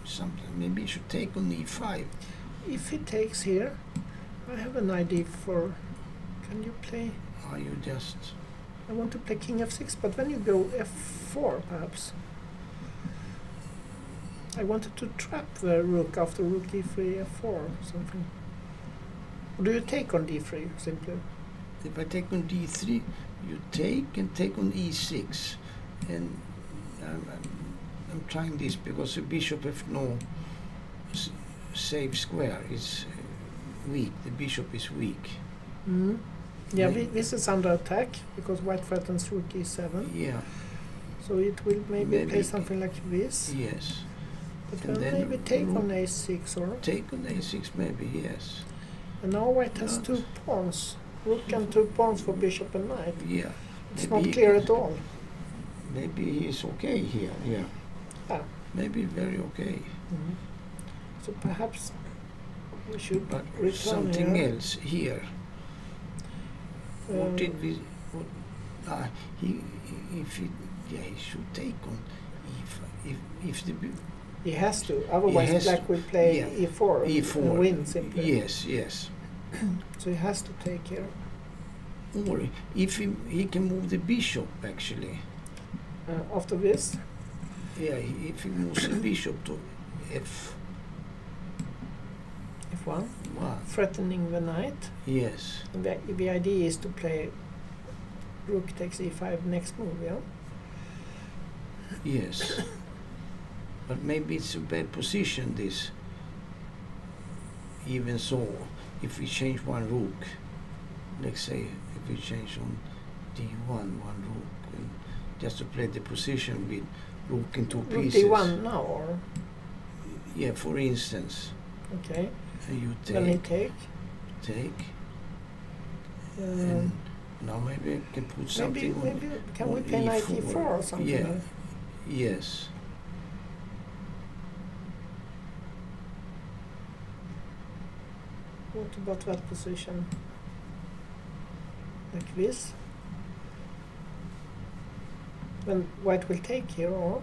something. Maybe he should take on e5. If he takes here, I have an idea for... Can you play... Are you just... I want to play king f6, but then you go f4 perhaps. I wanted to trap the rook after rook e3, f4 or something. Or do you take on d3 simply? If I take on d3, you take and take on e6. And I'm trying this because the bishop f no safe square is weak. The bishop is weak. Yeah, this is under attack because white threatens rook e7. Yeah. So it will maybe play something like this. Yes. But And then then maybe take on a6 or... Take on a6 maybe, yes. And now white has 2 pawns. Rook and 2 pawns for bishop and knight. Yeah. It's not clear at all. Maybe he's okay here, yeah. Maybe very okay. So perhaps we should return something here. else here. What did we... Yeah, he should take on e5. If the He has to, otherwise has black to, will play yeah. e4, E4. and win simply. Yes, yes. So he has to take here. Or if he can move the bishop actually. After this, Yeah, if he moves the bishop to f1. f1, threatening the knight. Yes. And the idea is to play rook takes e5 next move, yeah? Yes. But maybe it's a bad position, this. Even so, if we change one rook, let's say if we change on d1 one rook, and just to play the position with rook in two Rook pieces. d1 now, or? Yeah, for instance. Okay. And you Then he take. And now maybe I can put something maybe on. can we on play knight e4 or something? Yeah. Yes. What about that position? Like this? Then white will take here, or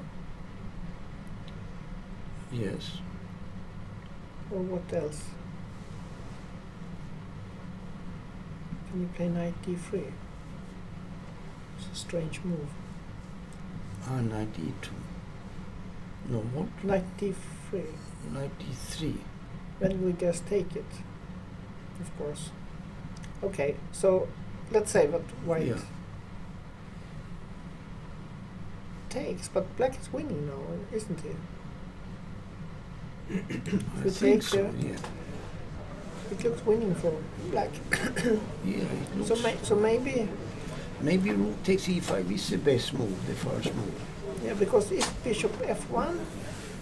Yes. what else? Can you play knight d3? It's a strange move. Knight e2. No, what? Knight d3. Knight e3. Then we just take it, of course. Okay, so let's say that white Yeah. takes, but black is winning now, isn't he? I we think take so, here, yeah. it looks winning for black. Yeah, it looks... So maybe... Maybe rook takes e5 is the best move, the first move. Yeah, because if bishop f1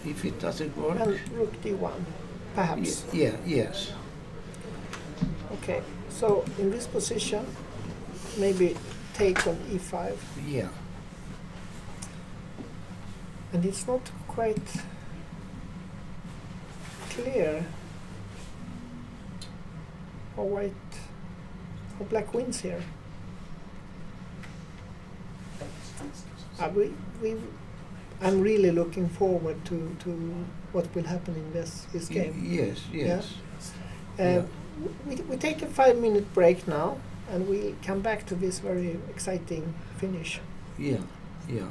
If it doesn't work... and rook d1, perhaps. Yeah, yes. Okay, so in this position, maybe take on e5. Yeah. And it's not quite clear how black wins here. I'm really looking forward to what will happen in this game. Yes, yes. Yeah. We take a 5-minute break now, and we'll come back to this very exciting finish. Yeah, yeah.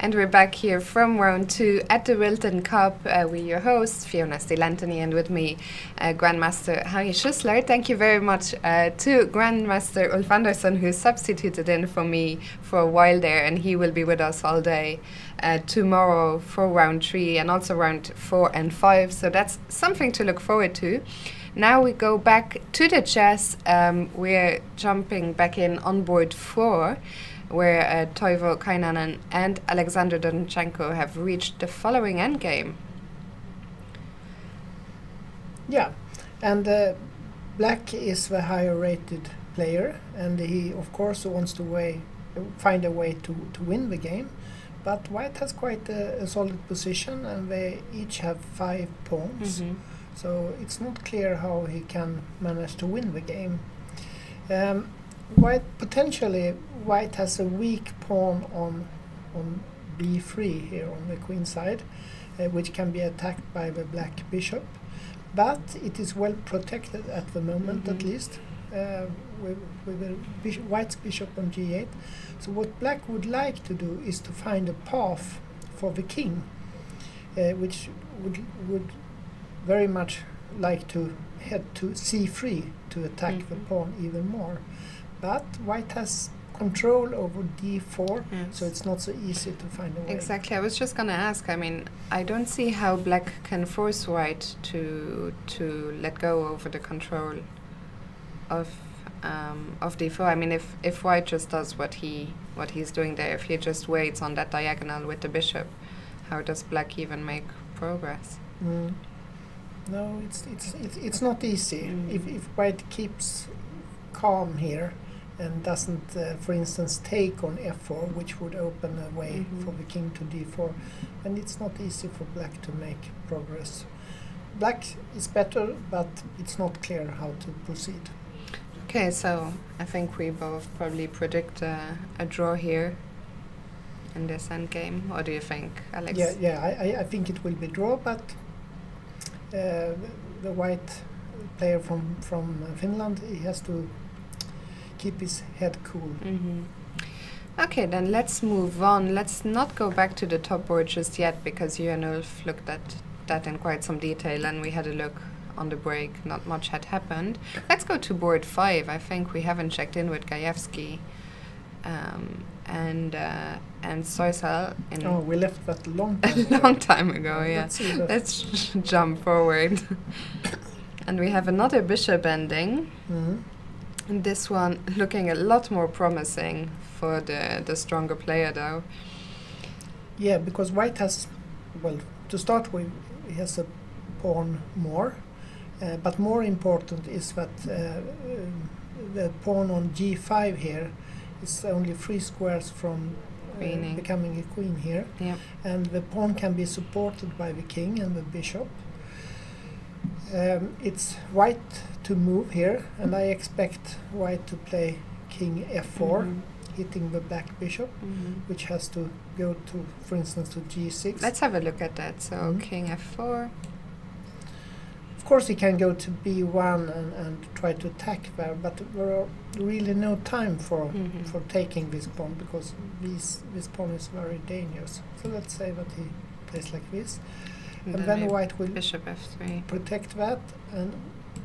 And we're back here from round 2 at the Rilton Cup. We're your hosts, Fiona Still-Anthony, and with me, Grandmaster Harry Schussler. Thank you very much to Grandmaster Ulf Andersson, who substituted in for me for a while there, and he will be with us all day tomorrow for round 3 and also round 4 and 5. So that's something to look forward to. Now we go back to the chess. We're jumping back in on board 4. Where Toivo Kainanen and Alexander Donchenko have reached the following endgame. Yeah, and Black is the higher rated player, and he of course wants to find a way to win the game. But White has quite a solid position, and they each have 5 pawns. So it's not clear how he can manage to win the game. White has a weak pawn on b3 here on the queen side, which can be attacked by the black bishop, but it is well protected at the moment, at least, with the White's bishop on g8. So what Black would like to do is to find a path for the king, which would very much like to head to c3 to attack the pawn even more. But White has control over d4, so it's not so easy to find a way. Exactly. I was just going to ask. I mean, I don't see how Black can force White to let go over the control of d4. I mean, if White just does what he's doing there, if he just waits on that diagonal with the bishop, how does Black even make progress? No, it's not easy. If White keeps calm here and doesn't, for instance, take on f4, which would open a way for the king to d4, and it's not easy for Black to make progress. Black is better, but it's not clear how to proceed. Okay, so I think we both probably predict a draw here in this endgame. What do you think, Alex? I think it will be draw, but the White player from Finland, he has to keep his head cool. Okay, then let's move on. Let's not go back to the top board just yet, because you and Ulf looked at that in quite some detail, and we had a look on the break. Not much had happened. Let's go to board 5. I think we haven't checked in with Gajewski and Soisel. Oh, we left that long time ago. Long time ago, yeah. Let's jump forward. And we have another bishop ending. And this one looking a lot more promising for the stronger player, though. Yeah, because White has, well, to start with, he has a pawn more, but more important is that the pawn on g5 here is only 3 squares from becoming a queen here, and the pawn can be supported by the king and the bishop. It's White to move here, and I expect White to play king f4, hitting the black bishop, which has to go to, for instance, to g6. Let's have a look at that. So king f4. Of course he can go to b1 and try to attack there, but there are really no time for taking this pawn, because this pawn is very dangerous. So let's say that he plays like this. And then White will bishop f3. Protect that, and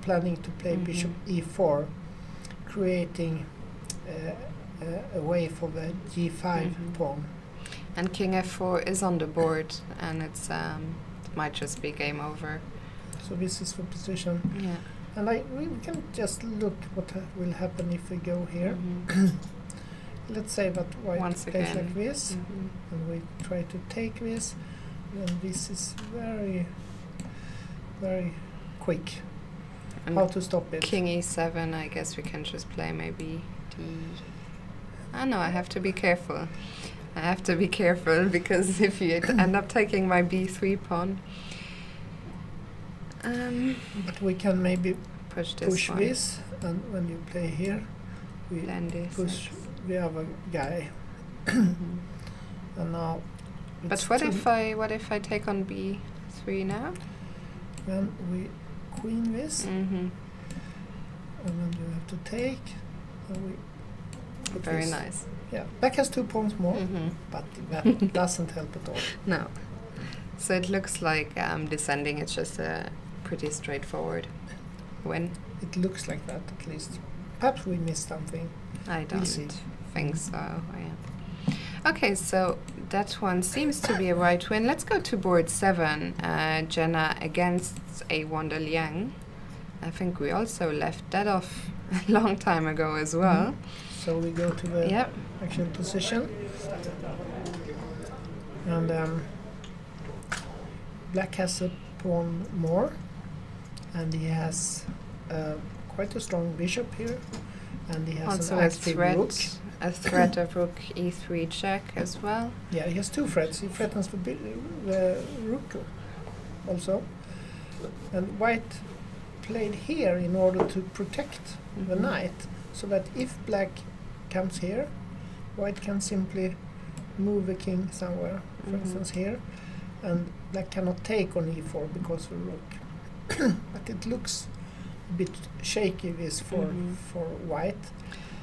planning to play bishop e4, creating a way for the g5 pawn. And king f4 is on the board, and it's it might just be game over. So this is the position. Yeah. And we can just look what will happen if we go here. Let's say that White plays like this, and we try to take this. And this is very, very quick. And how to stop it? King e7, I guess we can just play maybe d... Ah no, I have to be careful. I have to be careful, because if you end up taking my b3 pawn... but we can maybe push this, and when you play here, we push the other guy. And now... But what if I take on b3 now? Then we queen this, and then you have to take, and we Very least. nice. Yeah, black has 2 pawns more, but that doesn't help at all. No. So it looks like descending. It's just a pretty straightforward win. It looks like that, at least. Perhaps we missed something. I We'll don't see. think so. Yeah. Okay, so that one seems to be a right win. Let's go to board 7. Jenna against a Wanda Liang. I think we also left that off a long time ago as well. So we go to the Yep. actual position. And black has a pawn more. And he has quite a strong bishop here. And he has Also an a active rook. threat of rook e3 check as well. Yeah, he has 2 threats. He threatens the rook also. And white played here in order to protect the knight, so that if black comes here, white can simply move the king somewhere, for instance here, and black cannot take on e4 because of the rook. But it looks a bit shaky this for white.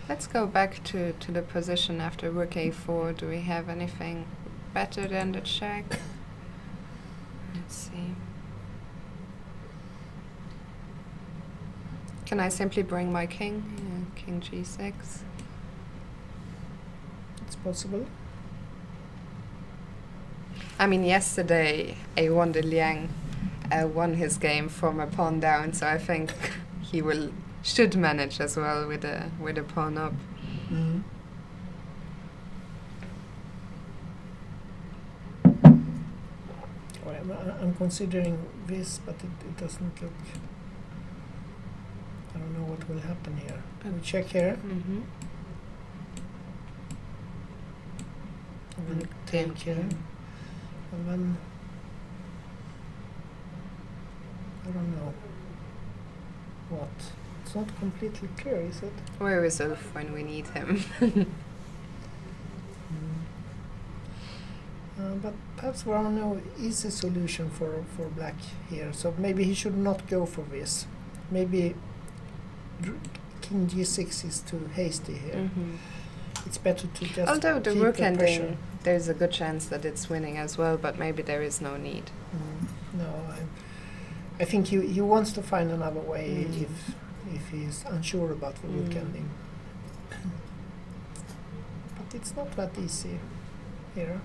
Let's go back to the position after rook a4. Do we have anything better than the check? Let's see. Can I simply bring my king? Yeah, king g6. It's possible. I mean, yesterday a Wanda Liang won his game from a pawn down, so I think he should manage as well with a pawn up. Well, I'm considering this, but it doesn't look. I don't know what will happen here. We check here. I'm going to take here. And then I don't know what. It's not completely clear, is it? Where is Ulf when we need him? But perhaps there are no easy solution for black here. So maybe he should not go for this. Maybe king g6 is too hasty here. It's better to just Although the keep rook the pressure. ending, there's a good chance that it's winning as well, but maybe there is no need. No, I think he wants to find another way if he's unsure about the rook ending. But it's not that easy here.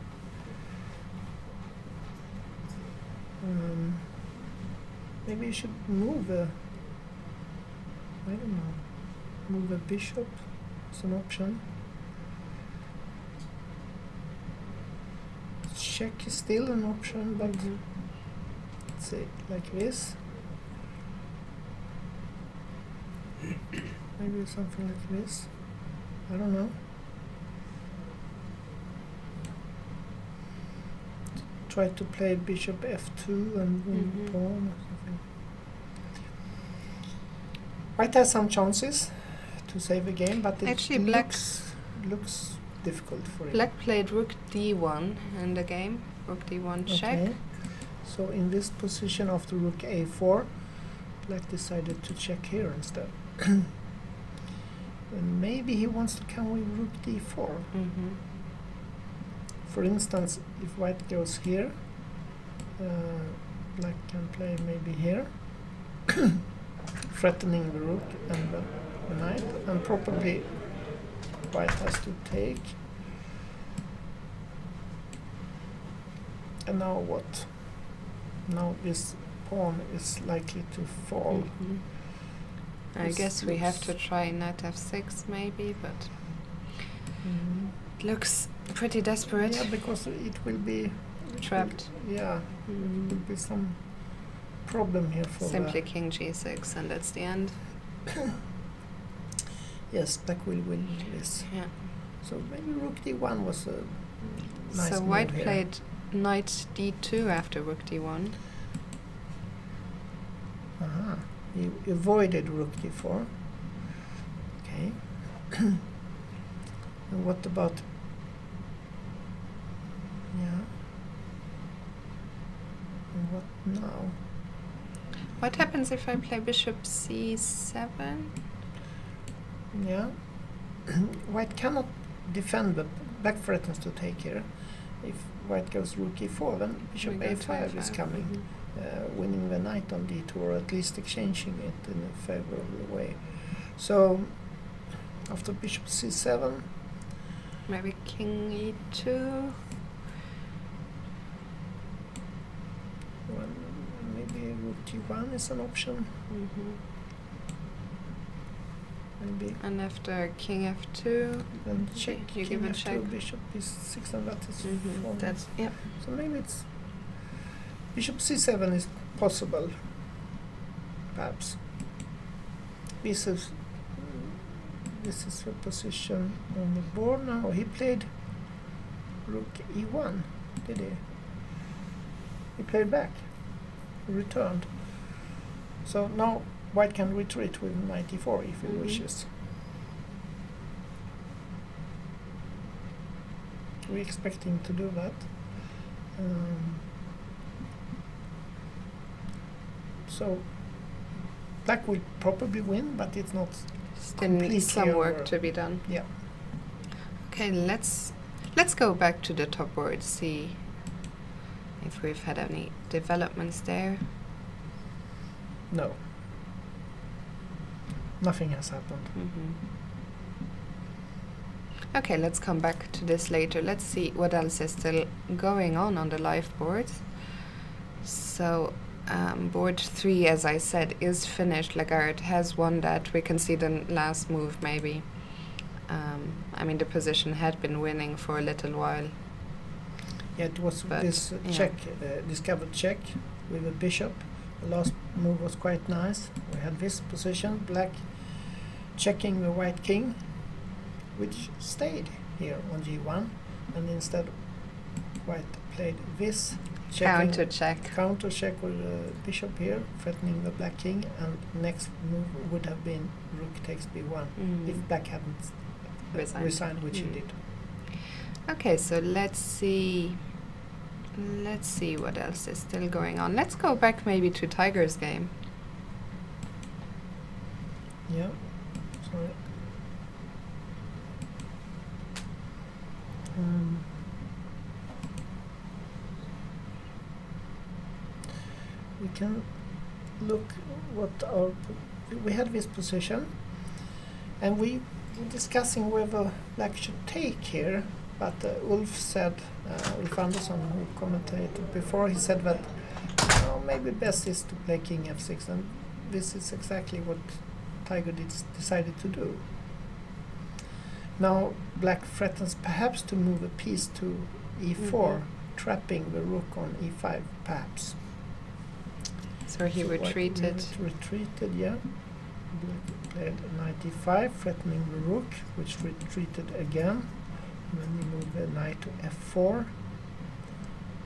Maybe you should move I don't know, move a bishop as an option. Check is still an option, but let's say like this. Maybe something like this. I don't know. Try to play bishop f2 and win pawn or something. White has some chances to save the game, but it Actually, looks difficult for him. Black played rook d1 in the game. Rook d1 check. Okay. So in this position after rook a4, black decided to check here instead. And maybe he wants to come with rook d4. For instance, if white goes here, black can play maybe here, threatening the rook and the knight, and probably white has to take. And now what? Now this pawn is likely to fall. I This guess we have to looks- try knight f6 maybe, but it looks pretty desperate. Yeah, because it will be Trapped. Yeah, there will be some problem here for Simply king g6 and that's the end. Yes, black will win this. Yeah. So maybe rook d1 was a nice So move white here. played knight d2 after rook d1. He avoided rook d4. Okay. And what about? Yeah. And what now? What happens if I play bishop c7? Yeah. white cannot defend, but black threatens to take here. If white goes rook e4, then bishop We go to a5 is A5, coming, winning the knight on d2, or at least exchanging it in a favorable way. So after bishop c7, Maybe king e2. well, maybe rook g1 is an option. Maybe And after king f2, then check, you king give a f2, check. bishop is6, and that is formal. That's yep. So maybe it's bishop c7 is possible, perhaps. This is the position on the board now. He played rook e1, did he? He played back, returned. So now white can retreat with knight e4 if he wishes. We're expecting to do that. So black will probably win, but it's not Still needs some completely work over. to be done. Yeah. Okay, let's go back to the top board, see if we've had any developments there. No. Nothing has happened. Okay, let's come back to this later. Let's see what else is still going on the live board. So board 3, as I said, is finished. Lagarde has won that. We can see the last move maybe. I mean, the position had been winning for a little while. Yeah, it was But, this yeah. check, discovered check with a bishop. The last move was quite nice. We had this position, black checking the white king, which stayed here on g1, and instead white played this checking, Counter check. counter check with the bishop here, threatening the black king, and next move would have been rook takes b1 if black hadn't resigned, which he did. Okay, so let's see what else is still going on. Let's go back maybe to Tiger's game. Yeah, sorry. We can look what our we had this position, and we were discussing whether black should take here, but Ulf said, Ulf Andersson, who commentated before, he said that maybe best is to play king f6, and this is exactly what Tiger decided to do. Now black threatens perhaps to move a piece to e4, trapping the rook on e5, perhaps. So he So white retreated. retreated, yeah. Black played knight e5, threatening the rook, which retreated again. Then he moved the knight to f4.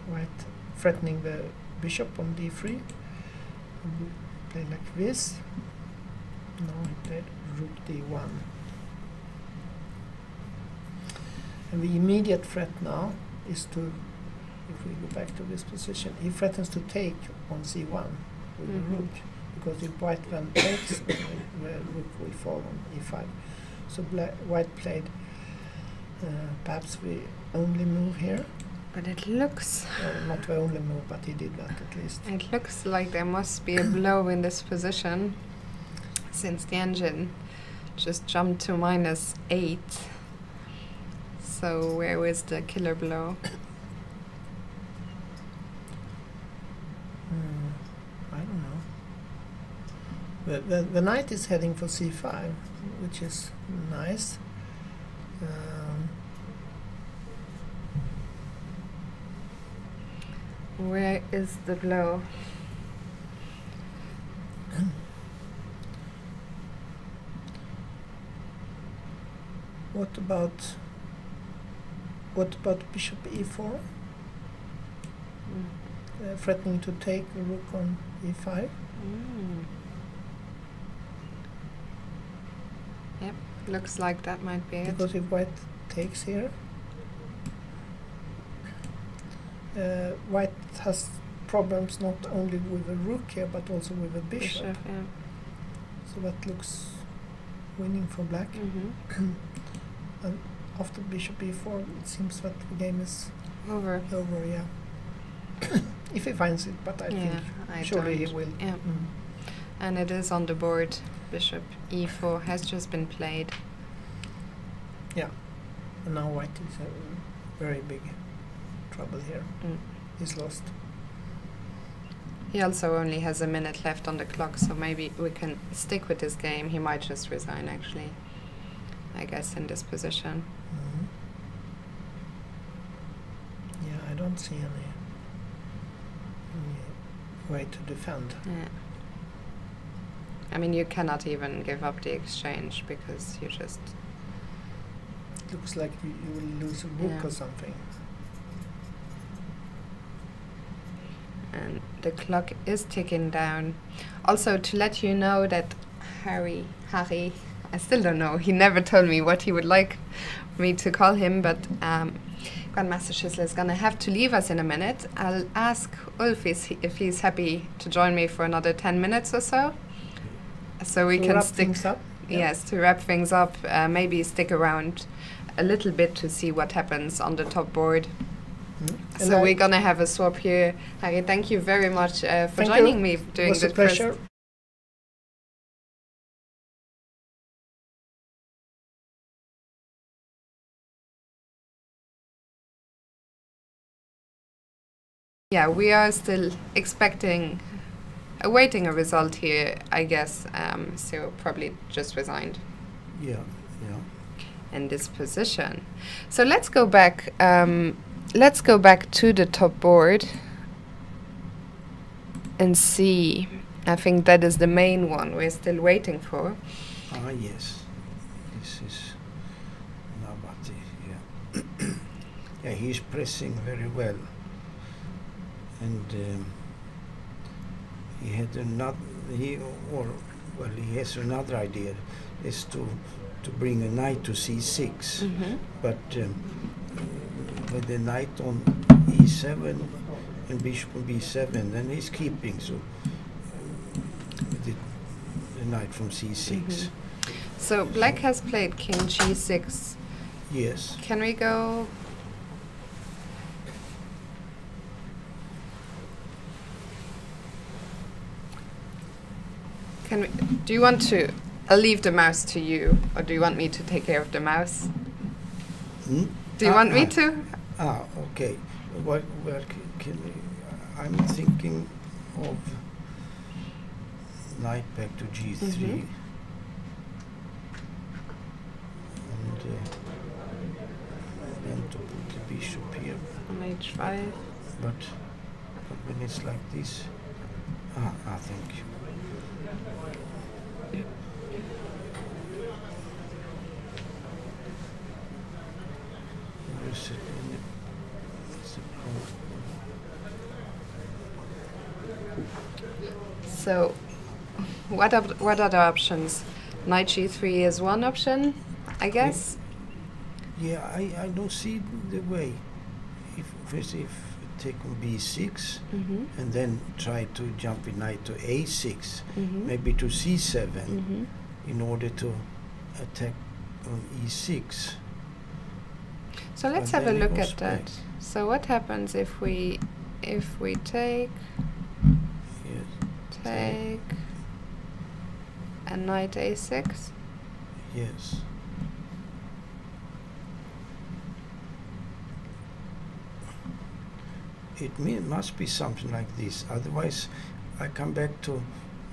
White threatening the bishop on d3. And we play like this. Now he played rook d1. And the immediate threat now is to, if we go back to this position, he threatens to take on c1 with the rook, because if white then takes, the rook will fall on e5. So white played perhaps the only move here. But it looks Not the only move, but he did that at least. it looks like there must be a blow in this position, since the engine just jumped to -8. So where was the killer blow? I don't know. The knight is heading for c5, which is nice. Where is the blow? What about bishop e4? Threatening to take the rook on e5. Yep, looks like that might be it. Because if white takes here, white has problems not only with the rook here, but also with the bishop. Yeah. So that looks winning for black. And after bishop e4, it seems that the game is Over. over, yeah. If he finds it, but I think I surely he don't. will. Yeah. And it is on the board. Bishop e4 has just been played. And now white is in very big trouble here. Mm. He's lost. He also only has a minute left on the clock, so maybe we can stick with this game. He might just resign, actually, I guess, in this position. Yeah, I don't see any way to defend. Yeah. I mean, you cannot even give up the exchange because you just... It looks like you will lose a book Yeah. or something. And the clock is ticking down. Also, to let you know that Harry, I still don't know. He never told me what he would like me to call him, but Grandmaster Schisler is gonna have to leave us in a minute. I'll ask Ulf if he's happy to join me for another 10 minutes or so. So we To can wrap stick. things up. Yes, to wrap things up. Maybe stick around a little bit to see what happens on the top board. And So I- we're gonna have a swap here. Harry, thank you very much for Thank joining you. me It during was the a pleasure. Yeah, we are still awaiting a result here, I guess. So probably just resigned Yeah. in this position. So let's go back. Let's go back to the top board and see. I think that is the main one we're still waiting for. Yes. This is Nabati, yeah. Yeah, he's pressing very well. And he had he has another idea, is to bring a knight to c6. But with the knight on e7 and bishop on b7, then he's keeping, so with the knight from c6. So black has played king g6. Yes. Can we go? Do you want to? I'll leave the mouse to you, or do you want me to take care of the mouse? Hmm? Do you want me to? Okay. Where can we, I'm thinking of knight back to g3. And then to put the bishop here. On h5. But when it's like this, thank you. Where is it? It's a So, what are the options? Knight g3 is one option, I guess. Yeah, I don't see the way. If take on b6 and then try to jump with knight to a6, maybe to c7 in order to attack on e6. So let's And have a then it look goes at that. back. So what happens if we take Yes, a knight a6? yes. It must be something like this. Otherwise, I come back to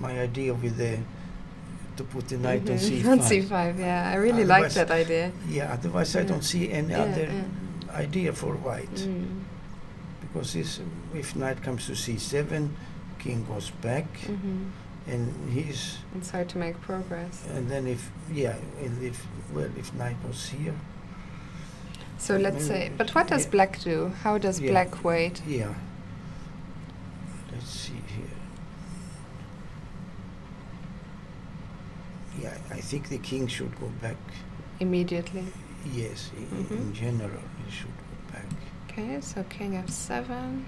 my idea with to put the knight on c5. On c5, yeah. I really like Otherwise- that idea. Yeah. Otherwise, I Yeah. don't see any Yeah, other yeah. idea for white. Because if knight comes to c7, king goes back, and he's It's hard to make progress. and then if knight goes here. So let's say, Maybe- but what does yeah. black do? How does Yeah. black wait? Yeah. Let's see here. Yeah, I think the king should go back. Immediately. Yes, in general, he should go back. Okay, so king f7.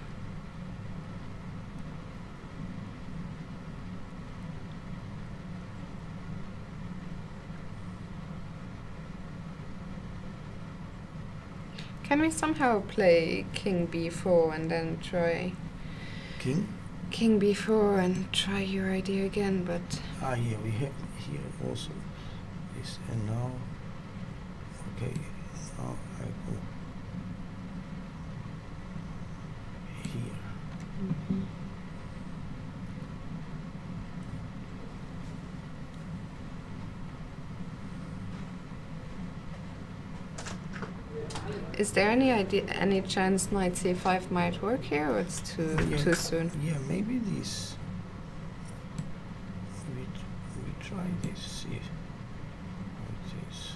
Can we somehow play king b4 and then try King? king b4 and try your idea again? But Yeah, we have here also this, and now, okay, now I go here. is there any chance knight c5 might work here, or it's too soon? Yeah, maybe this. We try this, see how it is.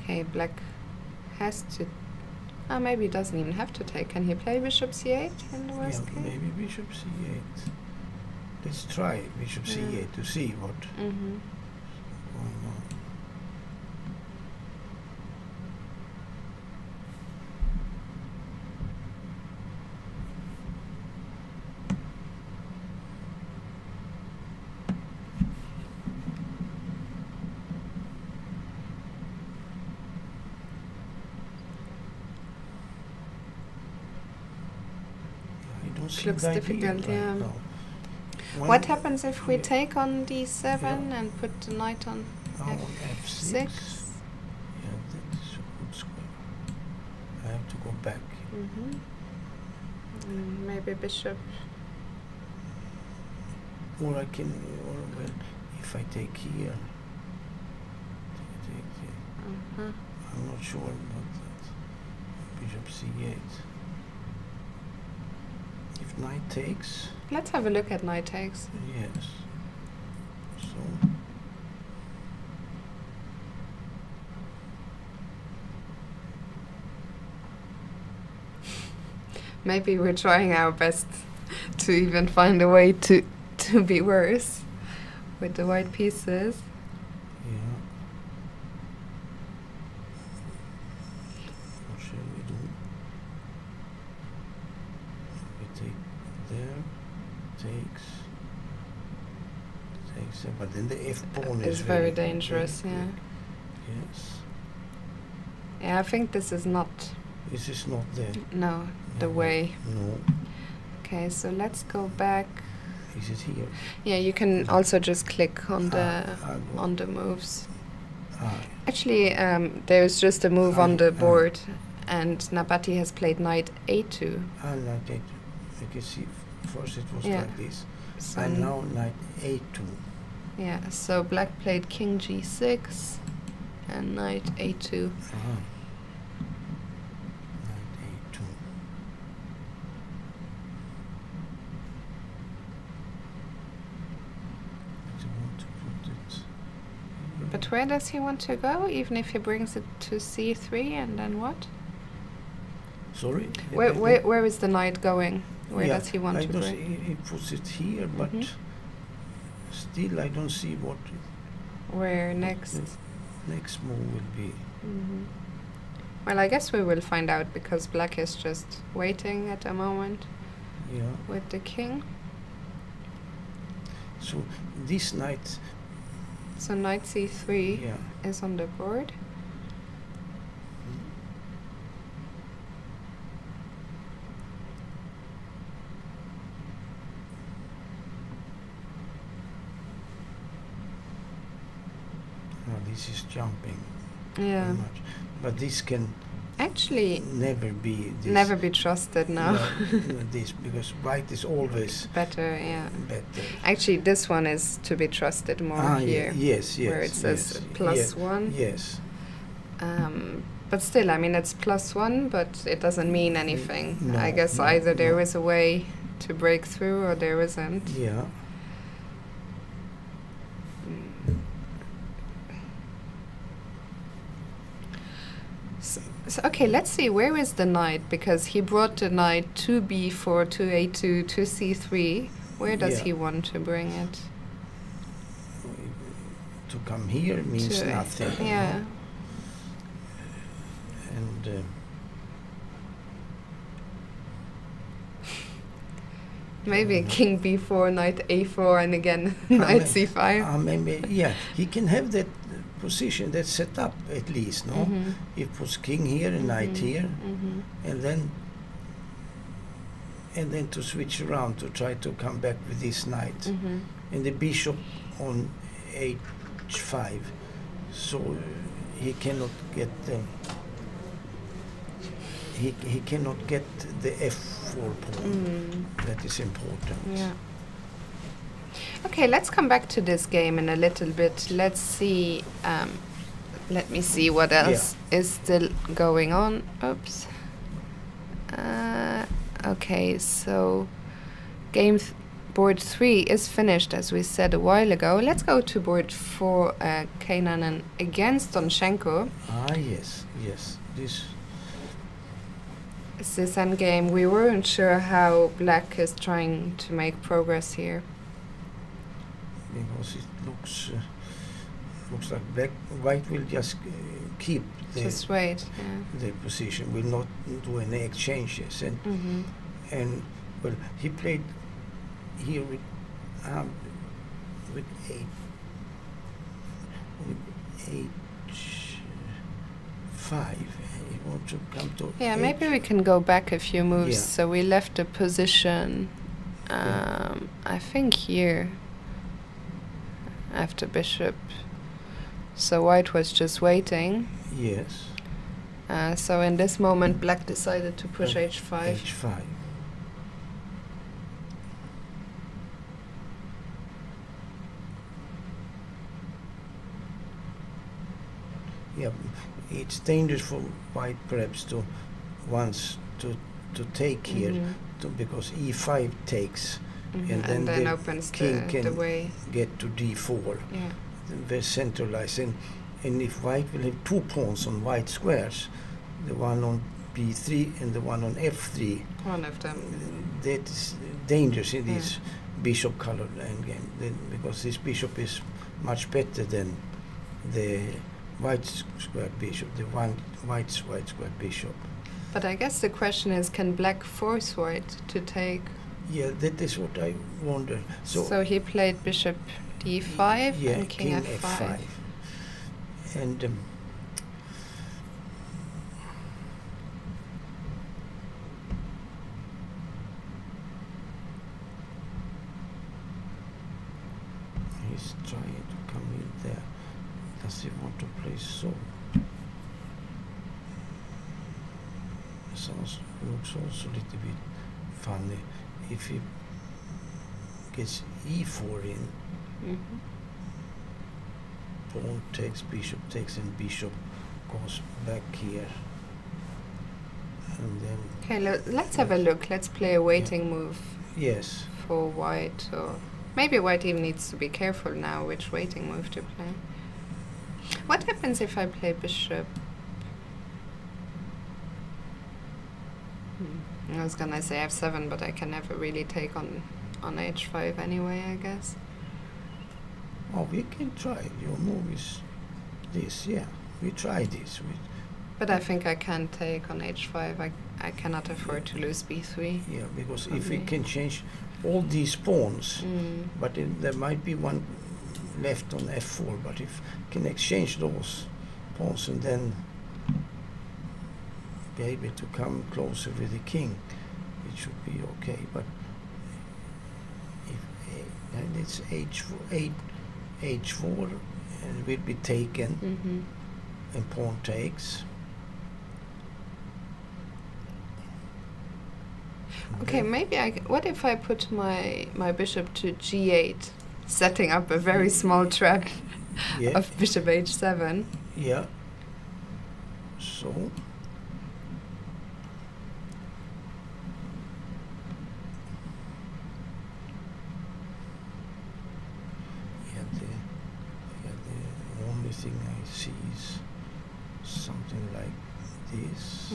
Okay, black has to. Oh, maybe he doesn't even have to take. Can he play bishop c8 in the worst Yeah, case? maybe bishop c8. Let's try bishop c8 to see what Mm-hmm. going on. I don't see Looks the idea difficult, right yeah. now. What happens if we yeah. take on d7 Yeah. and put the knight on Now on f6. f6? Yeah, that's a good square. I have to go back. Mm-hmm. Maybe bishop. Or I can, or well, if I take here, take here. Uh-huh. I'm not sure about that. Bishop c8. If knight takes, Let's have a look at knight takes. yes. So, Maybe we're trying our best to even find a way to be worse with the white pieces. yeah. What shall we do? We take there, takes, but then the f pawn It's is very dangerous, yeah. Yes. Yeah, I think this is not, This is not the the way. No. Okay, so let's go back. Is it here? Yeah, you can also just click on on the moves. Ah, Actually, there's just a move on the board, and Nabati has played knight a2. knight a2. You can see first it was Yeah. like this. So And now knight a2. yeah, so black played king g6 and knight a2. Uh-huh. Knight a2. I want to put it here. But where does he want to go? Even if he brings it to c3 and then what? Sorry? Where is the knight going? Where Yeah, does he want I to don't bring? see, he puts it here, but Mhm. still I don't see what Where next? the next move will be. Mhm. Well, I guess we will find out because black is just waiting at the moment Yeah. with the king. So this knight, So knight c3 yeah. is on the board. This is jumping Yeah. very much, but this can Actually, never be this. never be trusted now. This, because white is always Better, yeah. better. Actually, this one is to be trusted more here. Yes, yes. Where it says yes, +1. Yes. But still, I mean, it's +1, but it doesn't mean anything. No, I guess no, either there no. is a way to break through or there isn't. Yeah. So, okay, let's see, where is the knight? Because he brought the knight to b4, to a2, to c3. Where does Yeah. he want to bring it? To come here means To- nothing. you Yeah. know. And Maybe king b4, knight a4, and again knight c5. Maybe, yeah, he can have that position, that set up at least, no? He puts king here and knight here, and then to switch around to try to come back with this knight, and the bishop on h5, so he cannot get the he cannot get the f4 pawn. That is important. Yeah. Okay, let's come back to this game in a little bit. Let's see. Let me see what else is still going on. Oops. Okay, so board 3 is finished, as we said a while ago. Let's go to board 4, Kainanen against Donchenko. Yes. This is this endgame. We weren't sure how black is trying to make progress here. Because it looks like white will just keep just wait. The position, will not do any exchanges, and well, he played here with h5. He wants to come to maybe we can go back a few moves. So we left the position, I think here, after bishop. So white was just waiting. Yes. So in this moment, black decided to push h5. h5. Yeah, it's dangerous for white perhaps to once to take here, because e5 takes, and then the opens king can the way. Get to d4. Yeah. Very centralized, and if white will have two pawns on white squares, the one on b3 and the one on f3, one of them, that is dangerous in this bishop colored endgame, because this bishop is much better than the white squared bishop, the white squared bishop. But I guess the question is, can black force white to take? Yeah, that is what I wonder. So he played bishop d5 and king f5. And he's trying to come in there. Does he want to play so? Looks also a little bit funny if he gets e4 in. Pawn takes, bishop takes, and bishop goes back here. And then okay, let's have a look. Let's play a waiting move. Yes. For white, or maybe white even needs to be careful now which waiting move to play. What happens if I play bishop? I was gonna say f7, but I can never really take on h5 anyway, I guess. Oh, we can try. Your move is this, we try this. But I think I can't take on h5. I cannot afford to lose b3. Yeah, because if we can change all these pawns, but there might be one left on f4, but if we can exchange those pawns and then be able to come closer with the king, it should be okay. But if and it's h4 and will be taken, and pawn takes. Okay, maybe what if I put my bishop to g8, setting up a very small trap of bishop h7? Yeah. So. The only thing I see is something like this.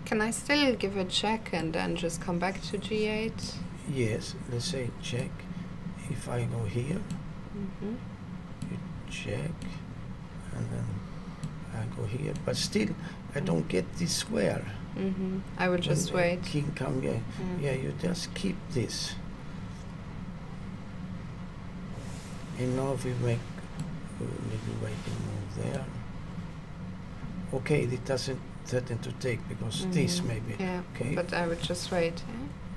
Can I still give a check and then just come back to g8? Yes, let's say check. If I go here, you check, and then I go here, but still I don't get this square. I will just When, wait. King come here. Yeah, you just keep this. And now if we make a little waiting move there. Okay, it doesn't threaten to take because this maybe. Yeah, Okay. but I would just wait.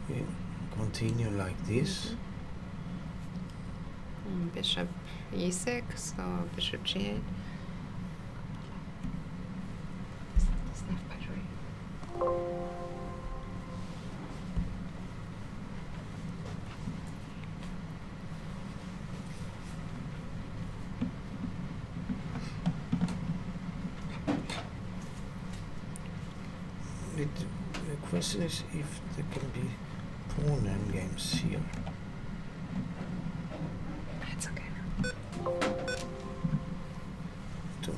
We continue like this. Bishop e6 or bishop g8. The question is if there can be pawn endgames here. It's okay. To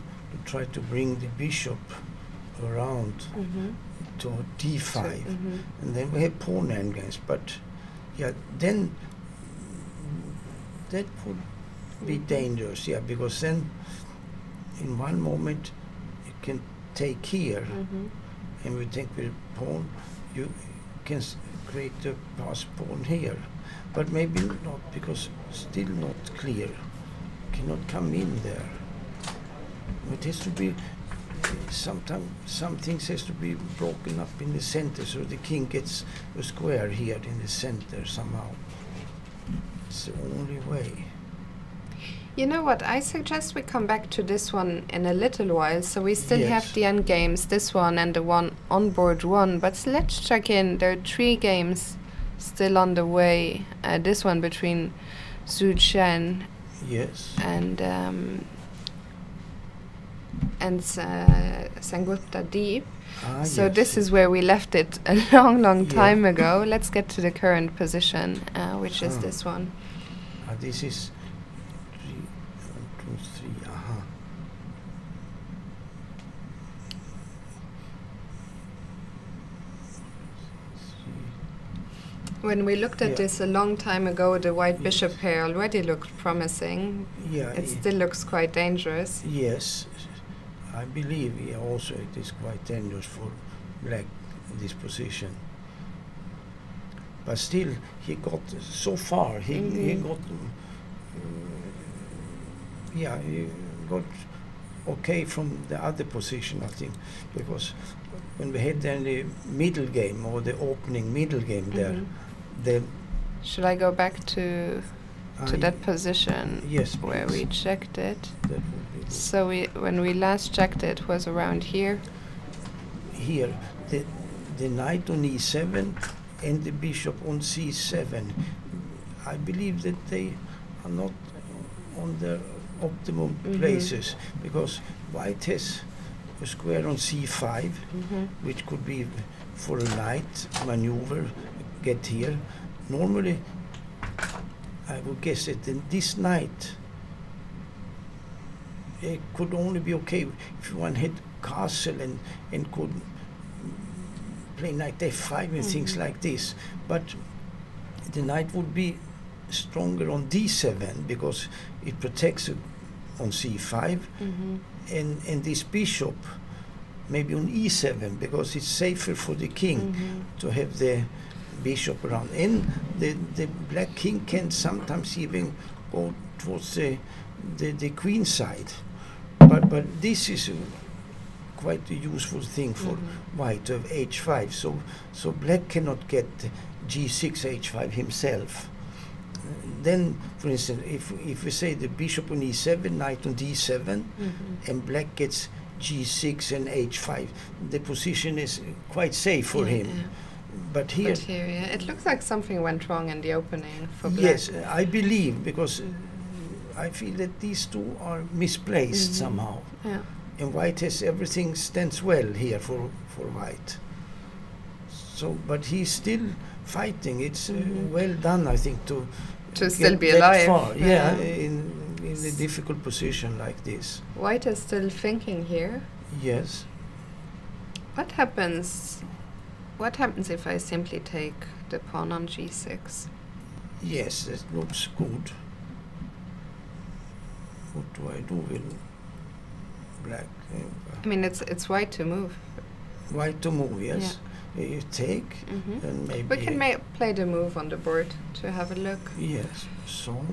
try to bring the bishop around to d5, and then we have pawn endgames. But yeah, then that would be dangerous. Yeah, because then in one moment you can take here. And we take with pawn, you can create a pass pawn here, but maybe not because still not clear. Cannot come in there. It has to be sometimes some things has to be broken up in the center, so the king gets a square here in the center somehow. It's the only way. You know what? I suggest we come back to this one in a little while. So we still have the end games, this one and the one on board one. But let's check in. There are 3 games still on the way. This one between Zhu Chen and Sengupta Deep. So this is where we left it a long time ago. Let's get to the current position, which is this one. This is 3. When we looked at this a long time ago, the white bishop pair already looked promising. Yeah, it still looks quite dangerous. Yes, I believe also it is quite dangerous for black in this position. But still, he got so far. He got. He got okay from the other position, I think, because when we had then the middle game or the opening middle game there, should I go back to that position? Yes, where we checked it. That would be good. So when we last checked it was around here. Here, the knight on e7 and the bishop on c7. I believe that they are not on the optimum places, because white has a square on c5, which could be for a knight maneuver, get here. Normally, I would guess that this knight it could only be okay if one had castle and could play knight f5 and things like this. But the knight would be stronger on d7 because it protects on c5, and this bishop maybe on e7 because it's safer for the king to have the bishop around. And the black king can sometimes even go towards the queen side. But this is quite a useful thing for white to have h5. So black cannot get g6 h5 himself. Then, for instance, if we say the bishop on e7, knight on d7, and black gets g6 and h5, the position is quite safe for him. Yeah. But here, it looks like something went wrong in the opening for black. Yes, I believe, because I feel that these two are misplaced somehow. Yeah. And white has everything stands well here for white. So, but he's still fighting. It's well done, I think, to still be alive. Far. Yeah, in a difficult position like this. White is still thinking here. Yes. What happens if I simply take the pawn on g6? Yes, that looks good. What do I do with black. I mean, it's white to move. White to move, yes. You take, and maybe... We can play the move on the board to have a look. Yes, so...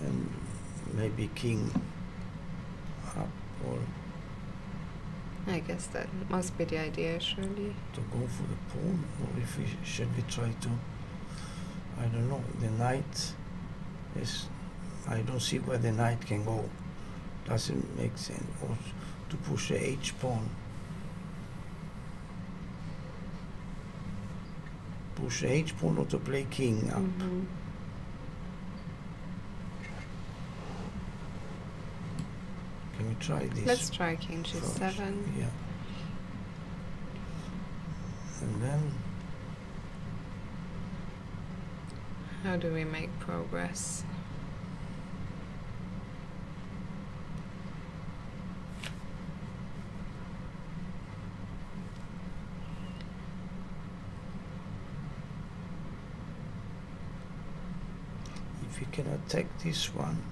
And maybe king up, or... I guess that must be the idea, surely. To go for the pawn, or if we should we try to... I don't know, the knight is... I don't see where the knight can go. Doesn't make sense. Or to push the h-pawn. Push the h-pawn or to play king up. Can we try this? Let's try king g7. Yeah. And then... How do we make progress? If we can attack this one...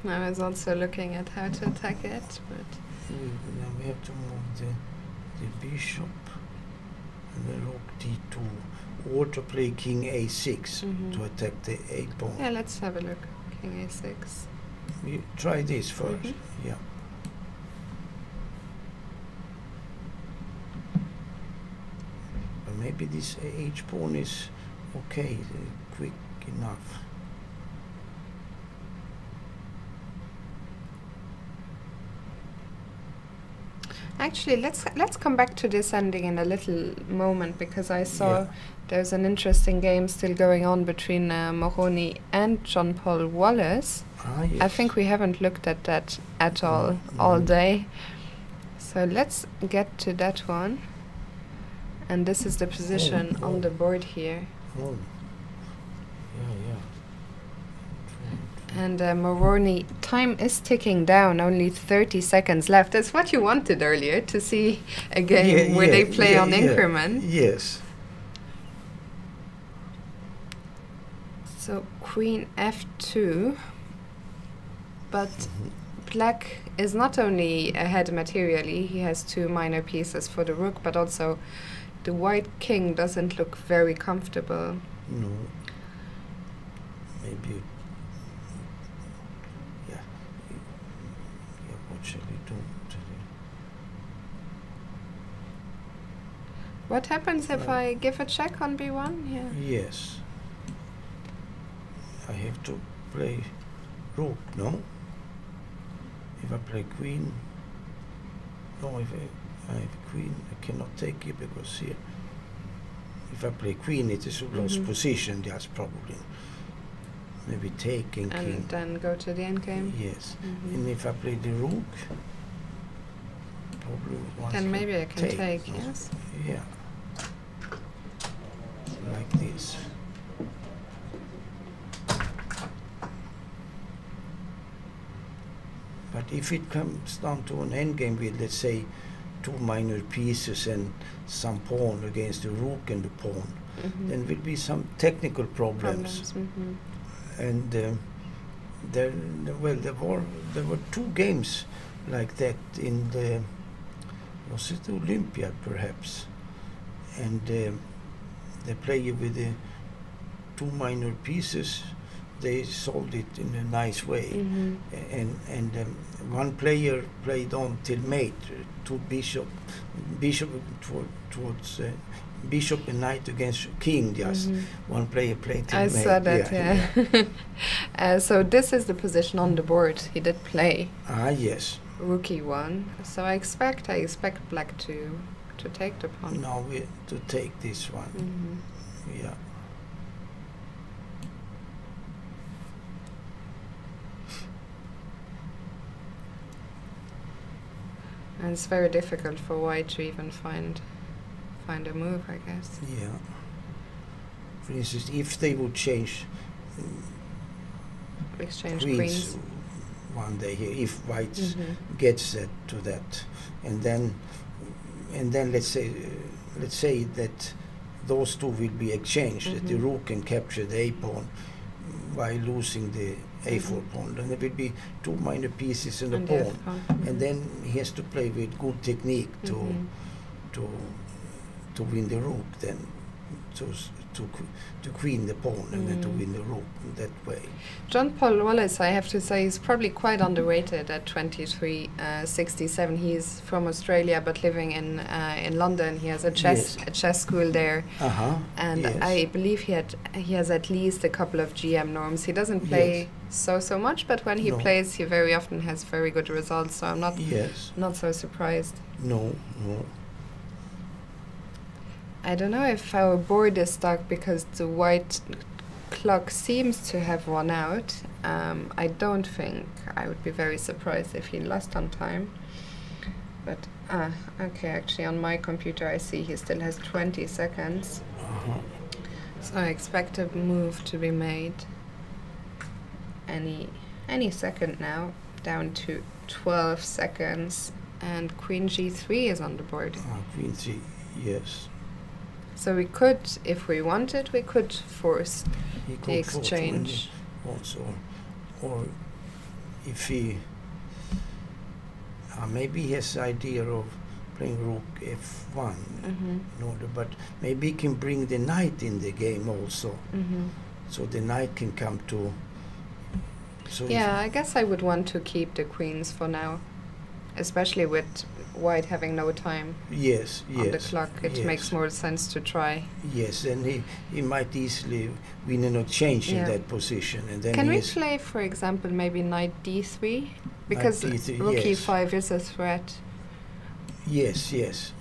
I was also looking at how to attack it, but... Then we have to move the bishop and the rook d2, or to play king a6 to attack the a-pawn. Yeah, let's have a look. King a6. We try this first, yeah. But maybe this h-pawn is okay, quick enough. Actually, let's come back to this ending in a little moment, because I saw there's an interesting game still going on between Moroni and John Paul Wallace. Yes. I think we haven't looked at that at all day. So let's get to that one. And this is the position on the board here. Oh. Yeah. And Moroni, time is ticking down, only 30 seconds left. That's what you wanted earlier, to see a game where they play on increment. Yes. So queen f2, but black is not only ahead materially, he has two minor pieces for the rook, but also the white king doesn't look very comfortable. No. Maybe... What shall we do today? What happens if I give a check on b1? Yeah. Yes. I have to play rook, no? If I play queen... No, if I have queen, I cannot take it, because here... If I play queen, it is a lost position, that's probably... Maybe taking king. And then go to the endgame? Yes. And if I play the rook, probably one. Then maybe I can take, no? yes? Yeah. Like this. But if it comes down to an endgame with, let's say, two minor pieces and some pawn against the rook and the pawn, then will be some technical problems. And there were two games like that in the, was it Olympiad perhaps, and the player with the two minor pieces, they solved it in a nice way, and one player played on till mate, two bishop towards bishop and knight against king, just one player played till mate. I saw that, yeah. So this is the position on the board he did play. Yes. Rook e1. So I expect black to take the pawn. Now we to take this one. Yeah. And it's very difficult for white to even find a move, I guess. Yeah. For instance, if they would change exchange queens one day here, if white gets that to that, and then let's say that those two will be exchanged, that the rook can capture the a pawn while losing the a4 pawn, then there will be two minor pieces in the And pawn, F1. and then he has to play with good technique to to win the rook, then to queen the pawn, and then to win the rook that way. John Paul Wallace, I have to say, is probably quite underrated at 23, 67. He's from Australia but living in London. He has a chess school there, and Yes. I believe he has at least a couple of GM norms. He doesn't play so much, but when he No. plays, he very often has very good results. So I'm not so surprised. No. I don't know if our board is stuck because the white clock seems to have run out. I don't think I would be very surprised if he lost on time. But, okay, actually on my computer I see he still has 20 seconds. So I expect a move to be made any second now, down to 12 seconds. And Queen G3 is on the board. Queen C, yes. So we could, if we wanted, we could force He the could force exchange. also, or if he maybe he has idea of playing rook f1 in order, but maybe he can bring the knight in the game also, so the knight can come to. So Yeah, I guess I would want to keep the queens for now, especially with white having no time yes, on the clock. It yes. makes more sense to try. Yes, and he might easily win an exchange in Yeah. that position, and then Can he we is play, for example, maybe knight d3? Because D3, rook yes. e5 is a threat. yes.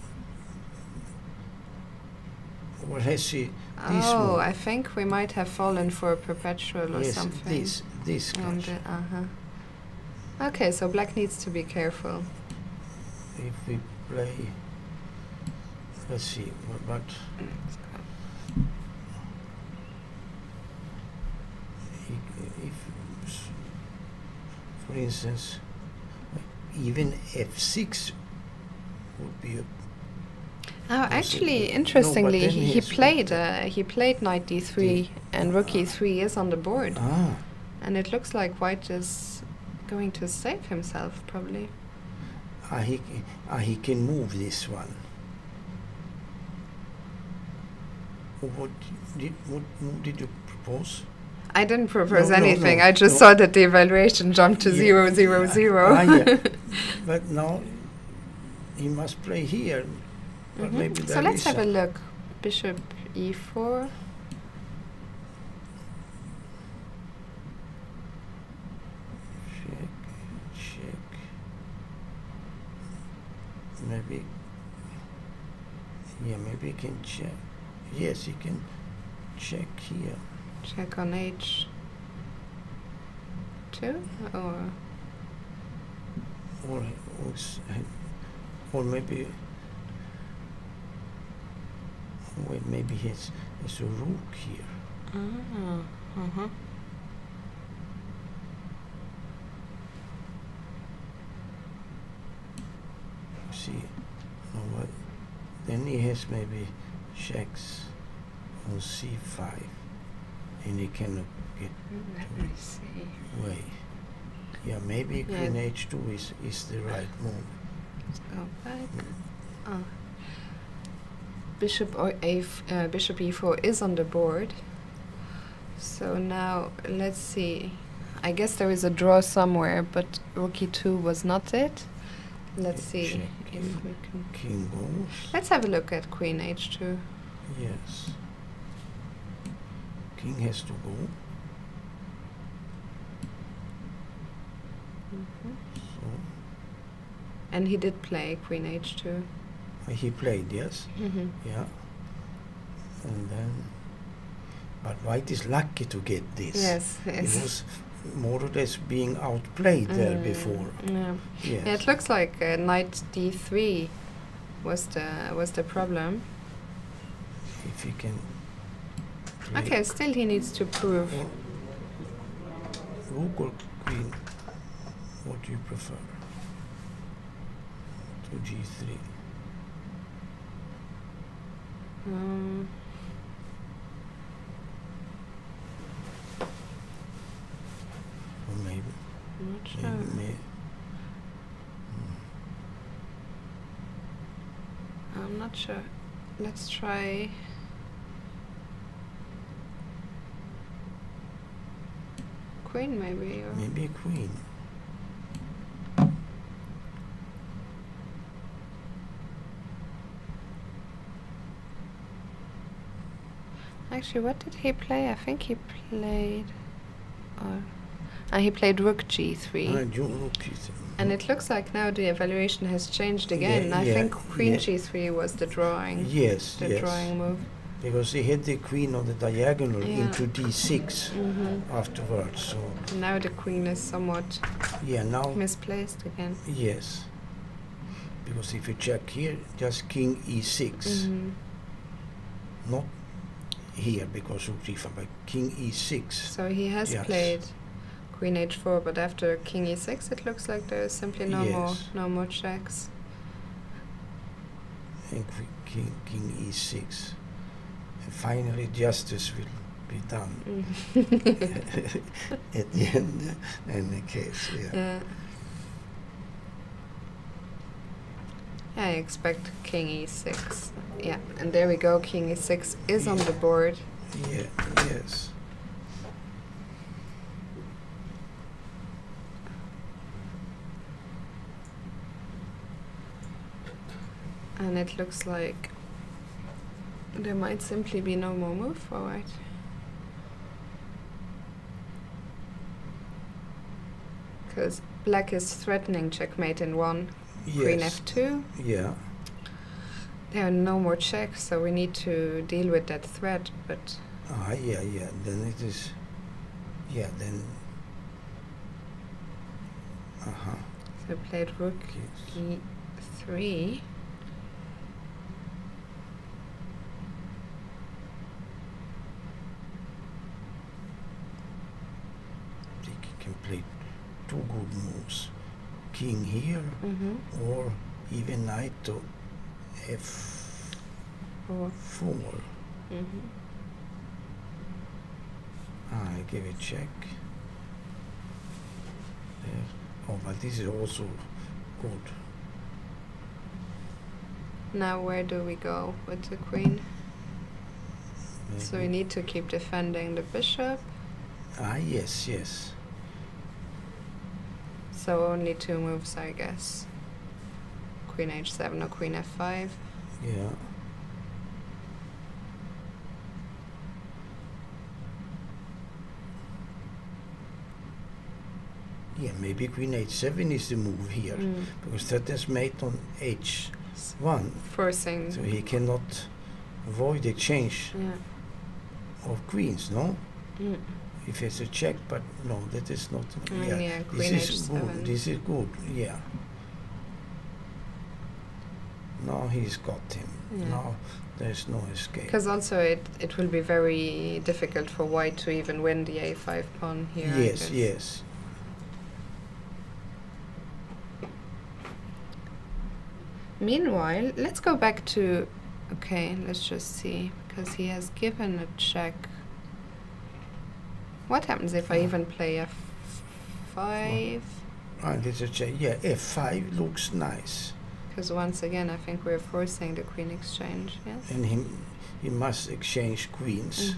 Or has he this Oh, move? I think we might have fallen for a perpetual or Yes, something. this On clash. the, Okay, so black needs to be careful. If we play, let's see, but if, for instance, even f6 would be a Actually, No, interestingly, but then he he's- played knight d3, and rook e3 is on the board, ah, and it looks like white is going to save himself, probably. he can move this one. What did you propose? I didn't propose No, anything. no, I just no. saw that the evaluation jumped to 0, 0, 0. Yeah. But now he must play here. But maybe So there let's is have a look. Bishop e4. Check. Maybe. Yeah, maybe he can check. Yes, he can check here. Check on h2, or Or, s- or maybe. Wait, maybe he's a rook here. See, no, what? Then he has maybe checks on c5, and he cannot get Let me see. away. Yeah, maybe Yeah. queen h2 is the right move. Let's go back. Bishop e4 is on the board. So now let's see. I guess there is a draw somewhere, but rook e2 was not it. Let's see Check. if we can. King goes. Let's have a look at queen h2. Yes. King has to go. So And he did play queen h2. he played, yes. Yeah. And then, but white is lucky to get this. Yes, He yes. was more or less being outplayed there before. Yeah. Yes. Yeah, it looks like knight d3 was the problem. If he can. Play Okay, still he needs to prove. or rook or queen, what do you prefer? To g3. sure. I'm not sure. Let's try. Queen maybe. Or Maybe queen. Actually, what did he play? I think he played. He played rook g3. Rook g3. And it looks like now the evaluation has changed again. I think queen g3 was the drawing. Yes, the drawing move. Because he had the queen on the diagonal into d6 Mm-hmm. afterwards. So now the queen is somewhat misplaced again. Yes. Because if you check here, just king e6. Mm-hmm. Not here because rook g5, but king e6. So he has played queen h4, but after king e6 it looks like there is simply no more checks. And king e6. And finally justice will be done at the end in the case. I expect king e6. Yeah, and there we go, king e6 is on the board. Yeah, yes. And it looks like there might simply be no more move forward. Because black is threatening checkmate in 1. Queen f2. Yeah. There are no more checks, so we need to deal with that threat, but... Yeah. Then it is... Yeah, then... So I played rook e3. Can play two good moves. King here, or even knight to f4. I give a check. There. Oh, but this is also good. Now where do we go with the queen? Maybe. So we need to keep defending the bishop. Yes. So only 2 moves, I guess. Queen h7 or queen f5. Yeah. Yeah, maybe queen h7 is the move here, because that is mate on h1. Forcing. So he cannot avoid a change of queens, no? If it's a check, but no, that is not. This is good. This is good. Yeah. Now he's got him. Now there's no escape. Because also it will be very difficult for white to even win the a5 pawn here. Yes. Meanwhile, let's go back to. Okay, let's just see, because he has given a check. What happens if I even play f5? It's a check. Yeah, f5 looks nice. Because once again, I think we're forcing the queen exchange. Yes. And he must exchange queens,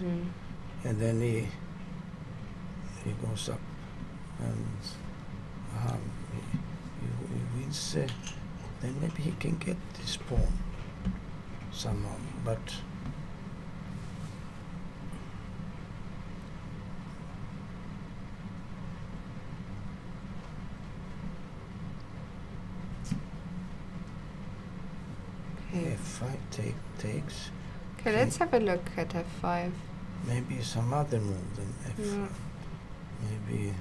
and then he goes up, and he wins. Then maybe he can get this pawn somehow, but. F5 takes. Okay, let's have a look at f5. Maybe some other move than f5. Maybe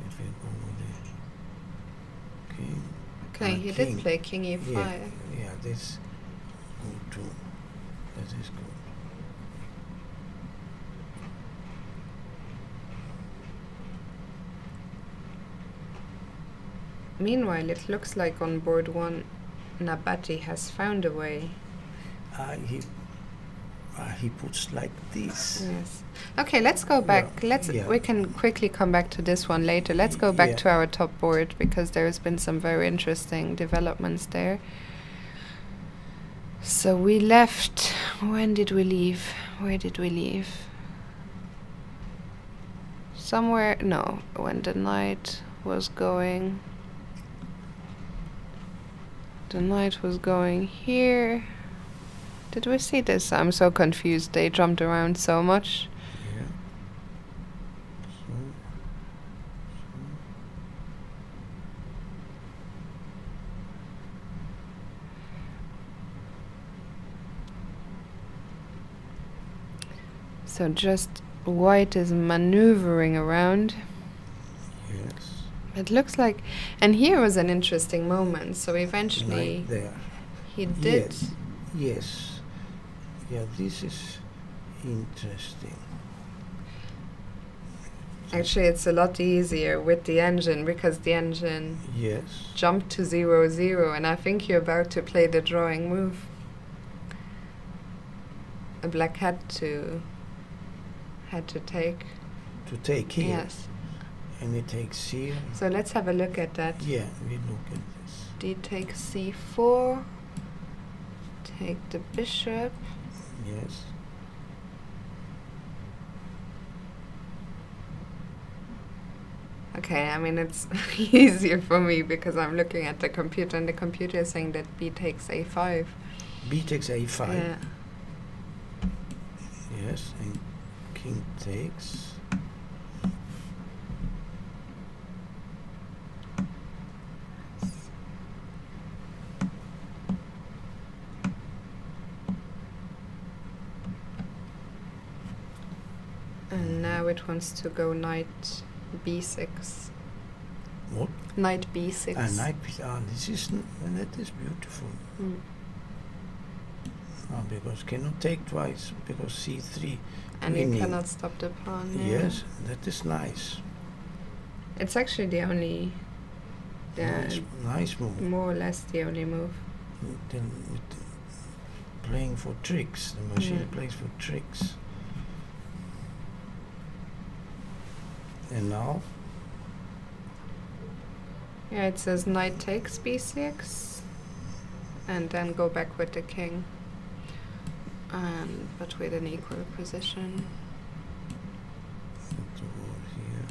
if we go with the king. Okay, he did play king e5. Yeah, this good too. That is good. Meanwhile, it looks like on board 1, Nabati has found a way. He puts like this. Yes. Okay, let's go back. We can quickly come back to this one later. Let's go back to our top board, because there's been some very interesting developments there. So we left. When did we leave? Where did we leave? Somewhere. No, when the knight was going. The knight was going here. Did we see this? I'm so confused. They jumped around so much. Yeah. So just white is maneuvering around. Yes. It looks like, and here was an interesting moment. So eventually Right there. he did. Yes. Yes. Yeah, this is interesting. Actually, it's a lot easier with the engine, because the engine Yes. jumped to 0-0, and I think you're about to play the drawing move. A black had to take. To take here. Yes. And it takes here. So let's have a look at that. Yeah, we look at this. D takes c4. Take the bishop. Yes. Okay, I mean, it's easier for me because I'm looking at the computer, and the computer is saying that b takes a5. B takes a5. Yeah. Yes, and king takes. And now it wants to go knight b6. What? Knight b6. Knight b6. This is that is beautiful. Mm. Because cannot take twice, because c3. And you winning. cannot stop the pawn. Yeah. Yes, that is nice. It's actually the only, Nice move. more or less the only move. Then playing for tricks. The machine Mm. plays for tricks. And now? Yeah, it says knight takes b6, and then go back with the king, but with an equal position. Here.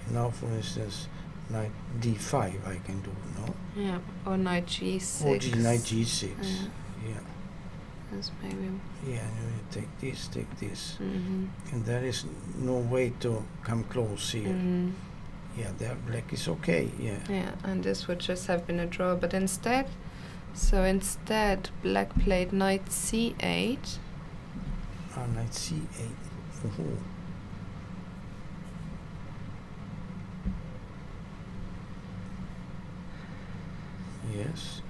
And now, for instance, knight d5 I can do, no? Yeah, or knight g6. Or knight g6. Yeah. That's maybe. Yeah, and you take this. Mm-hmm. And there is no way to come close here. Mm-hmm. Yeah, there black is okay, yeah. Yeah, and this would just have been a draw, but instead, black played knight c8. Knight c8. Oh. Yes.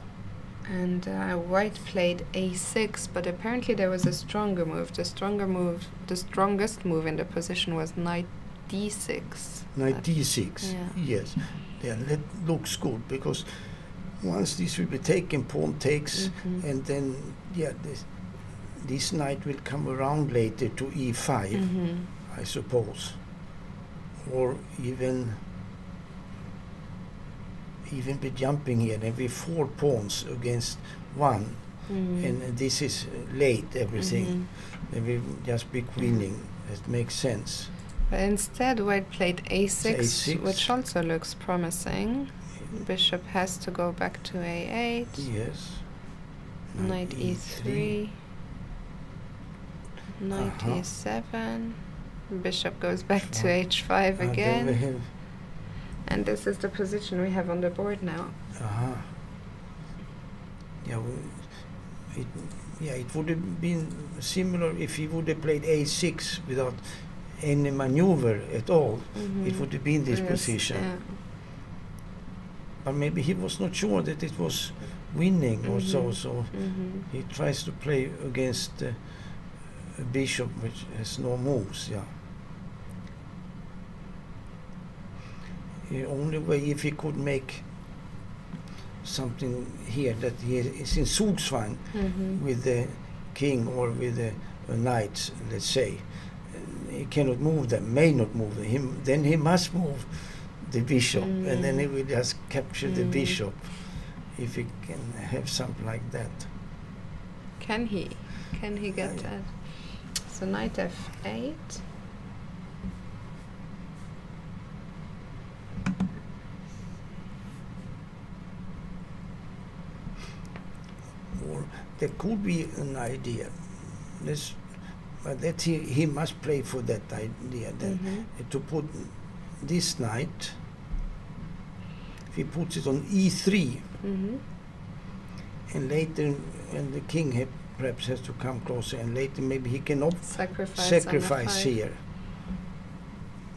And white played a6, but apparently there was a stronger move. The strongest move in the position was knight d6. Knight d6. Yeah. Yes. Yeah, that looks good, because once this will be taken, pawn takes, Mm-hmm. and then this knight will come around later to e5, Mm-hmm. I suppose, or even be jumping here. There will be 4 pawns against 1, Mm-hmm. and this is late. Everything there will just be queening. That makes sense. But instead, white played a6, A6. which also looks promising. Bishop has to go back to a8. Yes. Knight e3. Knight Uh-huh. e7. Bishop goes back to h5 Then we again. have And this is the position we have on the board now. Yeah, it would have been similar if he would have played a6 without any maneuver at all. Mm-hmm. It would have been this Yes, position. yeah. But maybe he was not sure that it was winning or so. Mhm. So Mm-hmm. he tries to play against a bishop which has no moves. Yeah. The only way, if he could make something here, that he is in Zugzwang Mm-hmm. with the king or with a knight, let's say, he cannot move them, may not move them. Then he must move the bishop, and then he will just capture the bishop if he can have something like that. Can he? Can he get that? So knight f8. Or there could be an idea. But that he must play for that idea. Then to put this knight, if he puts it on e3, and later when the king perhaps has to come closer, and later maybe he can sacrifice here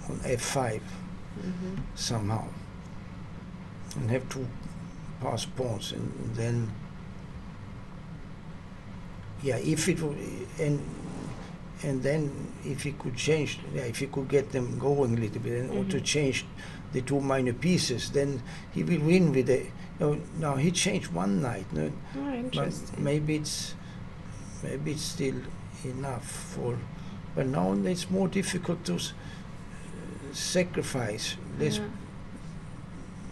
on f5 somehow, and have two pass pawns, and then if it would, and then if he could change, if he could get them going a little bit, or to change the two minor pieces, then he will win with the. Now he changed one knight. No, interesting. Maybe it's still enough for, but now it's more difficult to sacrifice. Less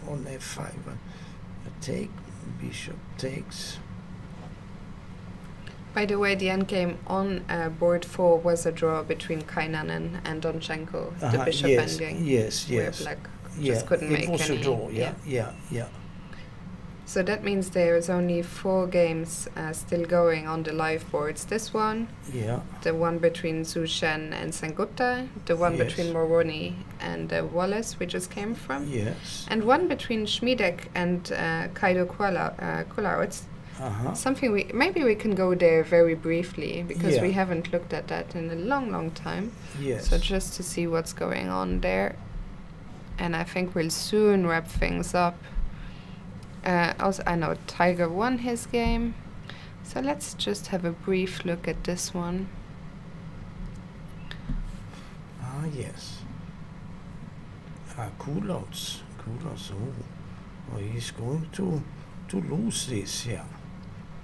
on f5. Take, bishop takes. By the way, the endgame on board 4 was a draw between Kainanen and Donchenko, the bishop endgame. Yes. Where black just couldn't make any. It was a draw, yeah. So that means there's only 4 games still going on the live boards. This one, the one between Zhu Shen and Sengupta, the one between Moroni and Wallace, we just came from, and one between Schmiedek and Kaido Kulauts. Something maybe we can go there very briefly, because we haven't looked at that in a long time. So just to see what's going on there, and I think we'll soon wrap things up. Also, I know Tiger won his game, so let's just have a brief look at this one. Kulauts. He's going to lose this,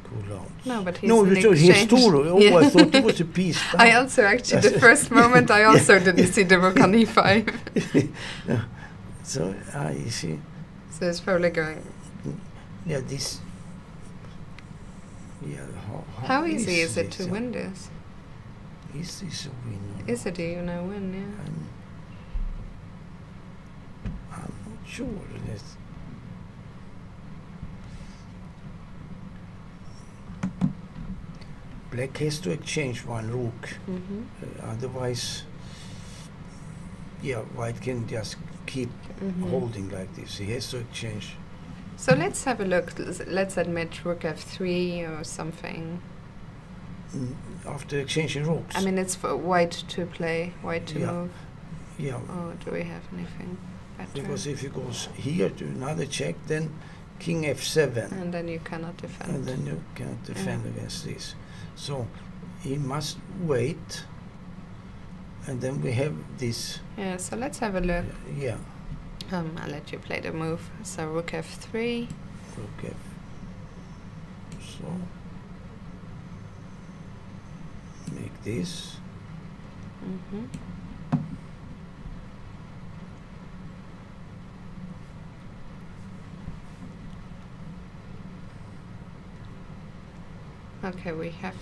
Kulauts. No, but he's his Toro. I thought it was a piece down. I also actually, the first moment, I also didn't see the rook on e5. So, you see. So it's probably going. This. How easy is it to win this? Is this a win? Is it a win? I'm not sure. Black has to exchange one rook. Otherwise, white can just keep holding like this. He has to exchange. So let's have a look. Let's admit rook f3 or something. After exchanging rooks. I mean, it's for white to play, white to move. Oh, do we have anything better? Because if he goes here to another check, then king f7. And then you cannot defend. And then you cannot defend against this. So he must wait. And then we have this. Yeah, so let's have a look. I'll let you play the move. So rook f3. Rook f. So make this. Okay, we have.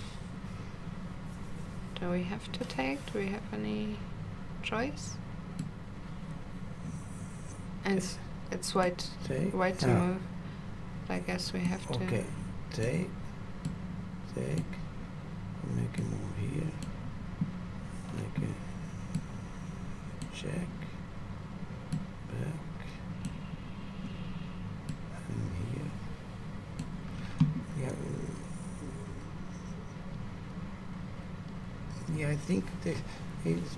Do we have to take? Do we have any choice? And it's white. White to move. I guess we have to. Okay, take. Make a move here. Make a check. Back. And here. I think that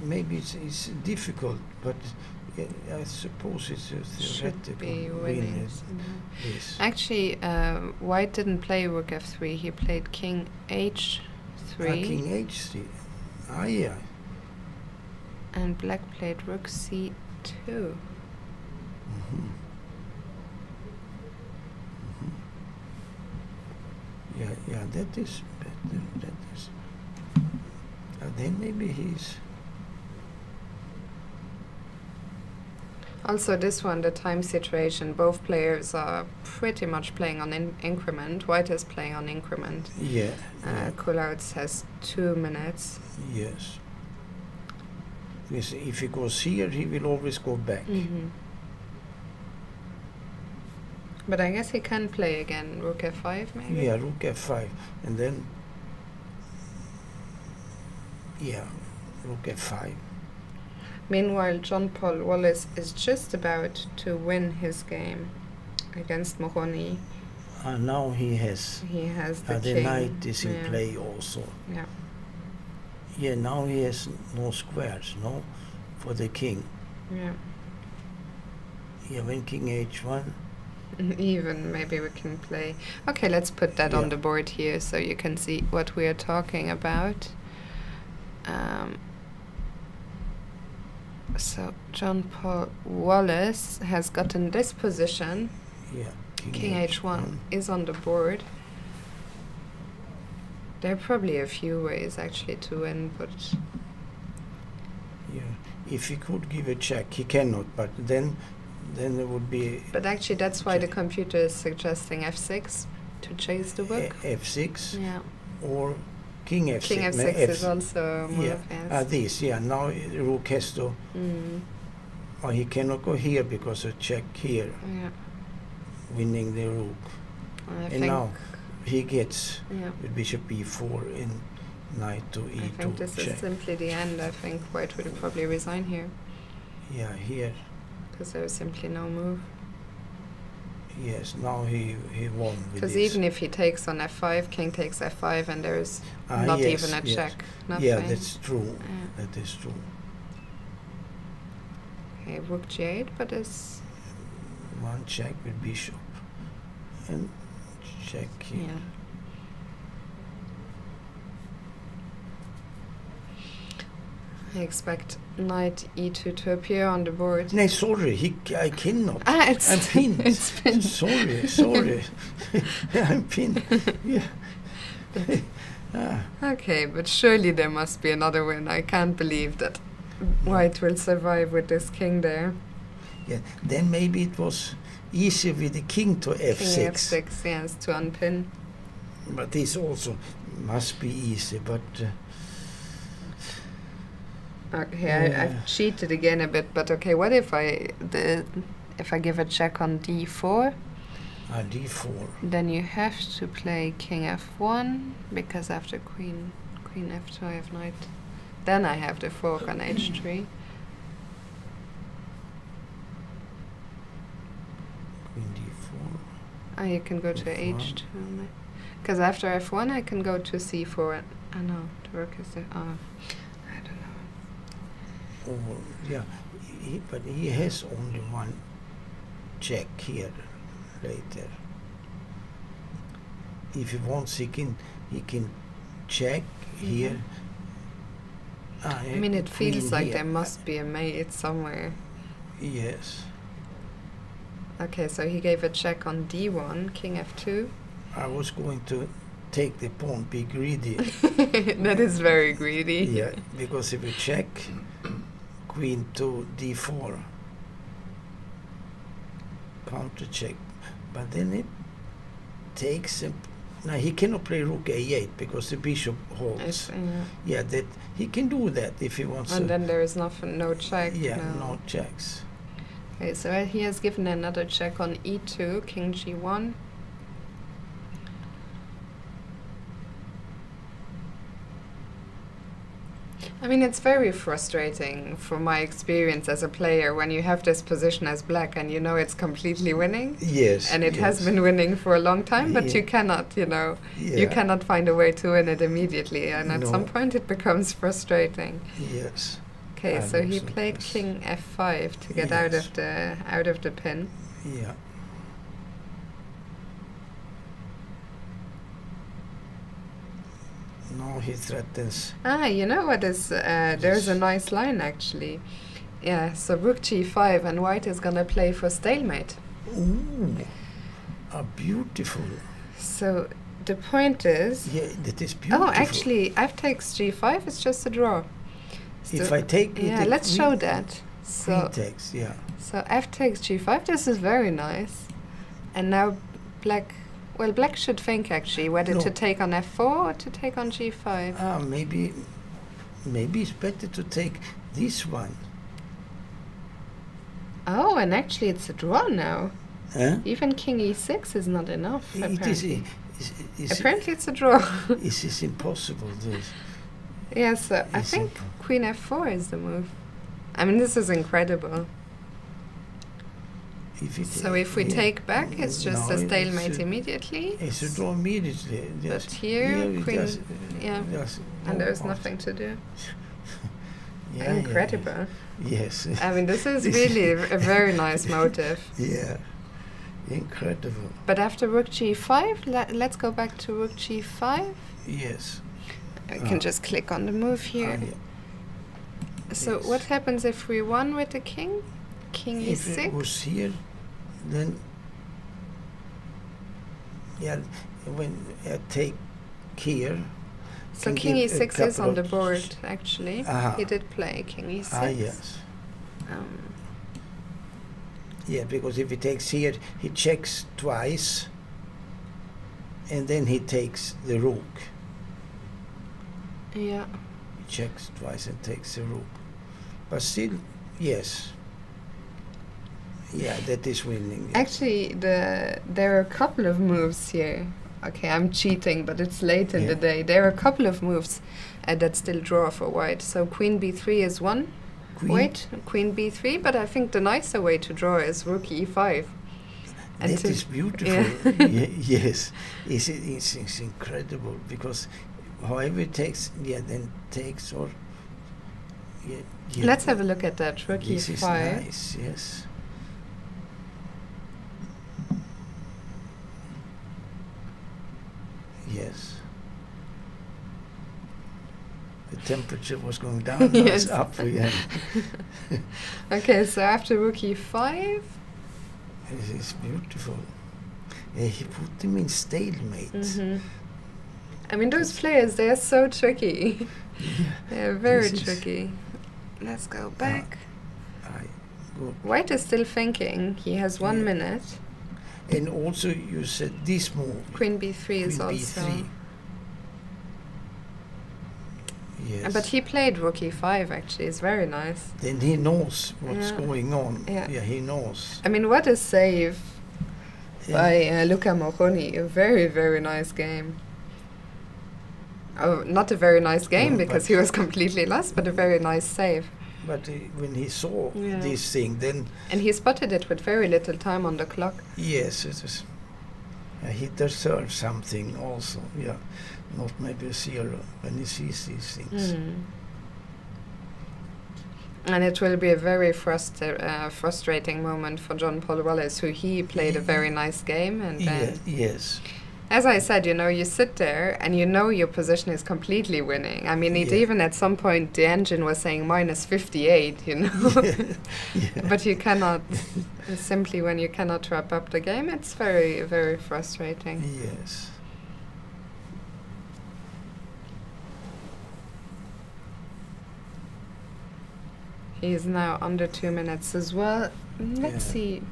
maybe it's difficult, but I suppose it's a theoretical win. Actually, white didn't play rook f3. He played king h3. King h3. Yeah. And black played rook c2. Yeah, that is better. That is. then maybe he's... Also this one, the time situation, both players are pretty much playing on increment. White is playing on increment. Yeah. Kulauts has 2 minutes. Yes. Yes, if he goes here, he will always go back. But I guess he can play again, rook f5 maybe? Yeah, rook f5. And then... Yeah, rook f5. Meanwhile, John Paul Wallace is just about to win his game against Moroni. Now he has the the king. knight is in play also. Yeah. Yeah, now he has no squares, no, for the king. Yeah. Yeah, when king h1. Even maybe we can play. Okay, let's put that on the board here so you can see what we are talking about. So John Paul Wallace has gotten this position. Yeah, king h1 is on the board. There are probably a few ways actually to win, but yeah, if he could give a check, he cannot. But then there would be. But actually, that's why the computer is suggesting f6 to chase the rook. F6. Yeah. Or king f6. King f6 is also a move. Yeah. This. Yeah. Now rook has to. Or he cannot go here because a check here. Yeah. Winning the rook. And now he gets with bishop e4 and knight to e2. I think this is simply the end. I think White will probably resign here. Yeah, here. Because there is simply no move. Yes, now he won with Because this. even if he takes on f5, king takes f5, and there is not even a check. Nothing. Yeah, that's true. Yeah. That is true. Okay, rook g8, but it's... One check with bishop. And check here. Yeah. I expect knight e2 to appear on the board. No, sorry, I cannot. I'm pinned. It's pinned. Sorry. I'm pinned. Yeah. Okay, but surely there must be another win. I can't believe that White will survive with this king there. Yeah, then maybe it was easier with the king to f6. King f6, yes, to unpin. But this also must be easy, but... Okay, I've cheated again a bit, but okay, what if I give a check on d4? d4. Then you have to play king f1, because after queen f2 I have knight. Then I have the fork on h3. Queen d4. You can go to h2. Because after f1 I can go to c4. No, the rook is there. Oh, yeah, but he has only one check here later. If he wants, he can check here. I mean, it feels like there must be a mate somewhere. Yes. Okay, so he gave a check on d1, king f2. I was going to take the pawn, be greedy. That is very greedy. Yeah, because if you check, queen to d4, counter check, but then it takes him. Now he cannot play rook a8 because the bishop holds. Yeah, that he can do that if he wants. And then there is no check. Yeah, no checks. Okay, so he has given another check on e2, king g1. I mean, it's very frustrating from my experience as a player when you have this position as black and you know it's completely winning. Yes. And it has been winning for a long time, but you cannot, you cannot find a way to win it immediately. And at some point it becomes frustrating. Yes. Okay, so he played king f5 to get out of the pin. Yeah. Now he threatens. You know what is, there's a nice line actually. Yeah, so rook g5 and White is gonna play for stalemate. Ooh, beautiful. So the point is... Yeah, that is beautiful. Oh, actually, f takes g5 is just a draw. If I take... Yeah, let's show that. Queen takes, yeah. So f takes g5, this is very nice. And now black... Well, black should think, actually, whether to take on f4 or to take on g5. Maybe it's better to take this one. Oh, and actually it's a draw now. Huh? Even king e6 is not enough, apparently. Apparently it's a draw. This is impossible. Yeah, so I think queen f4 is the move. I mean, this is incredible. So if we take back, it's just a stalemate immediately. It's a draw immediately. But here, queen... and there's nothing to do. Incredible. Yes. I mean, this is really a very nice motive. Yeah. Incredible. But after rook g5, let's go back to rook g5. Yes. We can just click on the move here. So what happens if we won with the king? King e6? If it was here, then... Yeah, when I take here... So king e6 is on the board, actually. He did play king e6. Yes. Yeah, because if he takes here, he checks twice, and then he takes the rook. Yeah. He checks twice and takes the rook. But still, yes. Yeah, that is winning. Actually, there are a couple of moves here. Okay, I'm cheating, but it's late in the day. There are a couple of moves that still draw for white. So queen b3 is one. Queen b3, but I think the nicer way to draw is rook e5. And that is beautiful. Yes, it's incredible, because however it takes, then takes or... Let's have a look at that, rook e5. This is nice, yes. Yes. The temperature was going down, now it's up again. Okay, so after rook e5... This is beautiful. He put him in stalemate. I mean, those players, they are so tricky. They're very tricky. Let's go back. White is still thinking. He has 1 minute. And also, you said this move. Queen b3 is also... B3. Yes. But he played rook e5, actually. It's very nice. Then he knows what's going on. Yeah, he knows. I mean, what a save by Luca Moroni. A very, very nice game. Oh, not a very nice game, because he was completely lost, but a very nice save. But when he saw this thing, then... And he spotted it with very little time on the clock. Yes, it was... he deserves something also, not maybe a 0 when he sees these things. And it will be a very frustrating moment for John Paul Wallace, who he played a very nice game. And then yes. As I said, you sit there and you know your position is completely winning. I mean, even at some point the engine was saying minus 58, But you cannot, simply when you cannot wrap up the game, it's very, very frustrating. Yes. He is now under 2 minutes as well. Let's see.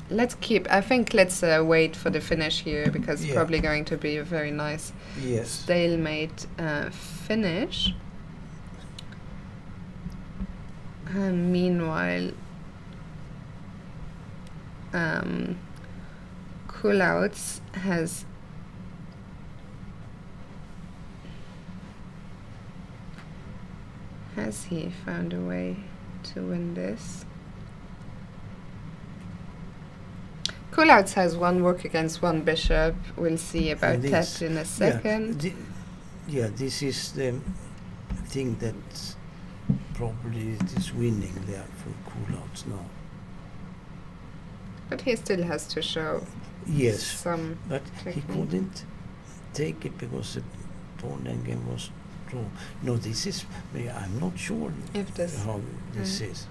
Let's wait for the finish here, because it's probably going to be a very nice stalemate finish. And meanwhile, Kulauts has he found a way to win this? Kulauts has 1 rook against 1 bishop. We'll see about that in a second. This is the thing that probably is winning there for Kulauts now. But he still has to show some but technique. He couldn't take it because the pawn game was draw. No, this is... I'm not sure how this is.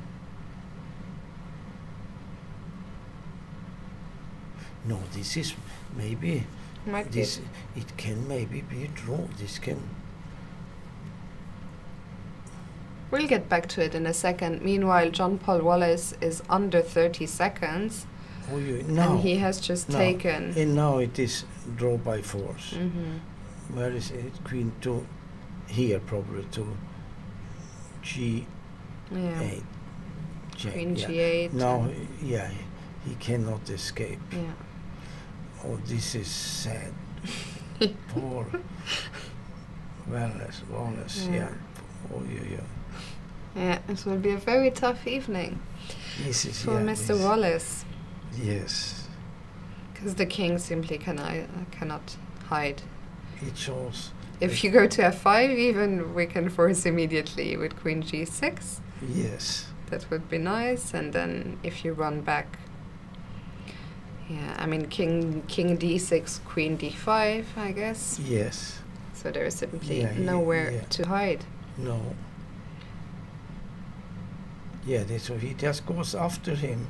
No, this is maybe Might this be. it can maybe be a draw. This can. We'll get back to it in a second. Meanwhile, John Paul Wallace is under 30 seconds. Oh, now, and he has just taken. And now it is draw by force. Mm-hmm. Where is it? Queen to here, probably to G8. Yeah. Queen yeah. G8. Now, yeah, he cannot escape. Yeah. Oh, this is sad. Poor Wallace, yeah. Oh, yeah. Yeah, it will be a very tough evening This is, for Mr. Wallace. Yes. Because the king simply cannot hide. It shows. If you go to f5, even we can force immediately with queen g6. Yes. That would be nice. And then if you run back, yeah, I mean king d6, queen d5, I guess. Yes. So there is simply nowhere to hide. No. Yeah, so he just goes after him,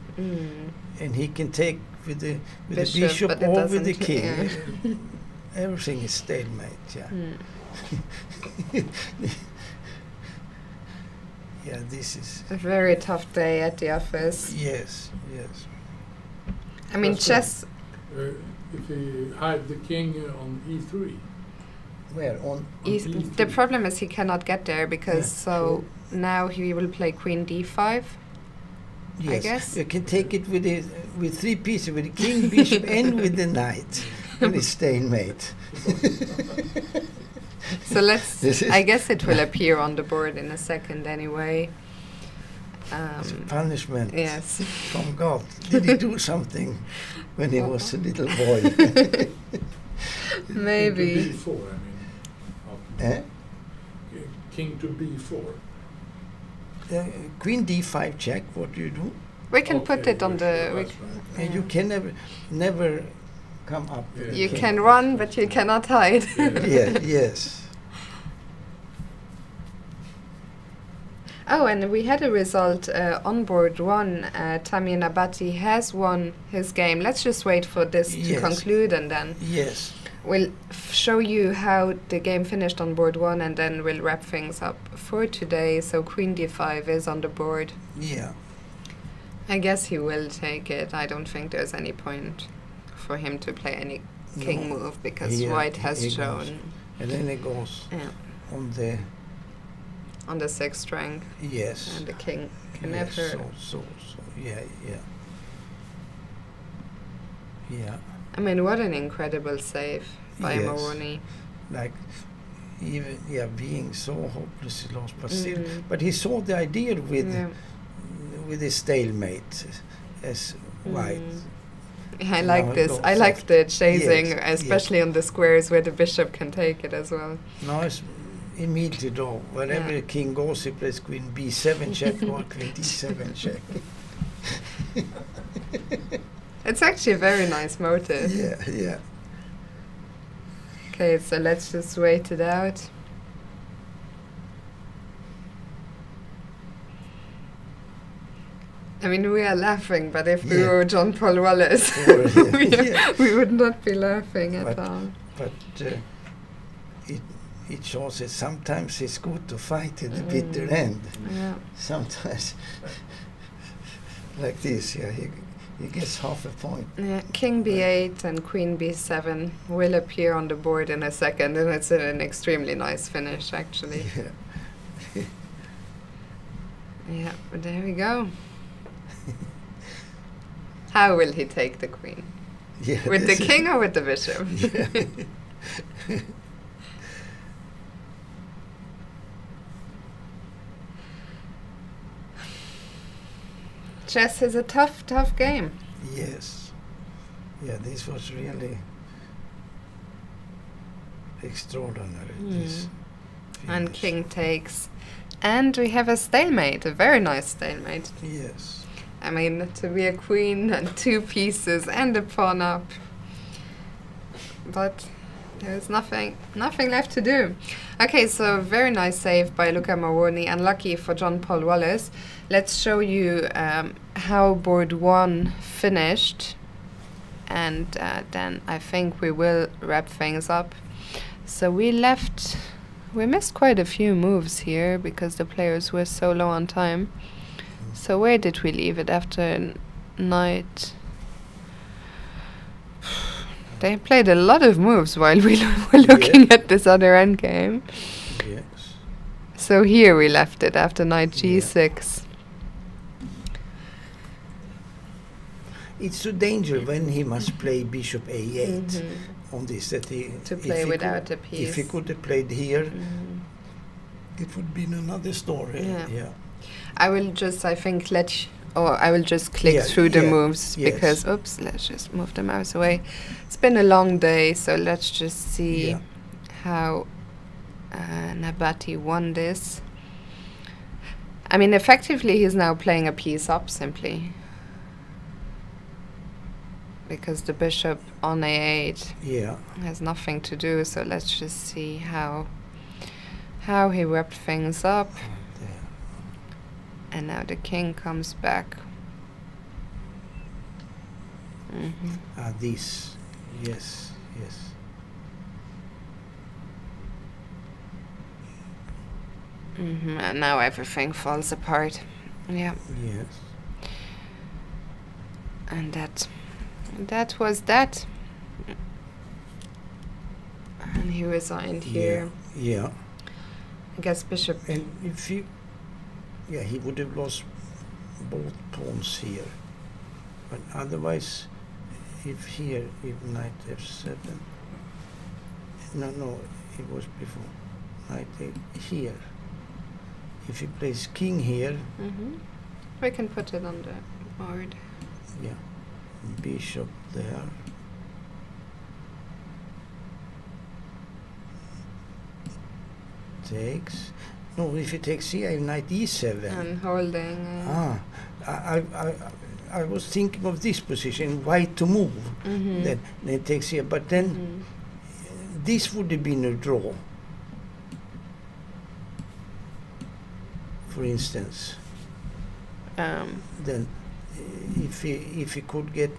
and he can take with the bishop or with the king. Yeah. Everything is stalemate. Yeah. Yeah, this is a very tough day at the office. Yes. I mean, chess. If he hide the king on e3. Where on E3. The problem is he cannot get there because now he will play queen d5. Yes. I guess you can take it with three pieces, with the king, bishop, and with the knight, and it's stalemate. So let's. I guess it will appear on the board in a second anyway. It's a punishment. Yes. From God. Did he do something when he was a little boy? King Maybe. to b4, I mean. Eh? King to b4. Queen d5 check. What do you do? We can put it on the. And you can never come up. Yeah. You can run, but you cannot hide. Yeah. Yes. Oh, and we had a result on board one. Tamir Nabati has won his game. Let's just wait for this to conclude, and then we'll show you how the game finished on board one, and then we'll wrap things up for today. So queen d5 is on the board. Yeah. I guess he will take it. I don't think there's any point for him to play any king move because white has shown. Goes. And then it goes on the 6th rank. Yes. And the king can never. So. Yeah. I mean, what an incredible save by Moroni. Like, even being so hopelessly lost, but still. But he saw the idea with his stalemate as white. I like this. I like the chasing, especially on the squares where the bishop can take it as well. Now it's immediately though. Wherever the king goes, he plays queen b7 check or queen d7 check. It's actually a very nice motive. Yeah. Okay, so let's just wait it out. I mean, we are laughing, but if we were John Paul Wallace, we would not be laughing at all. But it shows that sometimes it's good to fight at the bitter end. Yeah. Sometimes, like this, he gets half a point. Yeah, king b8 and queen b7 will appear on the board in a second, and it's an extremely nice finish, actually. Yeah, but there we go. How will he take the queen? With the king or with the bishop? Chess is a tough game. Yes. Yeah, this was really extraordinary. This and king takes. And we have a stalemate, a very nice stalemate. Yes. I mean, to be a queen and 2 pieces and a pawn up. But there's nothing left to do. Okay, so very nice save by Luca Moroni, unlucky for John Paul Wallace. Let's show you how board 1 finished. and then I think we will wrap things up. So we missed quite a few moves here because the players were so low on time. So where did we leave it after knight? They played a lot of moves while we were looking at this other endgame. Yes. So here we left it after knight g6. It's a danger when he must play bishop a8 on this. That he To play without a piece. If he could have played here, it would be another story. Yeah. I will just, I think, I will just click through the moves because, oops, let's just move the mouse away. It's been a long day, so let's just see how Nabati won this. I mean, effectively, he's now playing a piece up simply because the bishop on a8 has nothing to do. So let's just see how he wrapped things up. And now the king comes back. This, yes. And now everything falls apart. Yeah. Yes. And that was that. And he resigned here. Yeah. I guess bishop. And if he would have lost both pawns here. But otherwise, if knight f7. No, it was before. Knight here. If he plays king here. We can put it on the board. Yeah. Bishop there. Takes. No, if he takes here, I have knight e7. And holding. I was thinking of this position, white to move. Then it takes here, but then this would have been a draw. For instance. Then if he could get,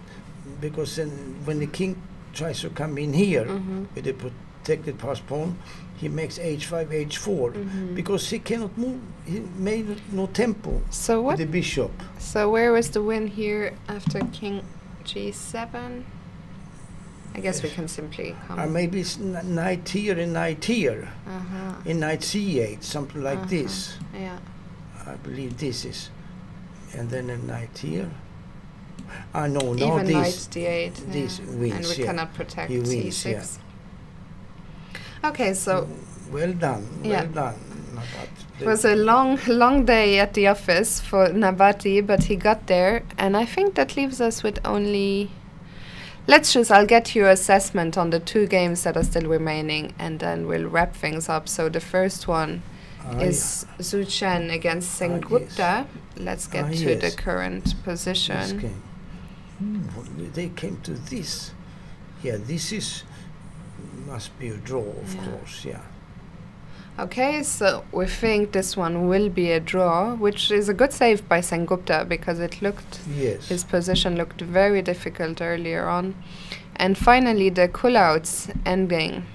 because then when the king tries to come in here with a protected pass pawn, he makes h5, h4 because he cannot move. He made no tempo. So what? With the bishop. So where was the win here after king g7? I guess we can simply come. Maybe it's knight here and knight here, and knight c8, something like this. Yeah. I believe this is, and then a knight here. No, even this knight d8. This wins. And we cannot protect he wins, c6. Okay, so well done. Well done. It was a long day at the office for Nabati, but he got there, and I think that leaves us with only. I'll get your assessment on the 2 games that are still remaining, and then we'll wrap things up. So the first one is Zhu Chen against Sengupta. Yes. Let's get to the current position. They came to this. Yeah, this must be a draw, of course. Yeah. Okay, so we think this one will be a draw, which is a good save by Sengupta because his position looked very difficult earlier on. And finally, the Kulauts ending.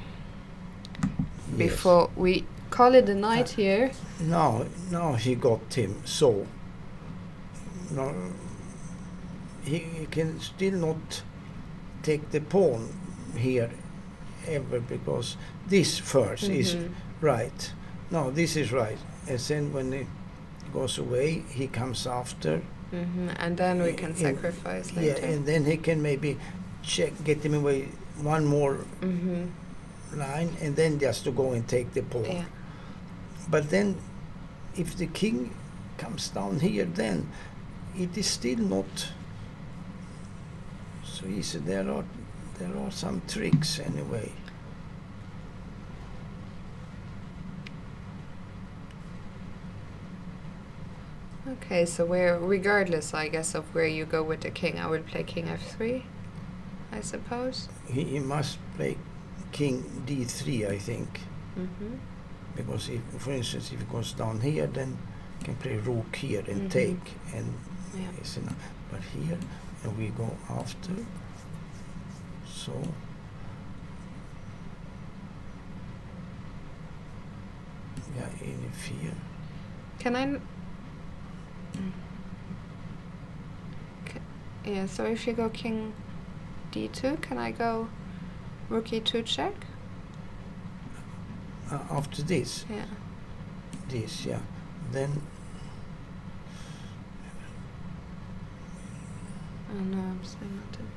Before we call it a night here. Now he got him. So no, he can still not take the pawn here ever because this first is right. No, this is right. And then when it goes away, he comes after. And then we can sacrifice later. Yeah, and then he can maybe get him away one more line, and then just to go and take the pawn. Yeah. But then, if the king comes down here, then it is still not so easy. There are some tricks anyway. Okay, so regardless, I guess, of where you go with the king, I will play king f3, I suppose. He must play king d3, I think. Because, for instance, if he goes down here, then he can play rook here and take. And it's enough. But here, and we go after. So. Yeah, any fear. Can I? Yeah. So if you go king d2, can I go rook e2 check? After this. Yeah. This, yeah. Then. Oh no, I'm still not in.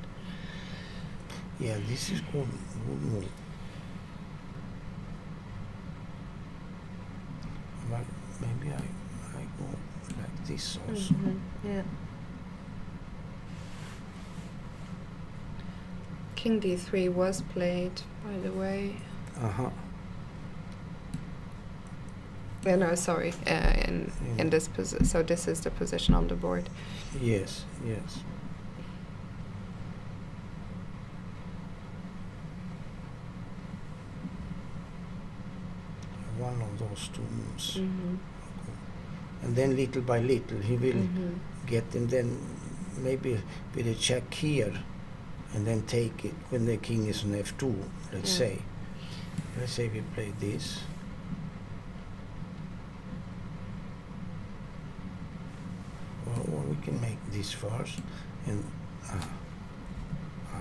Yeah, this is good move. But maybe I go like this also. Yeah. King d3 was played, by the way. No, sorry. In this position, so this is the position on the board. Yes, yes. One of those two moves. And then little by little he will get, and then maybe with a check here, and then take it when the king is on f2, let's say. Let's say we play this. Or we can make this first, and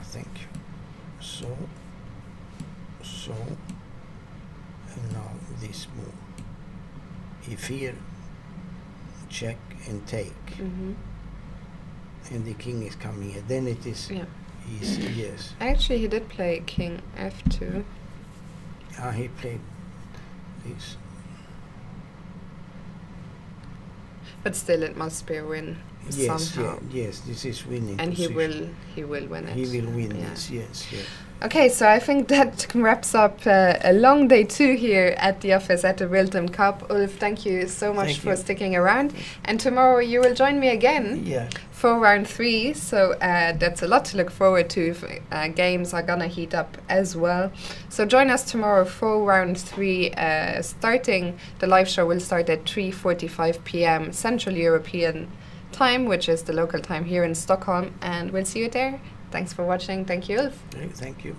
thank you. So, and now this move. If here, check and take, and the king is coming here, then it is easy, yes. Actually, he did play king f2. He played this. But still, it must be a win somehow. Yes, this is winning. And position. he will win it. He will win this, yes. Okay, so I think that wraps up a long day 2 here at the office at the Rilton Cup. Ulf, thank you so much for sticking around. And tomorrow you will join me again for round 3. So that's a lot to look forward to. Games are gonna heat up as well. So join us tomorrow for round 3. The live show will start at 3:45 p.m. Central European time, which is the local time here in Stockholm. And we'll see you there. Thanks for watching. Thank you, Ulf. Thank you.